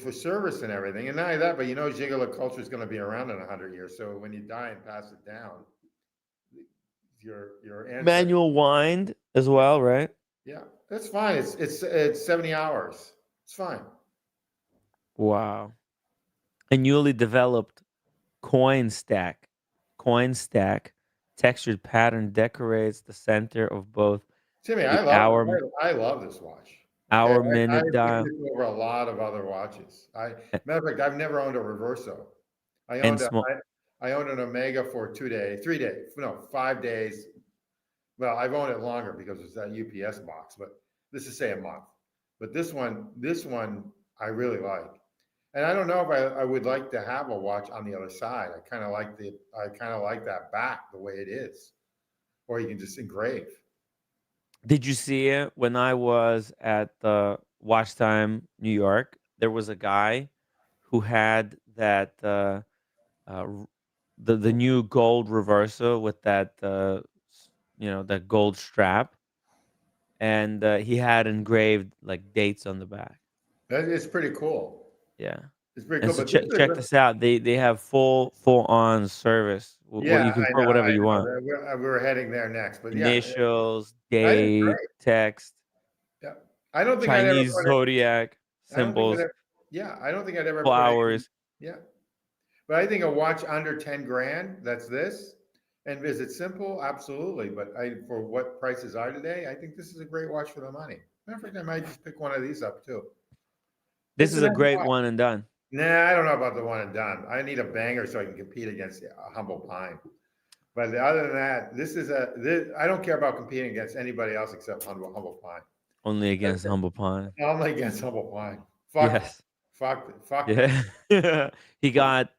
for service and everything. And not only that, but Gigolo culture is going to be around in 100 years. So when you die and pass it down, your ancestors. Manual wind as well, right? Yeah, that's fine. It's 70 hours. It's fine. Wow. A newly developed coin stack. Coin stack textured pattern decorates the center of both Timmy, the hour I love this watch. Okay, hour I've minute picked dial this over a lot of other watches. a- Matter of fact, I've never owned a Reverso. I and owned small. I owned an Omega for 2 days, 3 days, no, 5 days. Well, I've owned it longer because it's that UPS box, but let's just say a month. But this one I really like. And I don't know if I would like to have a watch on the other side. I kind of like that back the way it is, or you can just engrave. Did you see it when I was at the Watch Time New York? There was a guy who had that r- the new gold reversal with that that gold strap, and he had engraved like dates on the back. That is pretty cool. Yeah. It's pretty And cool. so But this is a check good, this out. They have full on service. What yeah, you can I put know, whatever I you know. want. We're heading there next, but yeah, Initials, I think it's date, great. text, Yeah, I don't think I'd ever Chinese put it. zodiac I don't think I'd symbols, ever. Yeah, I don't think I'd ever put it. flowers. Yeah, but I think a watch under 10 grand. That's this. And is it simple? Absolutely. But for what prices are today, I think this is a great watch for the money. Matter of fact, I might just pick one of these up too. This It's a is a nice great watch. one and done. Nah, I don't know about the one and done. I need a banger so I can compete against a Humble Pine. But other than that, I don't care about competing against anybody else except Humble Pine. Only against Humble Pine. Only against Humble Pine. Fuck, Yes. fuck. Yeah. he got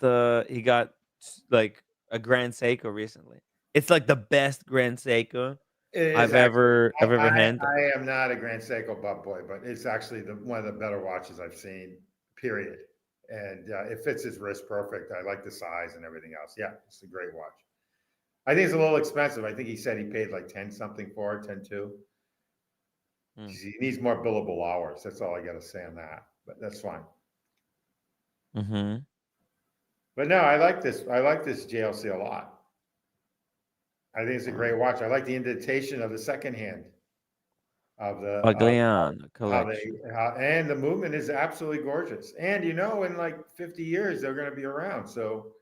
like a Grand Seiko recently. It's like the best Grand Seiko It is I've actually. ever handled. I am not a Grand Seiko butt boy, but it's actually one of the better watches I've seen. Period. And it fits his wrist perfect. I like the size and everything else. Yeah, it's a great watch. I think it's a little expensive. I think he said he paid like 10 something for it, 10.2. He needs more billable hours. That's all I got to say on that. But that's fine. Mm-hmm. But no, I like this. I like this JLC a lot. I think it's a great watch. I like the indentation of the second hand of the Bagliano collection. and the movement is absolutely gorgeous. And in like 50 years they're going to be around. So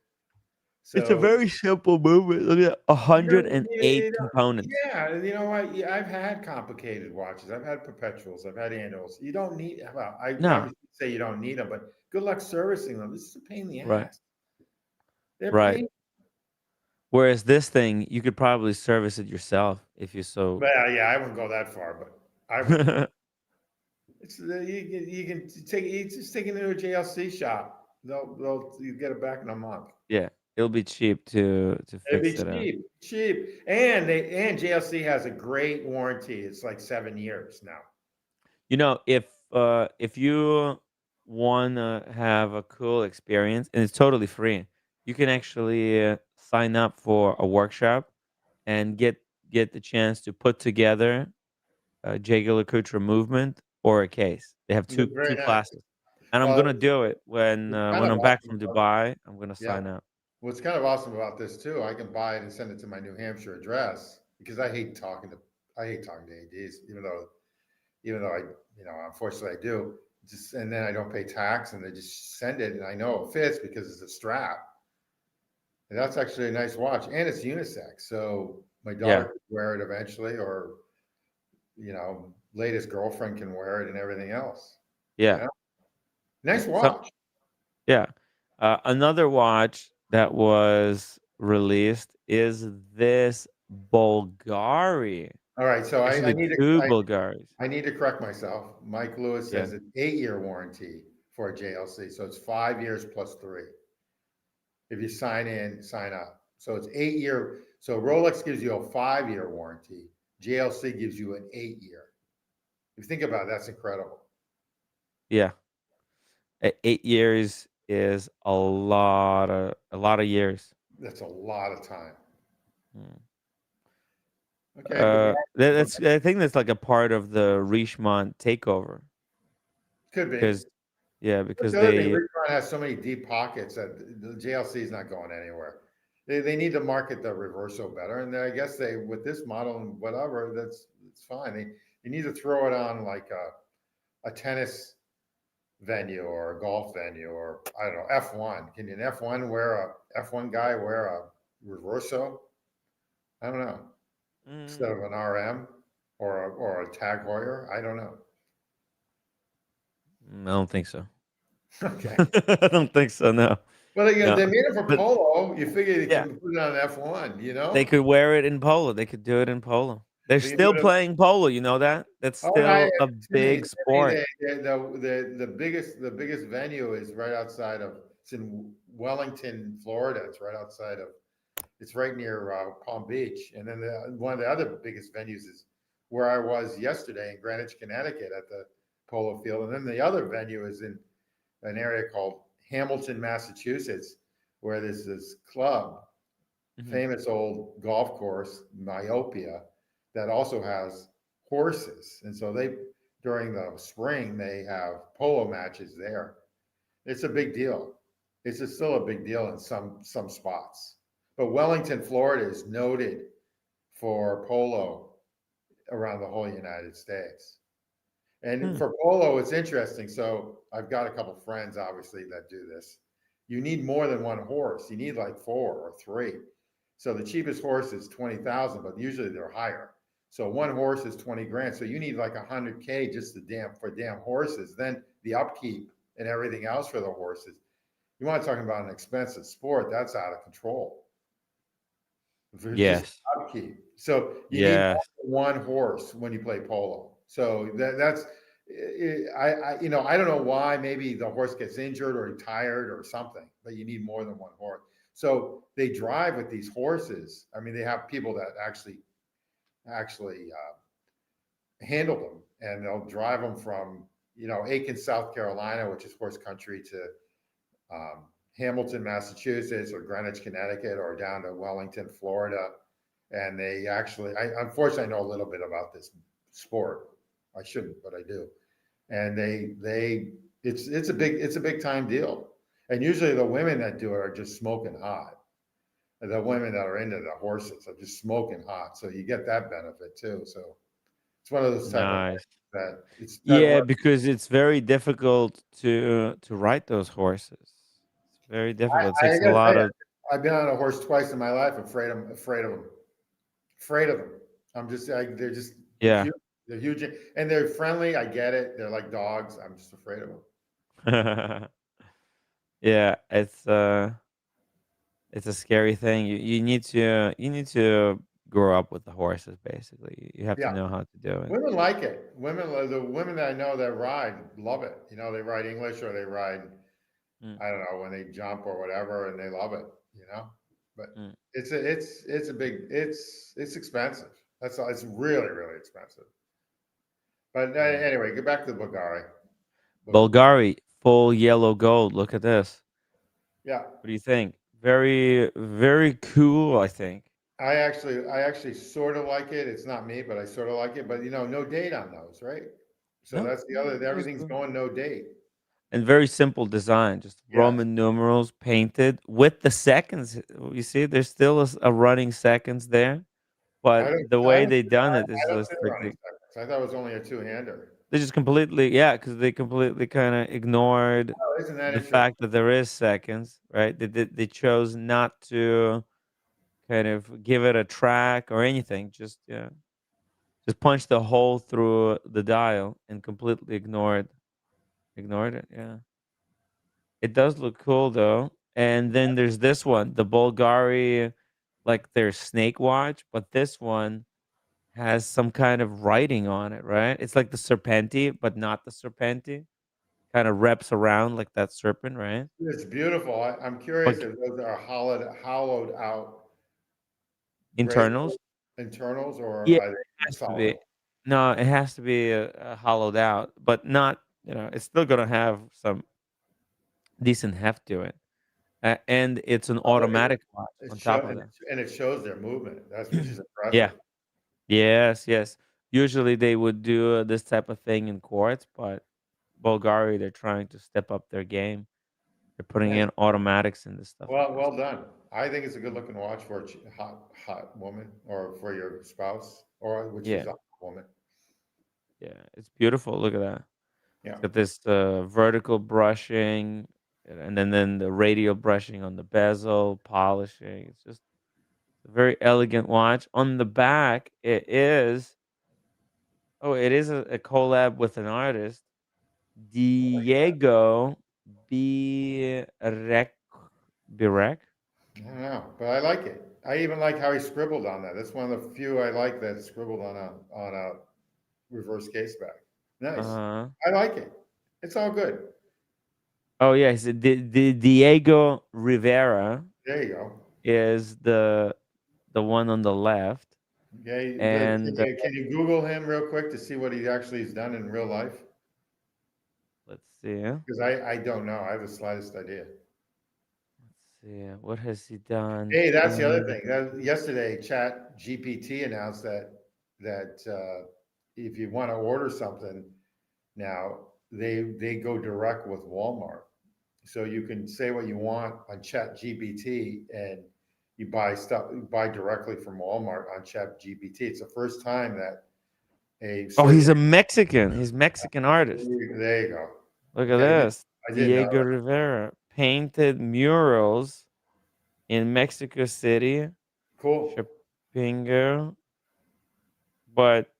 It's a very simple movement. Look at you don't, 108 components. yeah, you know what? Yeah, I've had complicated watches. I've had perpetuals. I've had annuals. You don't need. Well, I No. obviously say you don't need them, but good luck servicing them. This is a pain in the Right. ass. They're Right. pain. Whereas this thing, you could probably service it yourself if you so. Well, yeah, I wouldn't go that far, but I would. It's you can take just take it into a JLC shop. You get it back in a month. Yeah, it'll be cheap to It'd be fix it out. cheap, and JLC has a great warranty. It's like 7 years now. If you wanna have a cool experience, and it's totally free, you can actually sign up for a workshop and get the chance to put together a Jaeger LeCoultre movement or a case. They have two Very nice. classes, and I'm Well, gonna do it when kind of I'm back awesome from about Dubai. I'm gonna Yeah. sign up. What's kind of awesome about this too, I can buy it and send it to my New Hampshire address because I hate talking to ADs, even though I unfortunately I do. And then I don't pay tax and they just send it and I know it fits because it's a strap. And that's actually a nice watch and it's unisex. So my daughter could wear it eventually, or latest girlfriend can wear it and everything else. Yeah. Nice So, watch. yeah. Another watch that was released is this Bulgari. All right, so I Actually, need two to Bulgaris. I need to correct myself. Mike Lewis Yeah. says an 8-year warranty for a JLC, so it's 5 years plus 3. If you sign up, so it's 8-year. So Rolex gives you a 5-year warranty. JLC gives you an 8-year. If you think about it, that's incredible. Yeah. 8 years is a lot of years. That's a lot of time. Mm. Okay, I think that's like a part of the Richemont takeover. could be. Because The other thing, Richemont has so many deep pockets that the JLC is not going anywhere. They need to market the Reverso better, and I guess with this model and whatever, it's fine. You need to throw it on like a tennis venue or a golf venue, or I don't know, F1. Can an F1 guy wear a Reverso? I don't know. Instead of an RM or a Tag Heuer, I don't know. I don't think so. Okay. I don't think so. No. Well, they No. made it for Polo. You figure they Yeah. can put it on F1, They could wear it in Polo. They could do it in Polo. They're They can still do it- playing Polo. You know that? That's Oh, still a Timmy, big sport. The biggest venue is right outside of. It's in Wellington, Florida. It's right near Palm Beach. And then one of the other biggest venues is where I was yesterday in Greenwich, Connecticut, at the Polo Field. And then the other venue is in an area called Hamilton, Massachusetts, where there's this club, famous old golf course, Myopia, that also has horses. And so during the spring, they have polo matches there. It's a big deal. It's still a big deal in some spots. But Wellington, Florida is noted for polo around the whole United States. And for polo, it's interesting. So I've got a couple friends, obviously, that do this. You need more than one horse. You need like 4 or 3. So the cheapest horse is 20,000, but usually they're higher. So one horse is 20 grand. So you need like 100K just for damn horses. Then the upkeep and everything else for the horses. You want to talk about an expensive sport? That's out of control. For just Yes. upkeep. So you need Yes. one horse when you play polo. So that's I don't know why. Maybe the horse gets injured or tired or something, but you need more than one horse. So they drive with these horses. I mean, they have people that actually handle them, and they'll drive them from Aiken, South Carolina, which is horse country, to Hamilton, Massachusetts, or Greenwich, Connecticut, or down to Wellington, Florida. And they actually, unfortunately, I know a little bit about this sport. I shouldn't, but I do. And it's a big time deal. And usually the women that do it are just smoking hot. The women that are into the horses are just smoking hot. So you get that benefit too. So it's one of those type of Nice. things that that Yeah, works. because it's very difficult to ride those horses. It's very difficult. It I takes a gotta tell lot you, of I've been on a horse twice in my life. Afraid of them. Afraid of them. They're just yeah. huge. They're huge and they're friendly. I get it. They're like dogs. I'm just afraid of them. Yeah, it's a scary thing. You need to grow up with the horses basically. You have to Yeah. know how to do it. Women like it. The women that I know that ride love it. They ride English or they ride, Mm, I don't know, when they jump or whatever, and they love it. But mm, it's expensive. That's all. It's really really expensive. But yeah. anyway, get back to the Bulgari. Bulgari, full yellow gold. Look at this. Yeah, What do you think? Very, very cool, I think. I actually sort of like it. It's not me, but I sort of like it. But no date on those, right? So No, that's the no, other. it was Everything's good. going no date. And very simple design, just Yes. Roman numerals painted with the seconds. You see, there's still a running seconds there, but the I way don't they see, done it is I don't just see like running seconds. I thought it was only a two-hander. they just completely, yeah, because they completely kind of ignored Oh, isn't that the interesting? fact that there is seconds, right? They chose not to kind of give it a track or anything. Just yeah, just punched the hole through the dial and completely ignored it. Yeah. It does look cool though. And then there's this one, the Bulgari, like their snake watch, but this one has some kind of writing on it, right? It's like the Serpenti, but not the Serpenti. Kind of wraps around like that serpent, right? It's beautiful. I'm curious But if those are hollowed out bracelets, internals, internals, or yeah, are it they has to solid? be. No, it has to be hollowed out, but not. It's still gonna have some decent heft to it, and it's an Oh, look at automatic watch on top of that. it shows their movement. That's which is Yeah. impressive. Yes, yes. Usually they would do this type of thing in courts, but Bulgaria, they're trying to step up their game. They're putting And in automatics and this stuff like this. well done. I think it's a good looking watch for a hot woman or for your spouse or which Yeah, is a hot woman. yeah. It's beautiful. Look at that. Yeah. It's got this vertical brushing and then the radial brushing on the bezel, polishing. It's just a very elegant watch. On the back, it is a collab with an artist. Diego Birek. Birek? I don't know, but I like it. I even like how he scribbled on that. That's one of the few I like that scribbled on a reverse case back. Nice. Uh-huh. I like it. It's all good. Oh, yeah. Diego Rivera There you go. is the one on the left. Okay, And can you Google him real quick to see what he actually has done in real life? let's see. Because I don't know. I have the slightest idea. Let's see. What has he done? Hey, that's the other thing. Yesterday, Chat GPT announced that if you want to order something now, they go direct with Walmart. So you can say what you want on Chat GPT and you buy directly from Walmart on Chat GPT. It's the first time that a Oh, search. he's a Mexican. He's Mexican artist. There you go. Look at Okay, this. I did know Diego Rivera painted murals in Mexico City Cool. Shipinger, but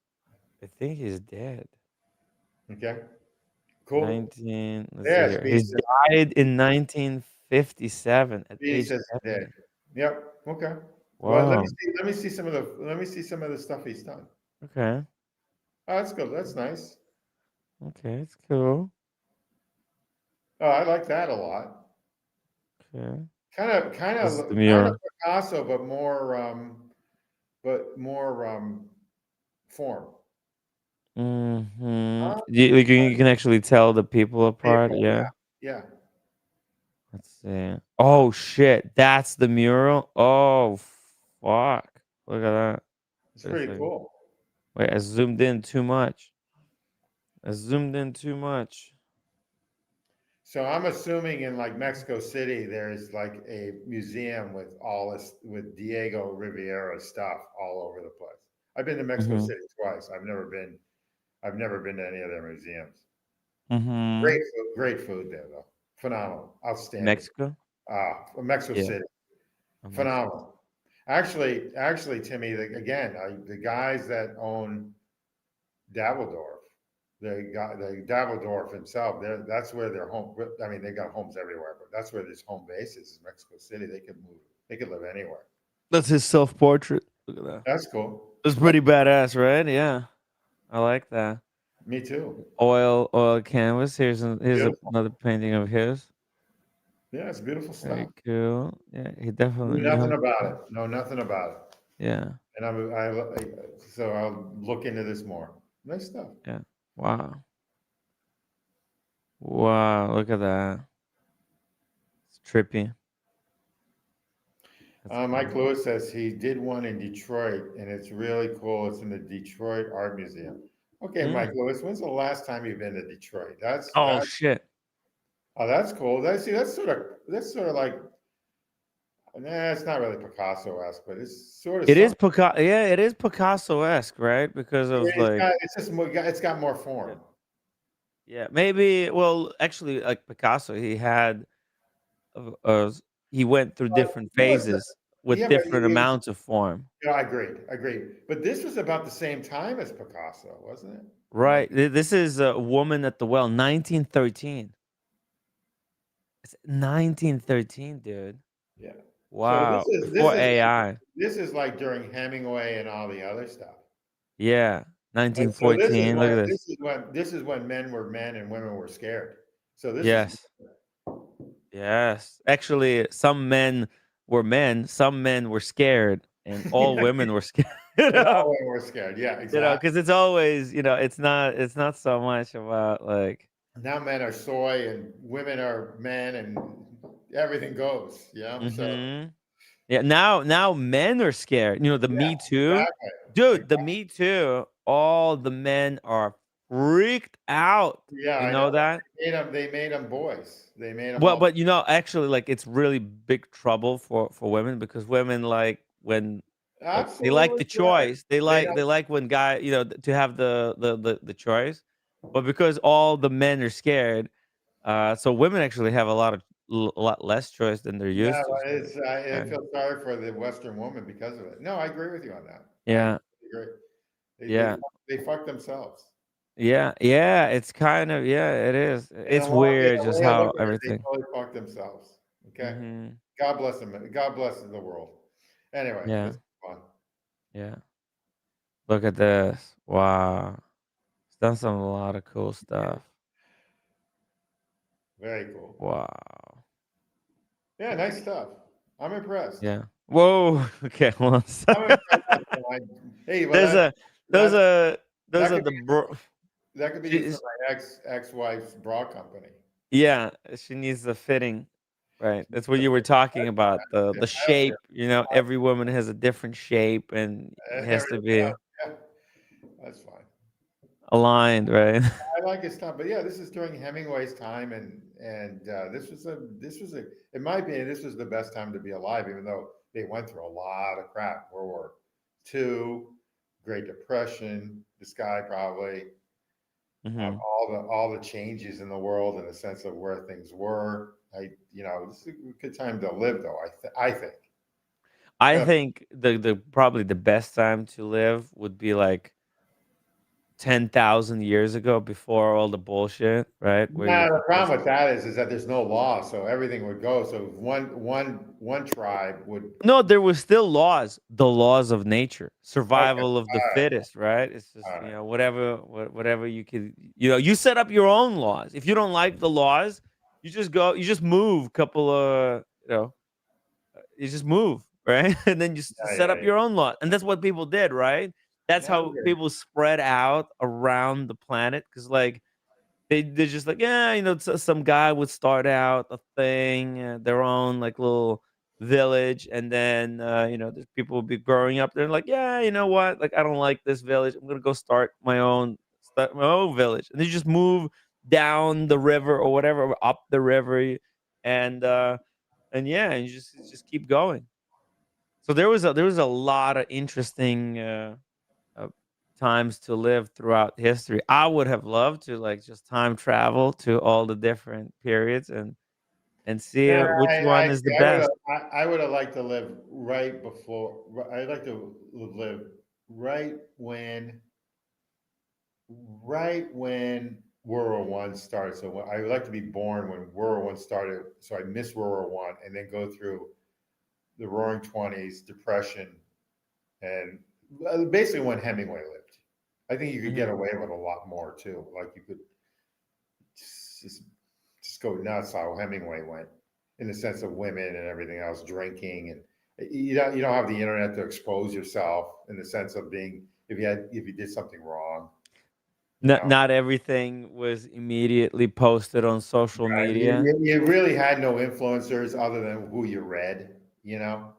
I think he's dead. Okay. Cool. 19. Let's see Yeah, here. Speed He says, died in 1957 at Speed age says he's dead. 70. Yep. Okay. Well, Wow. let me see some of the stuff he's done. Okay. Oh, that's good. That's nice. Okay. It's cool. Oh, I like that a lot. Okay. Kind This is the of mural. Picasso, but more form. Mm-hmm. Huh? You can actually tell the people apart. People, Yeah. yeah. Let's see. Oh shit. That's the mural. Oh fuck. Look at that. It's Wait a pretty second. cool. Wait, I zoomed in too much. I zoomed in too much. So I'm assuming in like Mexico City, there's like a museum with all this with Diego Rivera stuff all over the place. I've been to Mexico Mm-hmm. City twice. I've never been to any of their museums. Mm-hmm. Great food there though. Phenomenal, outstanding. Mexico? Mexico Yeah. City, Oh, Mexico. phenomenal. Actually, Timmy, the guys that own Davidoff, the Davidoff himself, that's where their home. I mean, they got homes everywhere, but that's where this home base is Mexico City. They could move. They could live anywhere. That's his self-portrait. Look at that. That's cool. It's pretty badass, right? Yeah. I like that. Me too. Oil canvas. Here's Beautiful. another painting of his. Yeah, it's beautiful Very stuff. cool. Yeah, he Knew definitely nothing knows. about it. Know nothing about it. Yeah. And so I'll look into this more. Nice stuff. Yeah. Wow. Wow. Look at that. It's trippy. That's Mike cool. Lewis says he did one in Detroit, and it's really cool. It's in the Detroit Art Museum. Okay, Mike Mm. Lewis, when's the last time you've been to Detroit? Oh shit. That's cool. That's sort of like, nah, it's not really Picasso-esque, but it's sort of It is something. Picasso. Yeah, it is Picasso-esque, right? Because of like. It's got more form. Yeah, maybe. Well, actually, like Picasso, he had, he went through But different he was, phases with yeah, but different amounts of form. yeah, I agree. But this was about the same time as Picasso, wasn't it? Right. This is a woman at the well, 1913. It's 1913, dude. Yeah. So Wow. Before AI. this is like during Hemingway and all the other stuff. Yeah. And so 1914. Look at this. this is when men were men and women were scared. So this is Yes. Yes. Actually, some men were men, some men were scared, and all women were scared. You and know? all women were scared. Yeah, You know, exactly. because it's always, it's not so much about like. Now men are soy and women are men and everything goes. Yeah. So Mhm. Yeah, now men are scared. You know, the yeah, Me Too? exactly. Dude, the Me Too, all the men are freaked out. Yeah, You I know. know that? They made them boys. They made them Well, all. but actually, like, it's really big trouble for women because women like when, like, they like Absolutely the correct. choice. They They like don't. they like when to have the choice. But because all the men are scared, so women actually have a lot less choice than they're Yeah, used to. So I okay. feel sorry for the Western woman because of it. No, I agree with you on that. I Yeah, agree. They they yeah. fuck- they fuck themselves. Yeah, yeah, it's kind of, yeah, it is. It's In weird a just way I how look at it, they everything. totally fuck themselves. Okay. Mhm. God bless them. God bless the world. Anyway, Yeah, let's move on. yeah. Look at this. Wow. It's done a lot of cool stuff. Very cool. Wow. Yeah, nice stuff. I'm impressed. Yeah. Whoa. Okay, hold on. I'm impressed. Hey, well There's a those that are that those are could the be bro. that could be used for She's, my ex-wife's bra company. yeah, she needs the fitting. Right. That's what you were talking about. The shape, every woman has a different shape and it has to Everything be else, yeah, that's fine. aligned, right? I like his stuff, but yeah, this is during Hemingway's time, and this was a in my opinion, this was the best time to be alive, even though they went through a lot of crap. World War II, Great Depression, this guy probably Mhm. all the changes in the world in the sense of where things were. This is a good time to live, though. I think. I Yeah. think the probably the best time to live would be like 10,000 years ago before all the bullshit, right? Where you No, the could just problem with that is that there's no law, so everything would go. So one tribe would. No, there was still laws, the laws of nature, Okay, survival of the all right, fittest, right? It's just, all right. whatever you could, you set up your own laws. If you don't like the laws, you just move a couple of, you just move, right? And then you Yeah, set yeah, up yeah. your own law. And that's what people did, right? That's Yeah, I how agree. people spread out around the planet. Cause like they're just like, yeah, some guy would start out a thing, their own like little village, and then there's people would be growing up there like, yeah, you know what? Like I don't like this village. I'm gonna go start my own village. And they just move down the river or whatever, or up the river, and yeah, and you just keep going. So there was a lot of interesting uh, times to live throughout history. I would have loved to like just time travel to all the different periods and see Yeah, which one I is the see. I would have, best. I would have liked to live right before. I'd like to live right when, right when World War I started. So I would like to be born when World War I started. So I miss World War I, and then go through the Roaring Twenties, Depression, and basically when Hemingway lived. I think you could get Mhm. away with a lot more too. Like you could just just go nuts how Hemingway went in the sense of women and everything else, drinking, and you don't have the internet to expose yourself in the sense of being if you did something wrong, you Not know. not everything was immediately posted on social You, media. you, you really had no influencers other than who you read, you know.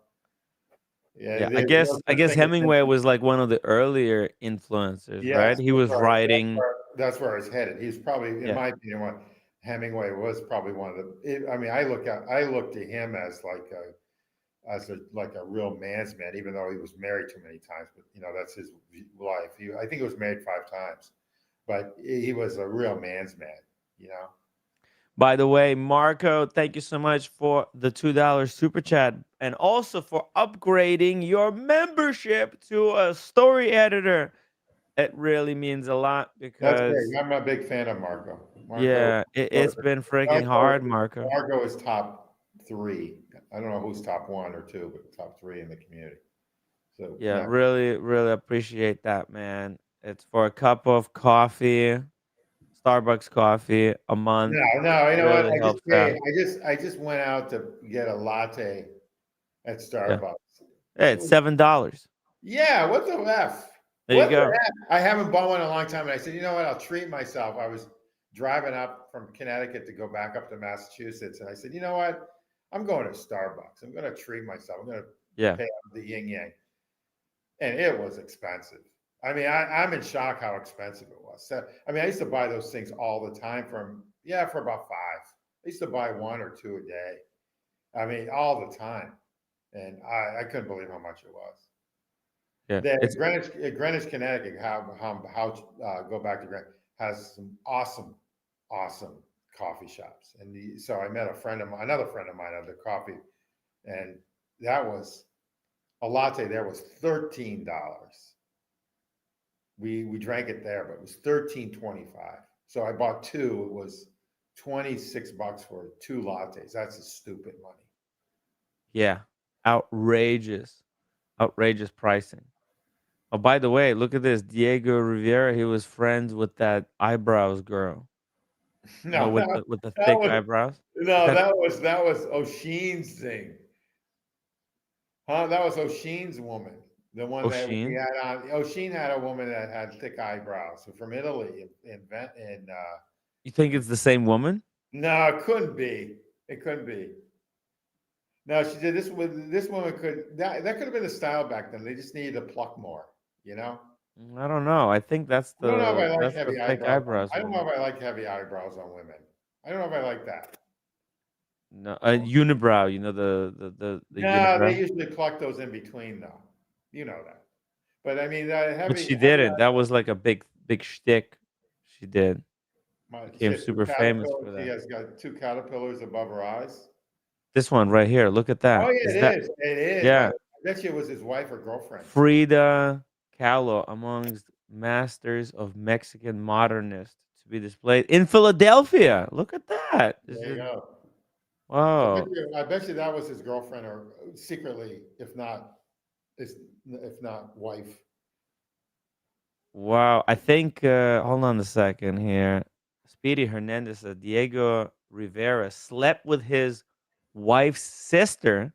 Yeah, Yeah, I there's no guess I such guess thing as Hemingway was like one of the earlier influencers, right? yes, He was writing. that's where it's headed. He's probably, in Yeah, my opinion, one Hemingway was probably one of the. I mean, I look to him as like a real man's man, even though he was married too many times. But that's his life. I think he was married 5 times, but he was a real man's man. You know. by the way, Marco, thank you so much for the $2 super chat and also for upgrading your membership to a story editor. It really means a lot That's great. because, I'm a big fan of Marco. Marco, yeah, it's been freaking Marco, hard, Marco. Marco is top three. I don't know who's top one or two, but top three in the community. So Yeah, yeah. really, really appreciate that, man. It's for a cup of coffee, Starbucks coffee a month. No, no, you know what? Really I just helps paid. out. I just went out to get a latte at Yeah. Starbucks. Hey, It it's was, $7. yeah, what the F? There you What the go. F? I haven't bought one in a long time. And I said, you know what? I'll treat myself. I was driving up from Connecticut to go back up to Massachusetts. And I said, you know what? I'm going to Starbucks. I'm going to treat myself. I'm going to Yeah. pay out the yin yang. And it was expensive. I mean, I'm in shock how expensive it was. So, I mean, I used to buy those things all the time for about five. I used to buy one or two a day. I mean, all the time. And I couldn't believe how much it was. Yeah. There, It's Greenwich, Connecticut, go back to Greenwich, has some awesome, awesome coffee shops. And so I met another friend of mine at the coffee, and that was a latte there was $13. We drank it there, but it was $13.25. So I bought two. It was $26 for two lattes. That's a stupid money. yeah, outrageous. Outrageous pricing. Oh, by the way, look at this. Diego Rivera, he was friends with that eyebrows girl. No, With no, the that thick was eyebrows. Is no, that that was O'Sheen's thing. Huh? That was O'Sheen's woman. The one that we O'Sheen? had on. O'Sheen had a woman that had thick eyebrows. So from Italy, You think it's the same woman? no, it couldn't be. It couldn't be. No, she did this woman that could have been the style back then. They just needed to pluck more, you know? I don't know. I think I don't know if I like that's the heavy thick eyebrows on eyebrows I don't know woman. if I like heavy eyebrows on women. I don't know if I like that. No, unibrow. You know the No, they unibrow. usually pluck those in between though. You know that. But I mean, But heavy, she heavy. didn't. That was like a big shtick. She did. She Became has two super famous caterpillars. for She that. has got two caterpillars above her eyes. This one right here. Look at Oh that. yeah, Is it that? is. It is. Yeah. I bet you it was his wife or girlfriend. Frida Kahlo, amongst masters of Mexican modernists, to be displayed in Philadelphia. Look at that. There you go. Wow. I bet you that was his girlfriend, or secretly, if not wife. Wow. I think, hold on a second here. Speedy Hernandez said Diego Rivera slept with his wife's sister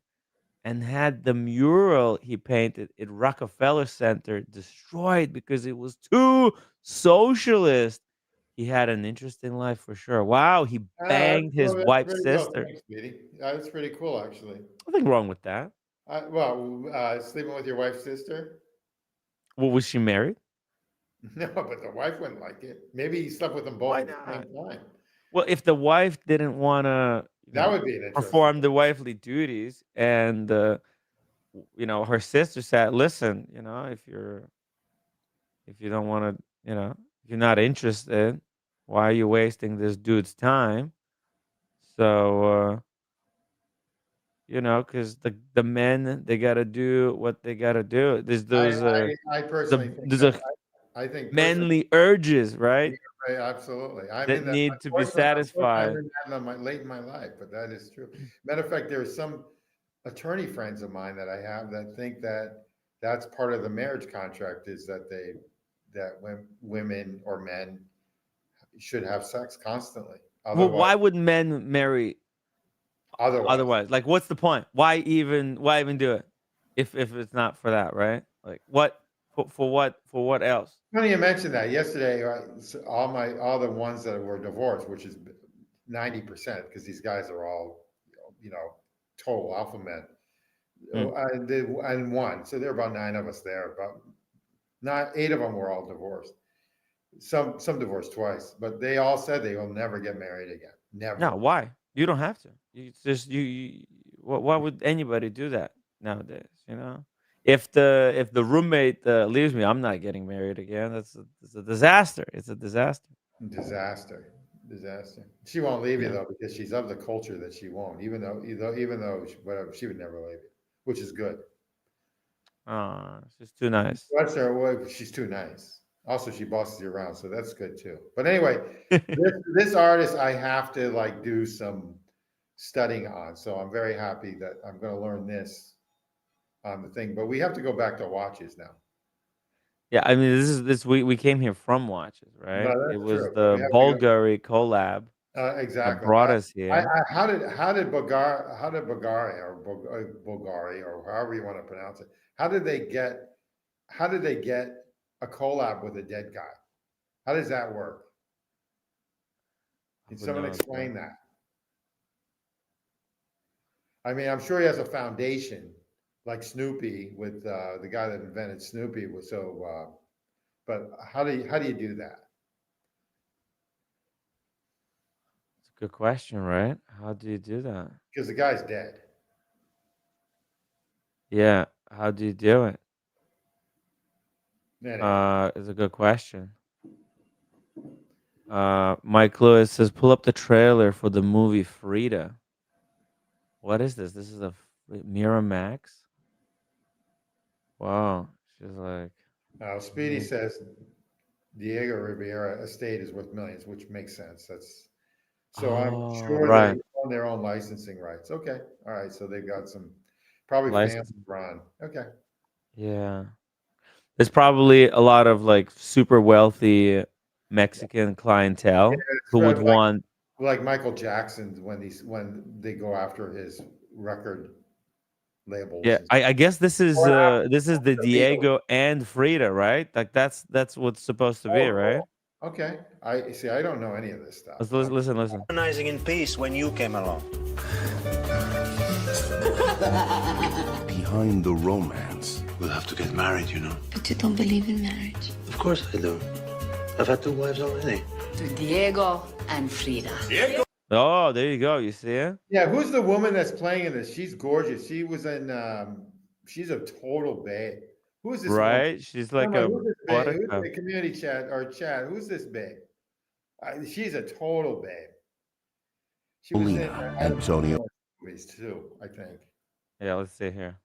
and had the mural he painted at Rockefeller Center destroyed because it was too socialist. He had an interesting life for sure. Wow, he banged his That's wife's pretty cool. sister. Thanks, Speedy. That's pretty cool, actually. Nothing wrong with that. Sleeping with your wife's sister? Well, was she married? No, but the wife wouldn't like it. Maybe he slept with them both Why at the same not? time. Well, if the wife didn't want to, That would be an interesting. perform the wifely duties, and her sister said, "Listen, if you don't want to, if you're not interested, why are you wasting this dude's time?" So, because the men, they gotta do what they gotta do. There's those I personally think there's that. a I think manly urges, right? absolutely. I That mean, need to be unfortunately, I satisfied. learned that late in my life, but that is true. Matter of fact, there's some attorney friends of mine that I have that think that that's part of the marriage contract, is that women or men should have sex constantly. Well, why would men marry otherwise? Like, what's the point? Why even do it if it's not for that, right? Like, what for what else? Funny you mentioned that. Yesterday, all the ones that were divorced, which is 90%, because these guys are all, total alpha men. And one, so there are about 9 of us there. About not 8 of them were all divorced. Some divorced twice, but they all said they will never get married again. Never. No, why? You don't have to. It's just why would anybody do that nowadays? If the roommate leaves me, I'm not getting married again. It's a disaster. It's a disaster. Disaster. She won't leave you Yeah. though, because she's of the culture that she won't, even though whatever, she would never leave you, which is good. She's too nice. That's her way. She's too nice. Also, she bosses you around, so that's good too. But anyway, this artist I have to do some studying on. So I'm very happy that I'm going to learn this on the thing. But we have to go back to watches now. Yeah, I mean, this we came here from watches, right? No, It that's was true. We the have to go. Bulgari collab that Exactly. brought us here. How did Bulgari or however you want to pronounce it? How did they get a collab with a dead guy? How does that work? Can Who someone knows, explain man? that? I mean, I'm sure he has a foundation like Snoopy with the guy that invented Snoopy was so. But how do you do that? It's a good question, right? How do you do that? Because the guy's dead. Yeah, how do you do it? Anyway. It's a good question. Mike Lewis says, pull up the trailer for the movie Frida. What is this? This is a Miramax? Wow. She's like, Speedy says Diego Rivera estate is worth millions, which makes sense. I'm sure right. they own their own licensing rights. Okay. All right. So they've got some probably fans run. Okay. Yeah. There's probably a lot of super wealthy Mexican clientele who would want like Michael Jackson when they go after his record labels. Yeah, I guess this is the Diego and Frida, right? Like that's what's supposed to be, right? Okay. I see. I don't know any of this stuff. Listen. Organizing in peace when you came along. Behind the romance, we'll have to get married, But you don't believe in marriage? Of course I do. I've had 2 wives already. To Diego and Frida. Oh, there you go. You see it? Yeah, who's the woman that's playing in this? She's gorgeous. She was in. She's a total babe. Who's this? Right? Woman? She's like who's buttercup. the community chat? Who's this babe? She's a total babe. She was in Antonio movies too, I think. Yeah, let's see here.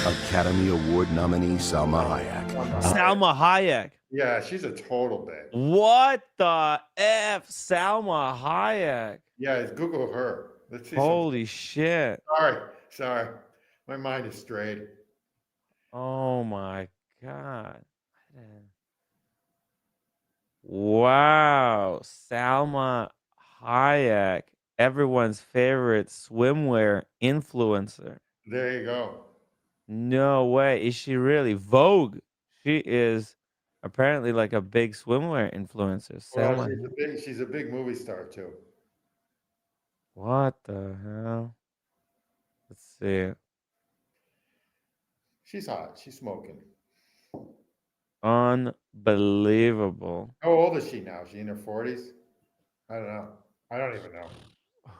Academy Award nominee Salma Hayek. Salma Hayek. Yeah, she's a total babe. What the F? Salma Hayek. Yeah, Google her. Let's see. Holy shit. Sorry. My mind is strayed. Oh my God. Wow. Salma Hayek, everyone's favorite swimwear influencer. There you go. No way. Is she really? Vogue. She is apparently like a big swimwear influencer. Well, Salma. she's a big movie star too. What the hell? Let's see. She's hot. She's smoking. Unbelievable. How old is she now? Is she in her 40s? I don't know. I don't even know.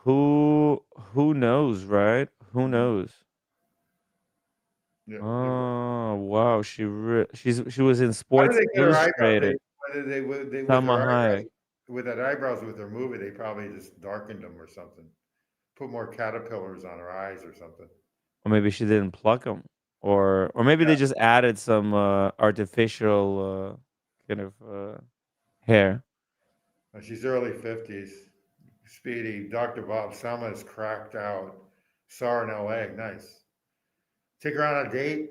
Who knows, right? Who knows? Yeah. Oh wow, she was in How Sports did they get her eyebrows? Illustrated. They with Salma her Hayek. eyebrows, with that eyebrows with her movie, they probably just darkened them or something. Put more caterpillars on her eyes or something. Or maybe she didn't pluck them, or maybe they just added some artificial kind of hair. She's early 50s. Speedy. Dr. Bob. Selma is cracked out. Saw her in LA. Nice. Take her on a date.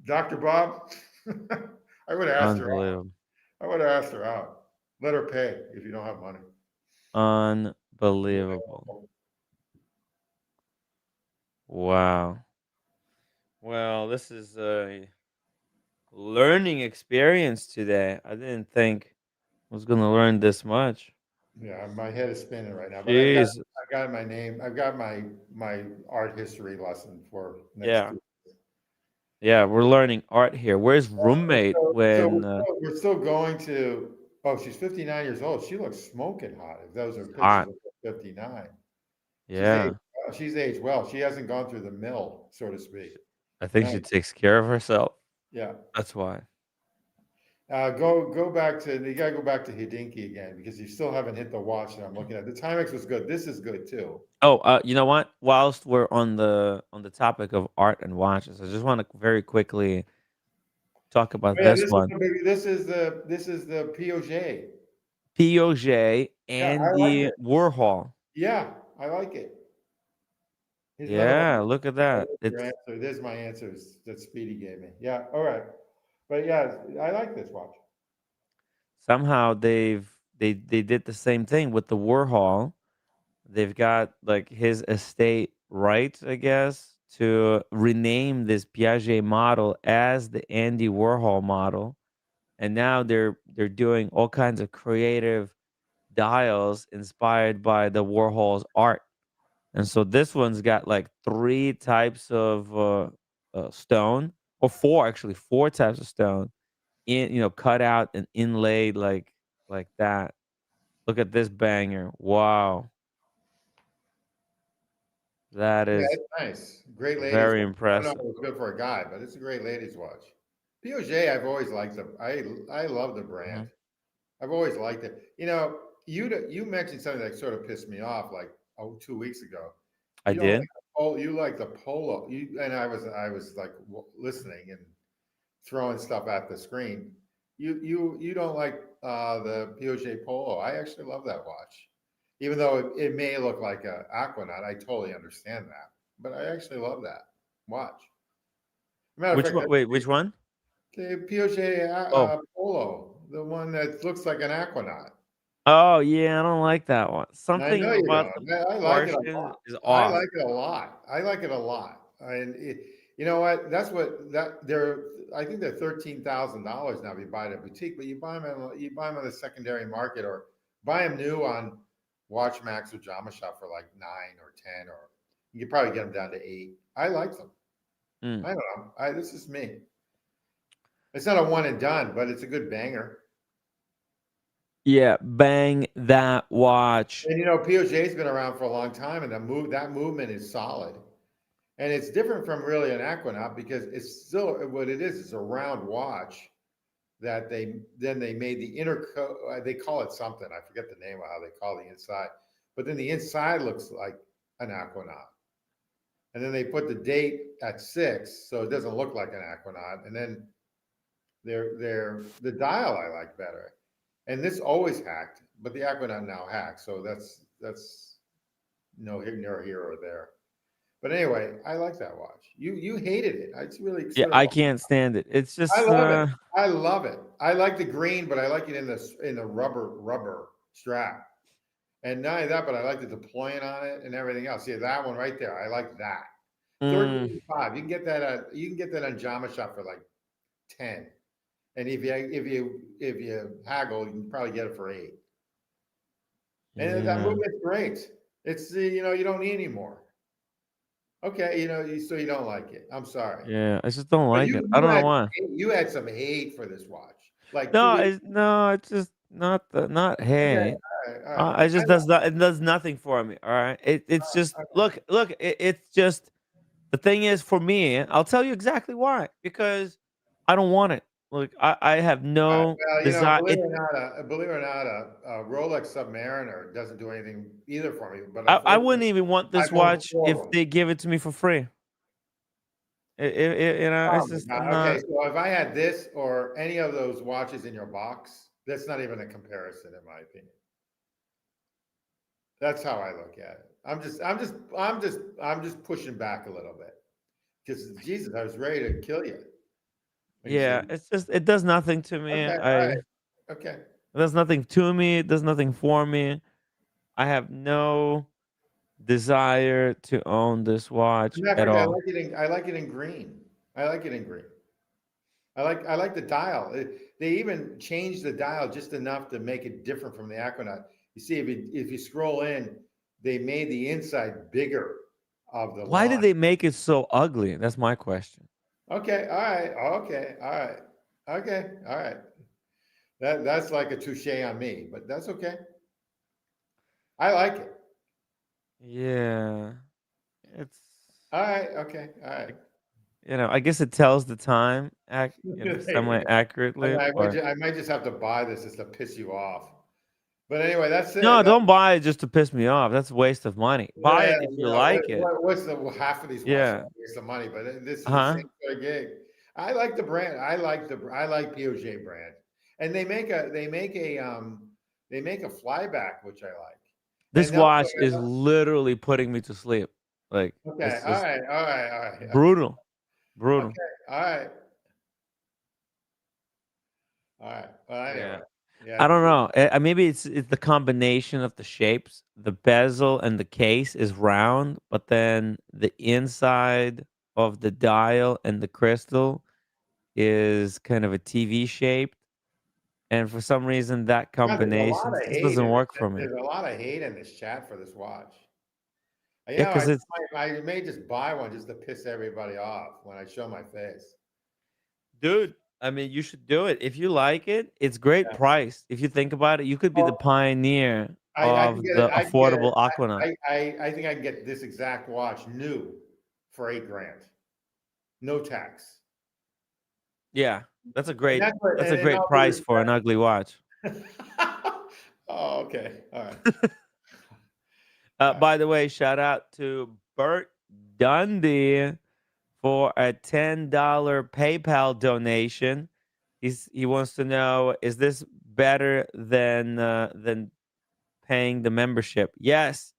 Dr. Bob. I would have asked her out. Unbelievable. I would have asked her out. Let her pay if you don't have money. Unbelievable. Wow. Well, this is a learning experience today. I didn't think I was going to learn this much. Yeah, my head is spinning right now. But Jeez. I've got my name. I've got my art history lesson for next Yeah. week. Yeah, we're learning art here. Where's roommate when we're still going to. Oh, she's 59 years old. She looks smoking hot. If those are pictures hot. of her 59. Yeah. She's aged well. She hasn't gone through the mill, so to speak. I think she takes care of herself. Yeah. That's why. Go back to you gotta go back to Hidinki again because you still haven't hit the watch that I'm looking at. The Timex was good. This is good too. Oh, you know what? Whilst we're on the topic of art and watches, I just want to very quickly talk about this one. This is the Piaget. Piaget, Yeah, I like Andy it. Warhol. Yeah, I like it. Here's another Yeah, one. look at that. There's your answer. There's my answers that Speedy gave me. Yeah, all right. But yeah, I like this watch. Somehow they did the same thing with the Warhol. They've got like his estate right, I guess, to rename this Piaget model as the Andy Warhol model. And now they're doing all kinds of creative dials inspired by the Warhol's art. And so this one's got like 3 types of stone, or 4 actually, 4 types of stone cut out and inlaid like that. Look at this banger. Wow. That Yeah, is it's nice. Great ladies. very I don't know impressive. if it was good for a guy, but it's a great ladies watch. Piaget, I've always liked them. I love the brand. I've always liked it. You mentioned something that sort of pissed me off like 2 weeks ago. I did. You like the Polo. I was like listening and throwing stuff at the screen. You don't like the Piaget Polo. I actually love that watch. Even though it may look like an Aquanaut, I totally understand that. But I actually love that watch. Which one? Wait, which one? The Piaget Polo, the one that looks like an Aquanaut. Oh yeah, I don't like that one. I Something know you about don't. the I like it a proportion lot. is I off. like it a lot. I like it a lot. And you know what? That's what they're. I think they're $13,000 now if you buy it at a boutique, but you buy them on the secondary market or buy them new on WatchMax or Jama Shop for like 9 or 10, or you could probably get them down to 8. I like them. I don't know. This is me. It's not a one and done, but it's a good banger. Yeah, bang that watch. And Piaget's been around for a long time, and that movement is solid. And it's different from really an Aquanaut because it's still what it is. It's a round watch that they made the inner they call it something. I forget the name of how they call the inside, but then the inside looks like an Aquanaut. and then they put the date at 6, so it doesn't look like an Aquanaut. And then the dial I like better, and this always hacked, but the Aquanaut now hacks, so that's no here or there. But anyway, I like that watch. You hated it. It's really Yeah, sort of. I can't stand it. It's I just love it. I love it. I like the green, but I like it in the rubber strap. And not only that, but I like the deployment on it and everything else. Yeah, that one right there. I like that. mm, 13.5. You can get that on Jama Shop for like 10. And if you haggle, you can probably get it for 8. And that yeah. movement's great. It's you don't need any more. Okay, so you don't like it. I'm sorry. Yeah, I just don't But like it. I don't know why. you had some hate for this watch. Like 2 No, weeks. it's just not Okay, hate. all right, all right. It just does not. It does nothing for me. All right. It's just look. It's just the thing is for me. I'll tell you exactly why. Because I don't want it. Look, I have no Well, desire. believe it or not, a Rolex Submariner doesn't do anything either for me. But I wouldn't even want I this own watch 4 of if them. they give it to me for free. Oh It's my just I'm God. Okay, not. so if I had this or any of those watches in your box, that's not even a comparison, in my opinion. That's how I look at it. I'm just pushing back a little bit because Jesus, I was ready to kill you. When you Yeah, said, it's just it does nothing to me. okay, all right, okay. It does nothing to me. It does nothing for me. I have no desire to own this watch Matter of at fact, all. I like it in green. I like it in green. I like the dial. They even changed the dial just enough to make it different from the Aquanaut. You see, if you scroll in, they made the inside bigger of the Why did line. they make it so ugly? That's my question. Okay, all right, okay, all right, okay, all right. That's like a touche on me, but that's okay. I like it. Yeah, it's All right, okay, all right. I guess it tells the time, There you semi go. accurately. But I might just have to buy this just to piss you off. But anyway, that's it. no, don't buy it just to piss me off. That's a waste of money. Buy Yeah, it if you like it. what's the half of these watches Yeah. are a waste of money, but this is the Huh? same sort of gig. I like the brand. I like POJ brand, and they make a flyback which I like. This And they'll watch is literally putting me to sleep. Like okay, it's just all right, brutal, brutal. okay, all right, all right. Well, Yeah. anyway, yeah, I don't know. Maybe it's the combination of the shapes. The bezel and the case is round, but then the inside of the dial and the crystal is kind of a TV shape. And for some reason, that God, there's a lot combination of just hate doesn't in it. work for me. There's a lot of hate in this chat for this watch. Yeah, because it's I may just buy one just to piss everybody off when I show my face. dude. I mean, you should do it if you like it. It's great Yeah. price. If you think about it, you could be the Well, pioneer I can of get the it. I can get it. affordable Aquanaut. I think I can get this exact watch new for $8,000, no tax. Yeah, that's a And great that's what, that's a and great all due price for an ugly watch. oh, okay. All right. By the way, shout out to Bert Dundee for a $10 PayPal donation. He wants to know, is this better than paying the membership? Yes,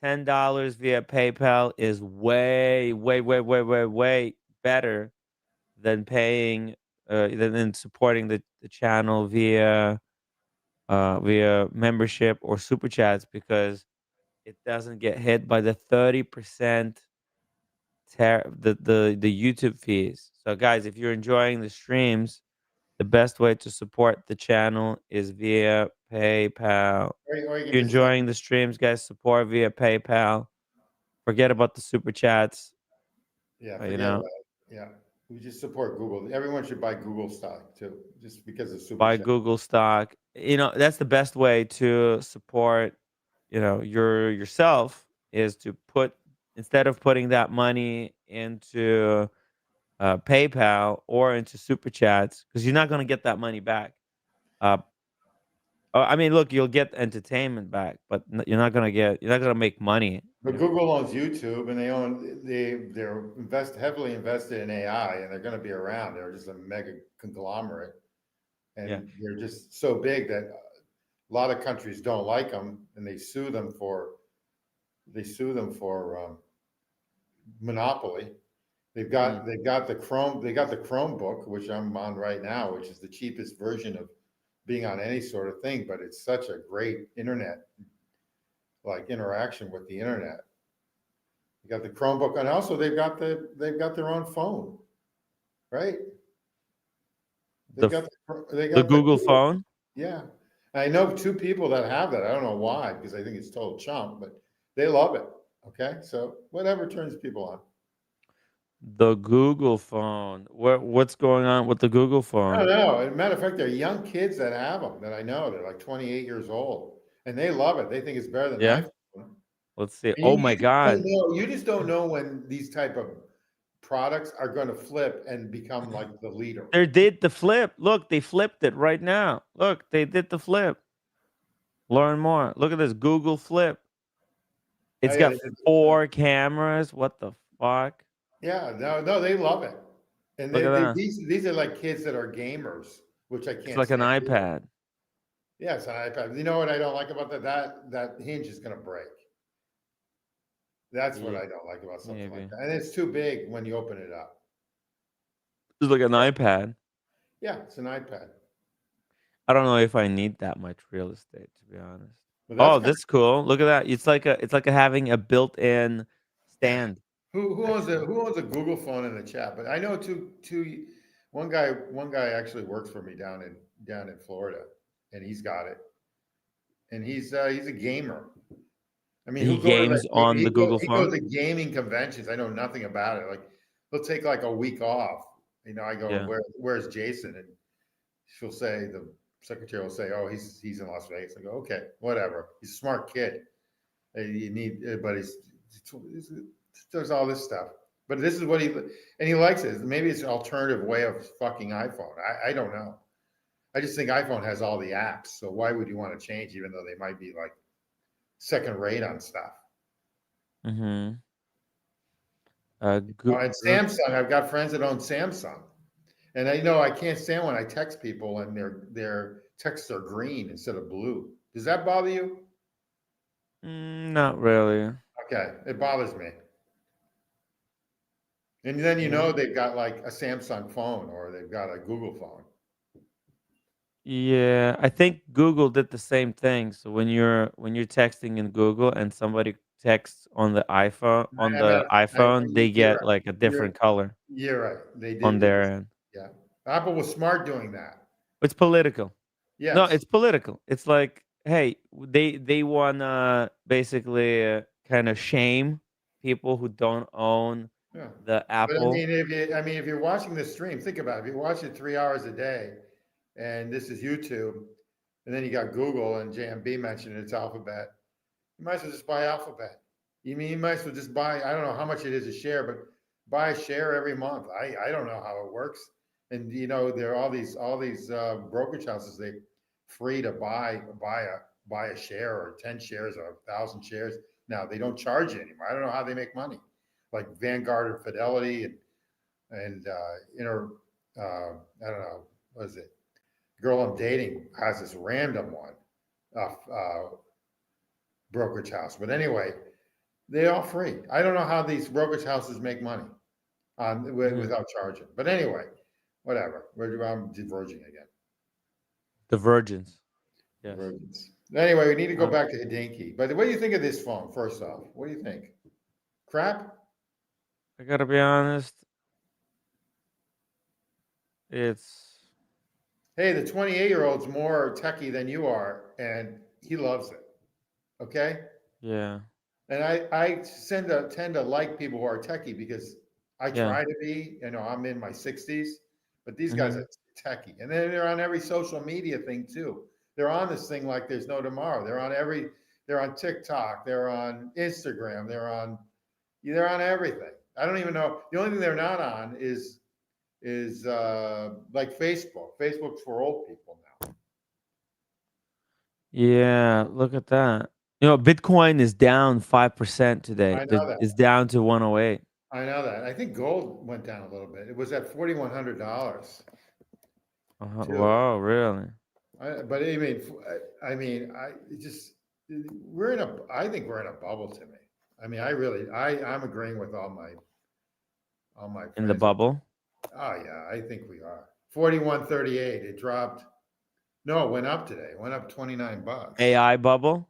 $10 via PayPal is way, way, way, way, way, way better than paying than supporting the channel via membership or super chats, because it doesn't get hit by the 30% the YouTube fees. So guys, if you're enjoying the streams, the best way to support the channel is via PayPal. Or If you can you're just send, enjoying the streams, guys, support via PayPal. Forget about the super chats. yeah, You forget know, about it. Yeah. We just support Google. Everyone should buy Google stock too, just because of super buy chat. Google stock. That's the best way to support, yourself, is to put, instead of putting that money into PayPal or into super chats, because you're not going to get that money back. Uh, I mean, look, you'll get entertainment back, but you're not gonna make money. But Google owns YouTube, and they're heavily invested in AI, and they're going to be around. They're just a mega conglomerate, and they're just so big that a lot of countries don't like them, and they sue them for monopoly. They've got the Chromebook, which I'm on right now, which is the cheapest version of being on any sort of thing, but it's such a great internet interaction with the internet. You got the Chromebook, and also they've got their own phone, right? They got the Google phone. Yeah, I know 2 people that have that. I don't know why, because I think it's total chump, but they love it. Okay, so whatever turns people on. The Google phone. What's going on with the Google I phone? don't know. As a matter of fact, there are young kids that have them that I know. They're like 28 years old, and they love it. They think it's better than Yeah. iPhone. Let's see. And Oh my God. you just don't know when these type of products are going to flip and become like the leader. They did the flip. Look, they flipped it right now. Look, they did the flip. Learn more. Look at this Google Flip. It's got 4 cameras. What the fuck? Yeah, no, they love it. And Look at that. these are like kids that are gamers, which I can't It's like an stand. iPad. Yeah, it's an iPad. You know what I don't like about that hinge is going to break. That's what I don't like about something like that. And it's too big when you open it up. It's like an iPad. Yeah, it's an iPad. I don't know if I need that much real estate, to be honest. Well, Oh, that's cool. Look at that. It's like having a built-in stand. Who owns a Google phone in the chat? But I know one guy actually works for me down in Florida, and he's got it, and he's a gamer. I mean, He games on the Google phone. He goes to gaming conventions. I know nothing about it. Like, he'll take like a week off. You know, I go, where's Jason? And she'll say, the secretary will say, oh, he's in Las Vegas. I go, okay, whatever. He's a smart kid. But he's does all this stuff. But this is what he likes it. Maybe it's an alternative way of fucking iPhone. I don't know. I just think iPhone has all the apps. So why would you want to change, even though they might be like second rate on stuff? Mm-hmm. And Samsung, I've got friends that own Samsung, and I know I can't stand when I text people and their texts are green instead of blue. Does that bother you? Not really. Okay, it bothers me. And then they've got like a Samsung phone or they've got a Google phone. Yeah, I think Google did the same thing. So when you're texting in Google and somebody texts on the iPhone, they get like a different color. You're right. They did on their end. Yeah, Apple was smart doing that. It's political. Yes. No, it's political. It's like, hey, they wanna basically kind of shame people who don't own the Apple. But if you're watching this stream, think about it. If you watch it 3 hours a day, and this is YouTube, and then you got Google and JMB mentioned it's Alphabet, you might as well just buy Alphabet. You might as well just buy, I don't know how much it is a share, but buy a share every month. I don't know how it works. And there are all these brokerage houses, they free to buy a share or 10 shares or 1,000 shares. Now they don't charge you anymore. I don't know how they make money. Like Vanguard or Fidelity and I don't know, what is it? The girl I'm dating has this random one, brokerage house. But anyway, they're all free. I don't know how these brokerage houses make money without charging. But anyway, whatever. I'm diverging again. Divergence. Yes. Divergence. Anyway, we need to go back to Hidinki. But what do you think of this phone, first off? What do you think? Crap? I gotta be honest. Hey, the 28-year-old's more techie than you are, and he loves it. Okay? Yeah. And I tend to like people who are techie because I try to be. I'm in my 60s, but these guys are techie. And then they're on every social media thing too. They're on this thing like there's no tomorrow. They're on TikTok, they're on Instagram, they're on everything. I don't even know. The only thing they're not on is like Facebook. Facebook's for old people now. Yeah, look at that. Bitcoin is down 5% today. I know that. It's down to 108. I know that. I think gold went down a little bit. It was at $4,100 too. Wow, really? But I mean, I think we're in a bubble, Timmy. I mean, I'm agreeing with all my In the friends. bubble? Oh yeah, I think we are. 41.38. It dropped. No, it went up today. It went up $29. AI bubble?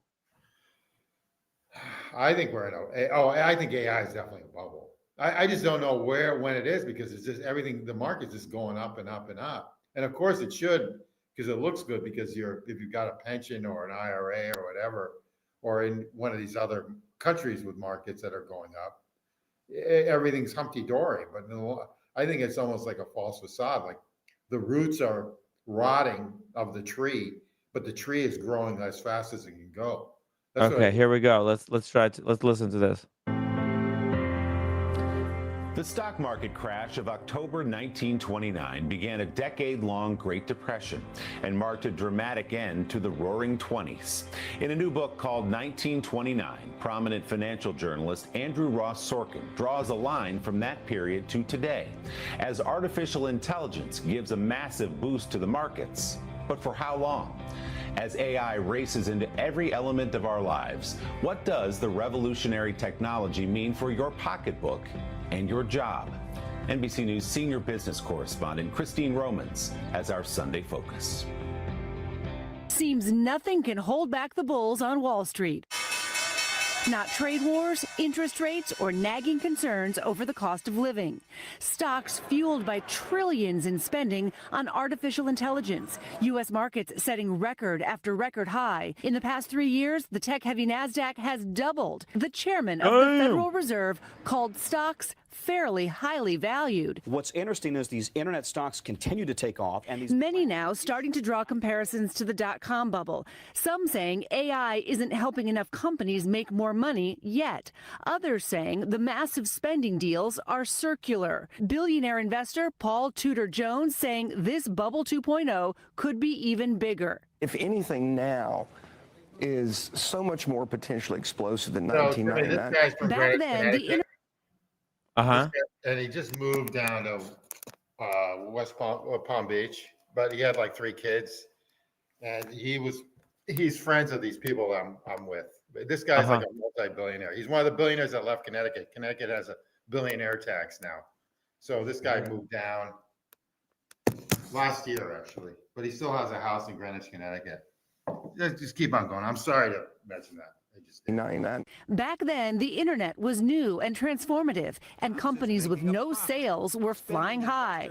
I think we're in I think AI is definitely a bubble. I just don't know when it is, because it's just everything, the market's just going up and up and up. And of course it should, because it looks good, because if you've got a pension or an IRA or whatever, or in one of these other countries with markets that are going up, everything's hunky-dory. But I think it's almost like a false facade. Like the roots are rotting of the tree, but the tree is growing as fast as it can go. That's Okay, here we go. Let's listen to this. The stock market crash of October 1929 began a decade-long Great Depression and marked a dramatic end to the Roaring '20s. In a new book called 1929, prominent financial journalist Andrew Ross Sorkin draws a line from that period to today, as artificial intelligence gives a massive boost to the markets. But for how long? As AI races into every element of our lives, what does the revolutionary technology mean for your pocketbook and your job? NBC News senior business correspondent Christine Romans has our Sunday focus. Seems nothing can hold back the bulls on Wall Street. Not trade wars, interest rates, or nagging concerns over the cost of living. Stocks fueled by trillions in spending on artificial intelligence. U.S. markets setting record after record high. In the past 3 years, the tech-heavy NASDAQ has doubled. The chairman of the Federal Reserve called stocks fairly highly valued. What's interesting is these internet stocks continue to take off, and Many now starting to draw comparisons to the dot-com bubble. Some saying AI isn't helping enough companies make more money yet. Others saying the massive spending deals are circular. Billionaire investor Paul Tudor Jones saying this bubble 2.0 could be even bigger. If anything now is so much more potentially explosive than This 1999. guy's from Back then, the and he just moved down to West Palm Beach, but he had like 3 kids, and he's friends with these people I'm with. This guy's like a multi-billionaire. He's one of the billionaires that left Connecticut. Connecticut has a billionaire tax now, so this guy moved down last year actually, but he still has a house in Greenwich, Connecticut. Just keep on going. I'm sorry to mention that. Back then, the internet was new and transformative, and companies with no sales were flying high.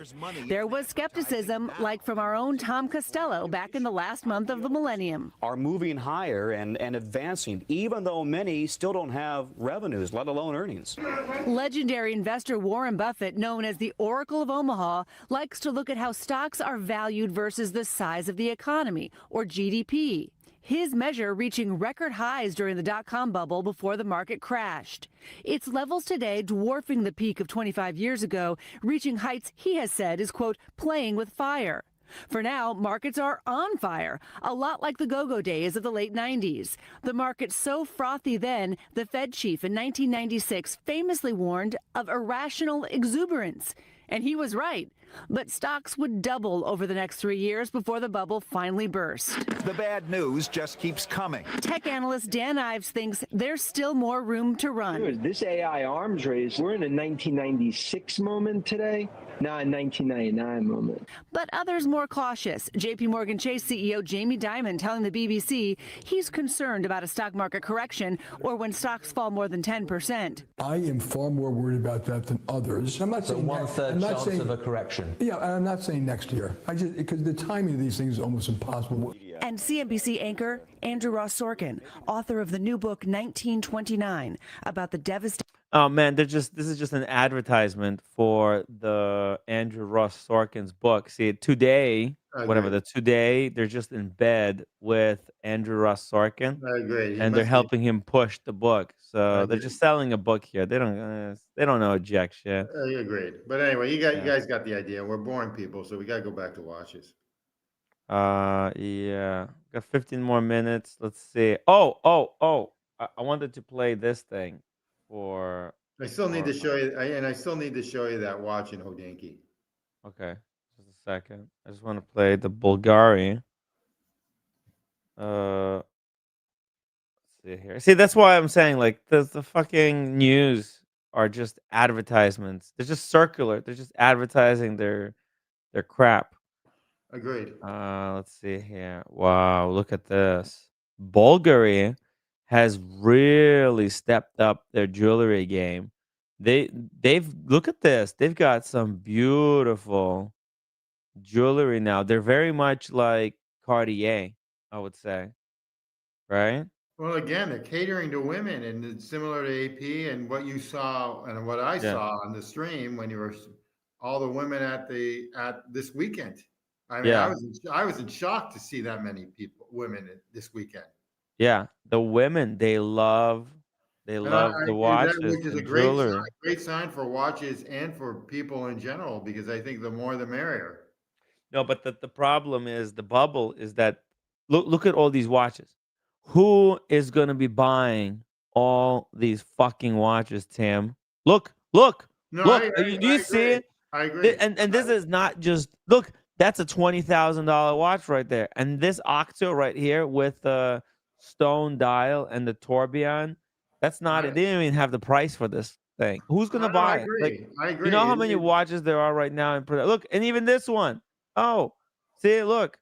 There was skepticism, like from our own Tom Costello back in the last month of the millennium. are moving higher and advancing, even though many still don't have revenues, let alone earnings. Legendary investor Warren Buffett, known as the Oracle of Omaha, likes to look at how stocks are valued versus the size of the economy, or GDP. His measure reaching record highs during the dot-com bubble before the market crashed. Its levels today dwarfing the peak of 25 years ago, reaching heights he has said is, quote, playing with fire. For now, markets are on fire, a lot like the go-go days of the late 90s. The market so frothy then, the Fed chief in 1996 famously warned of irrational exuberance. And he was right. But stocks would double over the next 3 years before the bubble finally burst. The bad news just keeps coming. Tech analyst Dan Ives thinks there's still more room to run. This AI arms race, we're in a 1996 moment today, not a 1999 moment. But others more cautious. JP Morgan Chase CEO Jamie Dimon telling the BBC he's concerned about a stock market correction or when stocks fall more than 10%. I am far more worried about that than others. I'm not saying one-third chance of a correction. Yeah, I'm not saying next year. Because the timing of these things is almost impossible. And CNBC anchor Andrew Ross Sorkin, author of the new book 1929, about the devastating. Oh man, this is just an advertisement for the Andrew Ross Sorkin's book. See, today, they're just in bed with Andrew Ross Sorkin. I agree. And they're helping him push the book. So they're just selling a book here. They don't know jack shit. I agreed. But anyway, you guys got the idea. We're boring people, so we got to go back to watches. Yeah. Got 15 more minutes. Let's see. Oh. I wanted to play this thing for. I still need to show you, and I still need to show you that watch in Hodinkee. Okay, just a second. I just want to play the Bulgari. Let's see here. See, that's why I'm saying like the fucking news are just advertisements. They're just circular. They're just advertising their crap. Agreed. Let's see here. Wow, look at this. Bulgari has really stepped up their jewelry game. They've look at this. They've got some beautiful jewelry now. They're very much like Cartier, I would say, right? Well, again, they're catering to women, and it's similar to AP and what you saw and what I Yeah. saw on the stream when you were all the women at this weekend. I mean, Yeah. I was in shock to see that many women this weekend. Yeah. The women, they love And the watches which is a and jewelry. great sign for watches and for people in general, because I think the more the merrier. No, but the problem is the bubble is that look at all these watches. Who is gonna be buying all these fucking watches, Tim? Look, look, No, look. Do you see agree. it? I agree. And this is not just look. That's a $20,000 watch right there, and this Octo right here with the stone dial and the tourbillon. That's not it. They didn't even have the price for this thing. Who's gonna No, I buy it? Like, agree. I agree. you know how many watches there are right now in production? Look, and even this one. Oh, see, look.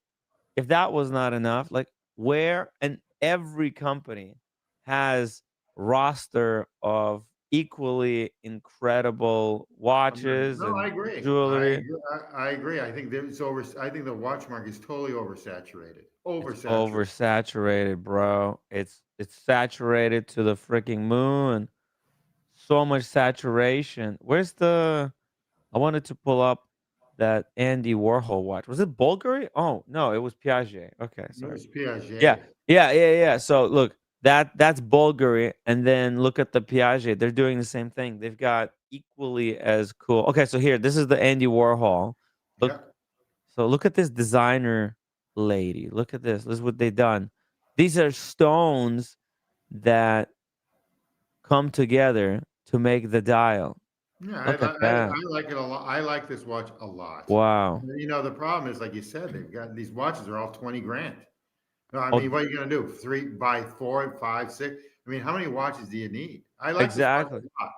If that was not enough, like where and every company has roster of equally incredible watches No, I and agree. jewelry. I agree. I think I think the watch market is totally oversaturated. It's Oversaturated. oversaturated, bro. It's saturated to the freaking moon. So much saturation. Where's the I wanted to pull up that Andy Warhol watch. Was it Bulgari? Oh, no, it was Piaget. Okay, It sorry. was Piaget. Yeah. So look, that's Bulgari, and then look at the Piaget. They're doing the same thing. They've got equally as cool. Okay, so here, this is the Andy Warhol. Look, Yeah. so look at this designer lady. Look at this. This is what they've done. These are stones that come together to make the dial. Yeah, Look at that. I like it a lot. I like this watch a lot. Wow. You know, the problem is, like you said, they've got these watches are all 20 grand. No, I Oh, mean, what are you going to do? Buy 4, 5, 6? I mean, how many watches do you need? I like this watch exactly. a lot.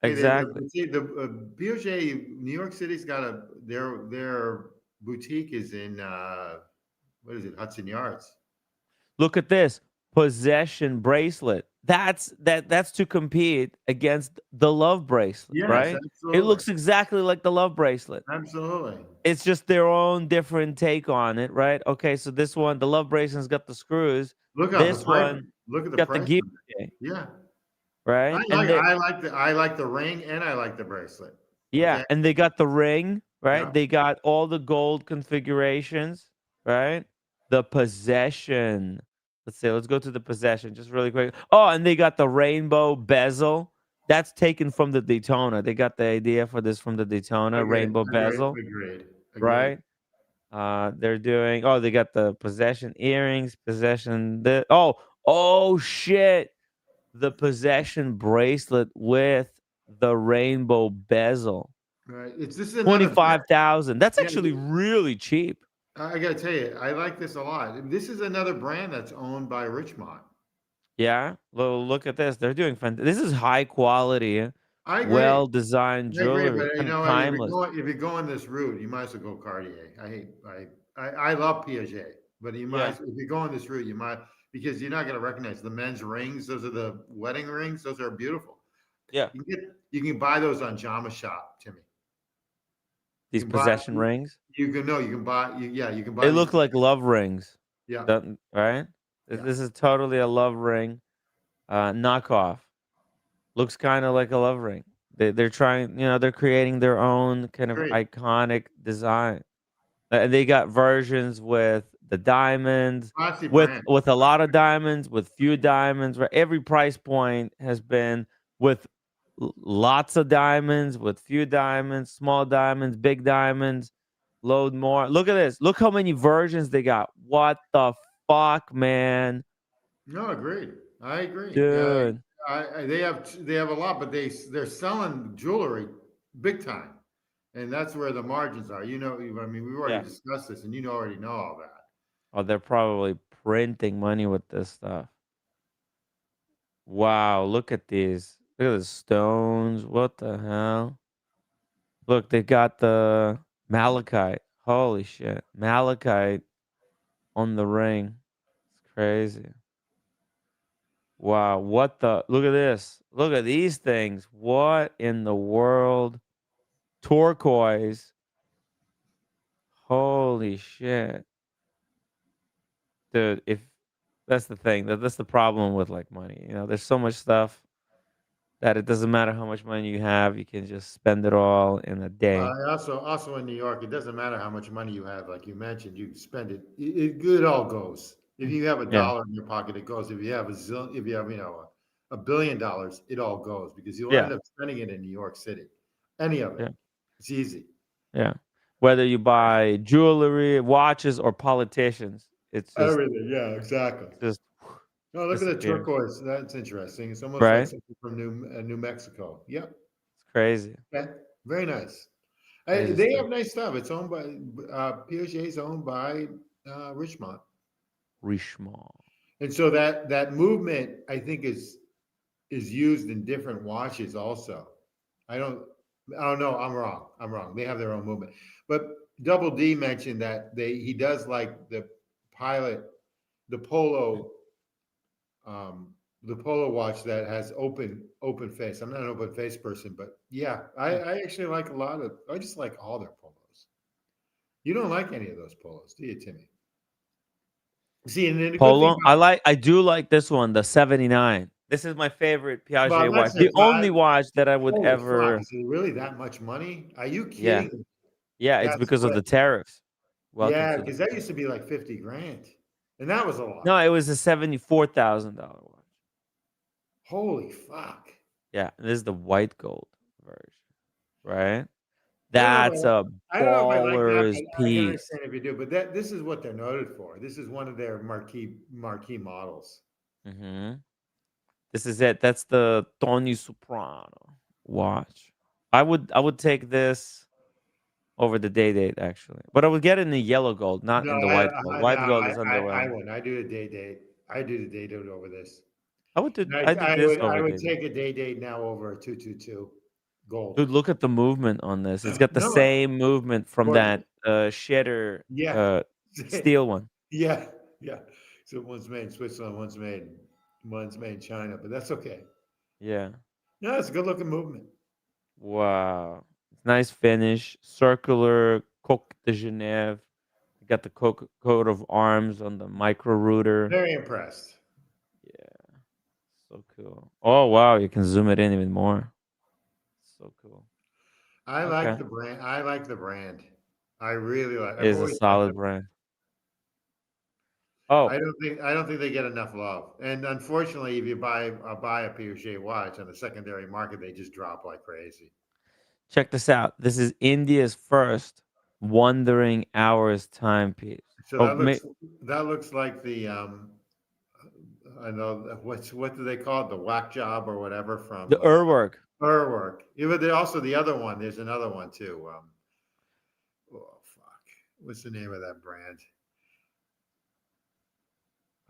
Exactly. The Piaget, New York City's got their boutique is in what is it, Hudson Yards. Look at this possession bracelet. That's to compete against the love bracelet, Yes, right? It absolutely. looks exactly like the love bracelet. Absolutely. It's just their own different take on it, right? Okay, so this one, the love bracelet's got the screws. Look at This the price. one Look at the got the price. gear, Yeah. right? I like the ring and I like the bracelet. Yeah, Okay? and they got the ring, right? Yeah. They got all the gold configurations, right? The possession. Let's go to the possession just really quick. Oh, and they got the rainbow bezel. That's taken from the Daytona. They got the idea for this from the Daytona rainbow bezel, Agreed. right? They're doing. Oh, they got the possession earrings, possession. Oh shit! The possession bracelet with the rainbow bezel. Right. This is another 25,000. That's Yeah, actually really cheap. I got to tell you, I like this a lot. This is another brand that's owned by Richmond. Yeah. Look at this. They're doing fantastic. This is high quality, I agree. well designed I agree, jewelry but you and know what? timeless. If you're going this route, you might as well go Cartier. I love Piaget, but you might if you're going this route, you might because you're not going to recognize the men's rings. Those are the wedding rings. Those are beautiful. Yeah. You can buy those on Jama Shop, Timmy. These possession rings. You can buy. You can buy. They look like love rings. Yeah. Right. This is totally a love ring, knockoff. Looks kind of like a love ring. They're trying. They're creating their own kind of iconic design. And they got versions with the diamonds, Classy with brand. a lot of diamonds, with few diamonds. Right? Every price point has been with lots of diamonds, with few diamonds, small diamonds, big diamonds. Load more. Look at this. Look how many versions they got. What the fuck, man? No, agreed. I agree. Dude. They have a lot, but they're selling jewelry big time, and that's where the margins are. You know, I mean, we've already Yeah. discussed this, and you already know all that. Oh, they're probably printing money with this stuff. Wow, look at these. Look at the stones. What the hell? Look, they got the malachite. Holy shit. Malachite on the ring. It's crazy. Wow, what the look at this. Look at these things. What in the world? Turquoise. Holy shit. Dude, if that's the thing. That's the problem with like money. You know, there's so much stuff that it doesn't matter how much money you have, you can just spend it all in a day. Also in New York, it doesn't matter how much money you have. Like you mentioned, you spend it. It all goes. If you have a Yeah. dollar in your pocket, it goes. If you have $1 billion, it all goes because you'll Yeah. end up spending it in New York City. Any of it. Yeah. It's easy. Yeah. Whether you buy jewelry, watches, or politicians, it's just Everything. Yeah, exactly. just Oh, look at the disappears. turquoise. That's interesting. It's almost like Right? something from New Mexico. Yep. It's crazy. Yeah. Very nice. Crazy They stuff. have nice stuff. It's owned by Piaget is owned by Richemont. Richemont. And so that movement, I think, is used in different watches also. I don't know. I'm wrong. They have their own movement. But Double D mentioned that he does like the pilot, the Polo watch that has open face. I'm not an open face person, but yeah, I actually like I just like all their polos. You don't like any of those polos, do you, Timmy? See, and then the good thing Polo. about I do like this one, the 79. This is my favorite Piaget well, watch. that's The it. only watch that I would Holy fuck, ever is it really that much money? Are you Yeah. kidding me? Yeah, it's That's because of what the tariffs. Welcome yeah, to the because that used to be like 50 grand. And that was a lot. No, it was a $74,000 watch. Holy fuck. Yeah, and this is the white gold version, right? I don't know That's a I don't know if I like that, baller's but I can piece. understand if you do. But this is what they're noted for. This is one of their marquee models. Mm-hmm. This is it. That's the Tony Soprano watch. I would take this over the day date actually, but I would get it in the yellow gold, not No, in the white gold. White no, gold is I underwhelming. wouldn't. I do the day date. I do the day date over this. And I did this I over would day date. take a day date now over a 222 gold. Dude, look at the movement on this. It's got the No, same movement from gorgeous. that shitter Yeah. steel one. Yeah, yeah. So one's made in Switzerland, one's made in China, but that's okay. Yeah. No, it's a good looking movement. Wow. Nice finish. Circular Coq de Genève. You got the coat of arms on the micro router. Very impressed. Yeah. So cool. Oh wow, you can zoom it in even more. So cool. I Okay. like the brand. I like the brand. I really like. It is a solid brand. Oh, I don't think they get enough love. And unfortunately, if you buy a Piaget watch on the secondary market, they just drop like crazy. check this out. This is India's first wandering hours timepiece. So Oh, that looks like the I know what do they call it? The whack job or whatever from the Urwerk. Urwerk. Yeah, but also the other one. There's another one too. Oh fuck, what's the name of that brand?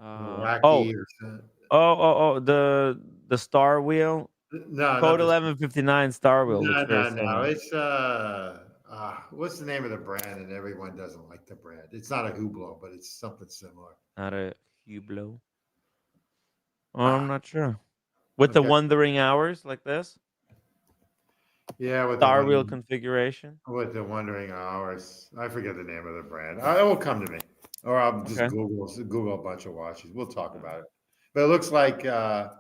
Wacky or something. The Star Wheel. No, Code 1159 Star Wheel looks very no. similar. It's what's the name of the brand? And everyone doesn't like the brand. It's not a Hublot, but it's something similar. Not a Hublot. Oh, I'm not sure. With the wandering hours like this? Yeah, with Star the Wheel configuration. With the wandering hours. I forget the name of the brand. It will come to me. Or I'll just Google a bunch of watches. We'll talk about it. But it looks like that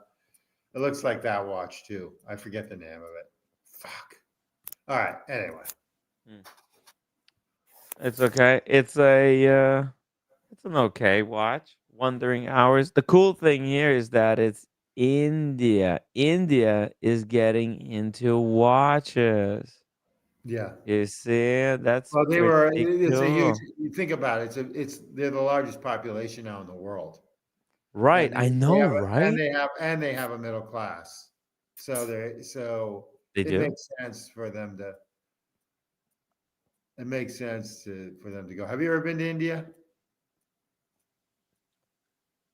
watch too. I forget the name of it. Fuck. All right. Anyway. It's okay. It's an okay watch. Wandering hours. The cool thing here is that it's India. India is getting into watches. Yeah. You see, that's Well, they were. pretty It's a huge. cool. You think about it. They're the largest population now in the world, Right, and I they know, have right? they have a middle class. So They it do? makes sense for them to. It makes sense for them to go. Have you ever been to India?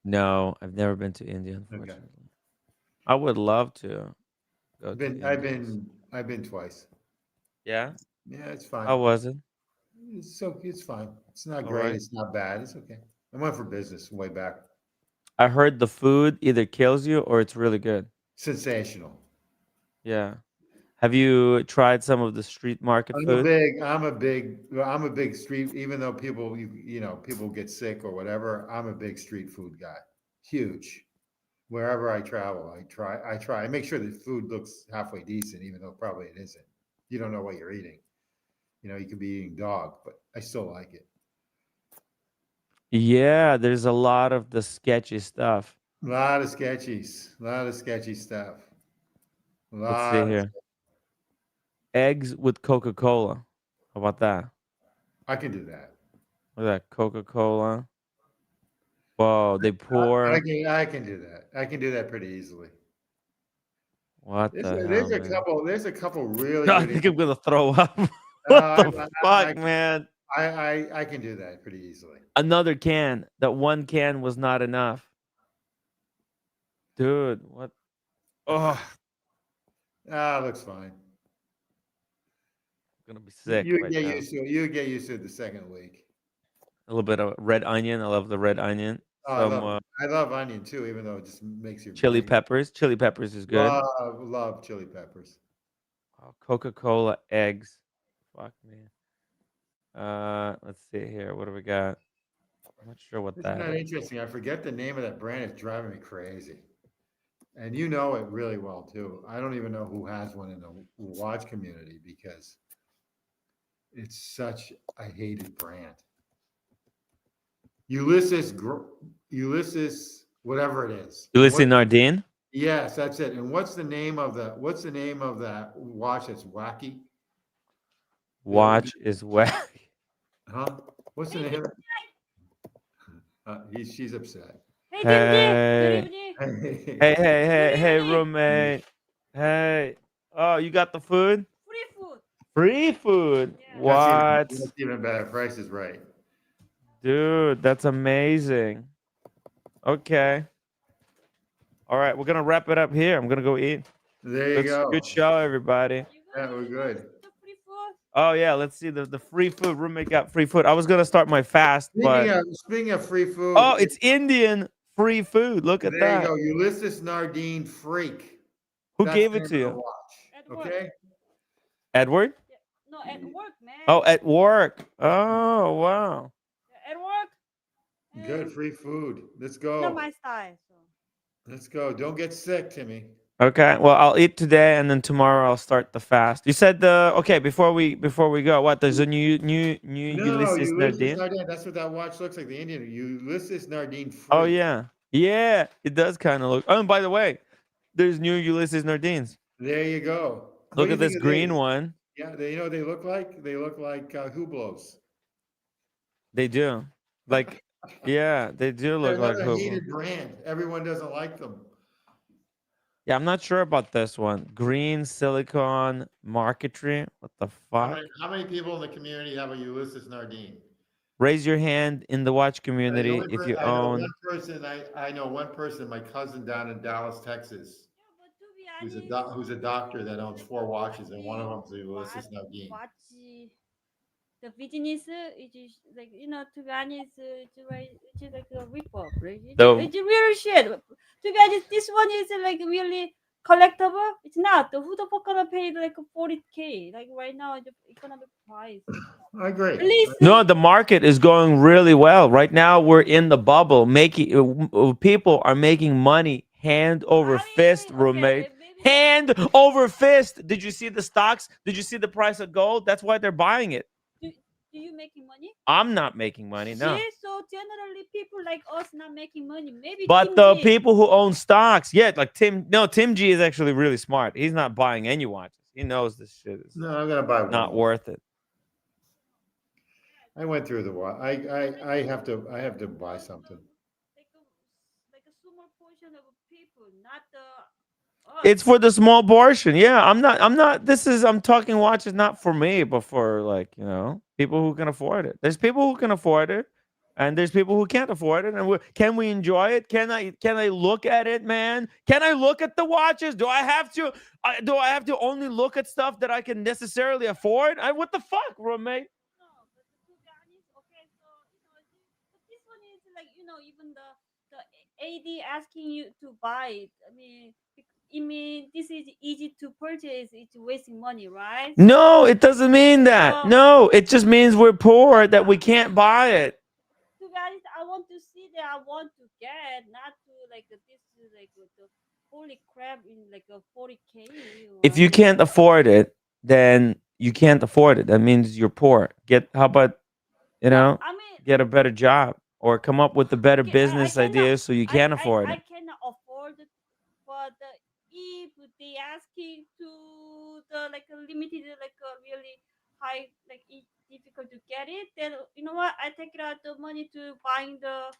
No, I've never been to India, Okay. unfortunately. I would love to go to India. I've been twice. Yeah? Yeah, it's fine. How was it? It's fine. It's not All great. right. It's not bad. It's okay. I went for business way back. I heard the food either kills you or it's really good. Sensational. Yeah. Have you tried some of the street market food? I'm a big street, even though people, people get sick or whatever, I'm a big street food guy. Huge. Wherever I travel, I make sure the food looks halfway decent, even though probably it isn't. You don't know what you're eating. You could be eating dog, but I still like it. Yeah, there's a lot of the sketchy stuff. A lot of sketchy stuff. A Let's see lot. here. Eggs with Coca-Cola. How about that? I can do that. Look at that Coca-Cola. Whoa, they pour. I can do that. I can do that pretty easily. What the hell, man? There's a couple really I good. think I'm gonna throw up. What the fuck, man? I can do that pretty easily. Another can. That one can was not enough. Dude, what? Oh, Looks fine. I'm gonna be sick right now. You get used to it the second week. A little bit of red onion. I love the red onion. Oh, I love onion too, even though it just makes your chili brain. peppers. Chili peppers is good. Love chili peppers. Oh, Coca-Cola eggs. Fuck me. Let's see here. What do we got? I'm not sure what Isn't that that is. interesting? I forget the name of that brand. It's driving me crazy. And you know it really well too. I don't even know who has one in the watch community because it's such a hated brand. Ulysses, whatever it is. Ulysses Nardine. Yes, that's it. And what's the name of that watch that's wacky? Watch is wacky. Huh? What's the name? She's upset. Hey, hey, roommate. Hey. Oh, you got the food? Free food. Yeah. What? That's even better. Price is right. Dude, that's amazing. Okay. All right, we're gonna wrap it up here. I'm gonna go eat. There you go. Good show, everybody. Yeah, we're good. Oh yeah, let's see the free food. Roommate got free food. I was gonna start my fast, but Speaking of free food. oh, it's Indian free food. Look at that. There you go. Ulysses Nardine Freak. Who gave it to you? Okay. Edward? No, at work, man. Oh, at work. Oh, wow. At work. Good free food. Let's go. Not my style. So. Let's go. Don't get sick, Timmy. Okay. Well, I'll eat today, and then tomorrow I'll start the fast. You said okay before we go. What? There's a new Ulysses Nardine. That's what that watch looks like. The Indian Ulysses Nardine Freak. Oh yeah, yeah. It does kind of look. Oh, and by the way, there's new Ulysses Nardines. There you go. Look at this green one. Yeah, they look like Hublots. They do. Like, yeah, they do look like They're Hublots. a hated brand. Everyone doesn't like them. Yeah, I'm not sure about this one. Green silicon marquetry. What the fuck? How many people in the community have a Ulysses Nardine? Raise your hand in the watch community if you own. I know one person, my cousin down in Dallas, Texas, who's a doctor that owns 4 watches, and one of them is a Ulysses Nardine. The business is like, to be honest, it's like a rip-off, right? It's real shit. To be honest, this one is like really collectible. It's not. Who the fuck gonna pay like 40K? Like right now, the economic price. I agree. At least No, the market is going really well. Right now, we're in the bubble. People are making money hand over fist, roommate. Hand over fist. Did you see the stocks? Did you see the price of gold? That's why they're buying it. Do you making money? I'm not making money, no. Yeah, so generally people like us not making money. Maybe But the people who own stocks, yeah, like Tim G is actually really smart. He's not buying any watches. He knows this shit is No, I'm gonna buy one. not worth it. I went through the watch. I have to buy something. Like a small portion of people, not the. It's for the small portion. Yeah, I'm not. I'm talking watches not for me, but for like people who can afford it. There's people who can afford it, and there's people who can't afford it. And can we enjoy it? Can I look at it, man? Can I look at the watches? Do I have to? Do I have to only look at stuff that I can necessarily afford? What the fuck, roommate? No, but to be honest, okay, so this one is like even the AD asking you to buy it. I mean this is easy to purchase. It's wasting money, right? No, it doesn't mean that. So, No, it just means we're poor that we can't buy it. to be honest, I want to see that. I want to get, not to like this is like the holy crap in like a 40K. If you can't afford it, then you can't afford it. That means you're poor. How about get a better job or come up with a better business idea so you can afford I it. cannot afford it, but if they asking to the like a limited, like a really high, like difficult to get it, then you know what? I take out the money to buying the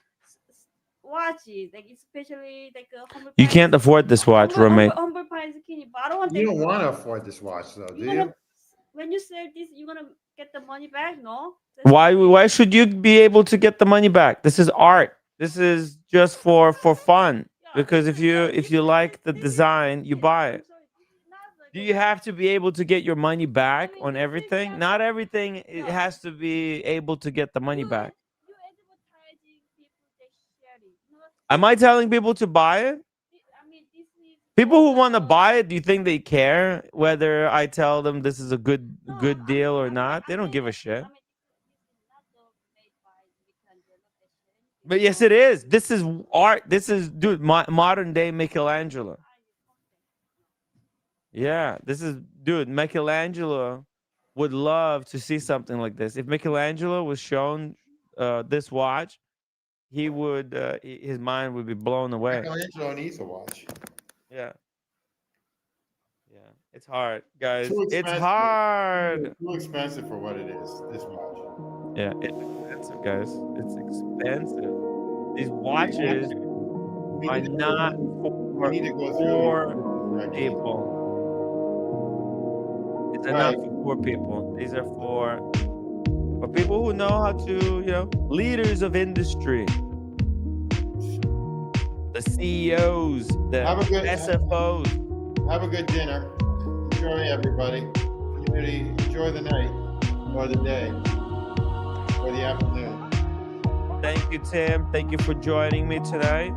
watches, like especially like a humble. You can't afford this watch, roommate. Humble Pie Zucchini, but I don't want. You don't want to afford this watch, though, do you? When you sell this, you're gonna get the money back, no? Why should you be able to get the money back? This is art. This is just for fun. Because if you like the design, you buy it. Do you have to be able to get your money back on everything? Not everything it has to be able to get the money back. Am I telling people to buy it? People who want to buy it, do you think they care whether I tell them this is a good deal or not? They don't give a shit. But yes, it is. This is art. This is, dude, modern day Michelangelo. Yeah, this is, dude, Michelangelo would love to see something like this. If Michelangelo was shown this watch, he would, his mind would be blown away. Michelangelo needs a watch. Yeah. Yeah, it's hard, guys. Too It's expensive. hard. Too expensive for what it is, this watch. Yeah, it's expensive, guys. It's expensive. These watches are not for poor people. It's not for poor people. These are for people who know how to, leaders of industry. The CEOs, the SFOs. Have a good dinner. Enjoy, everybody. Community, enjoy the night or the day or the afternoon. Thank you, Tim. Thank you for joining me tonight.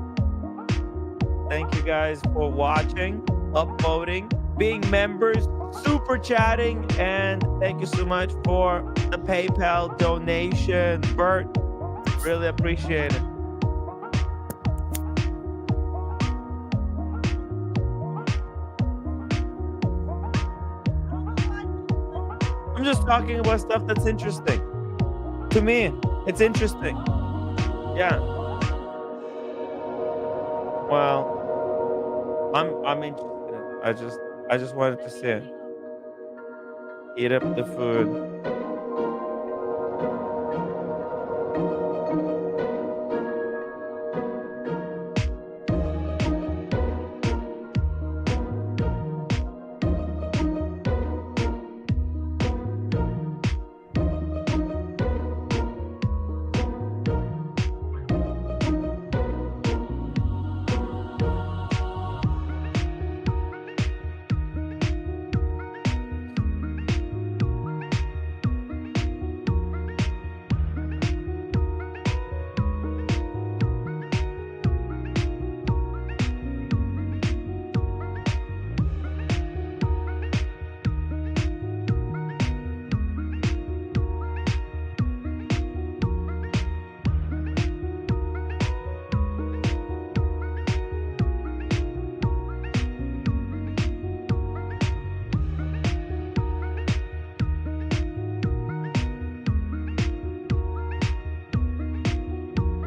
Thank you guys for watching, upvoting, being members, super chatting, and thank you so much for the PayPal donation. Bert, really appreciate it. I'm just talking about stuff that's interesting. To me, it's interesting. Yeah. Well, I'm interested. I just wanted to see it. Eat up the food.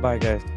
Bye, guys.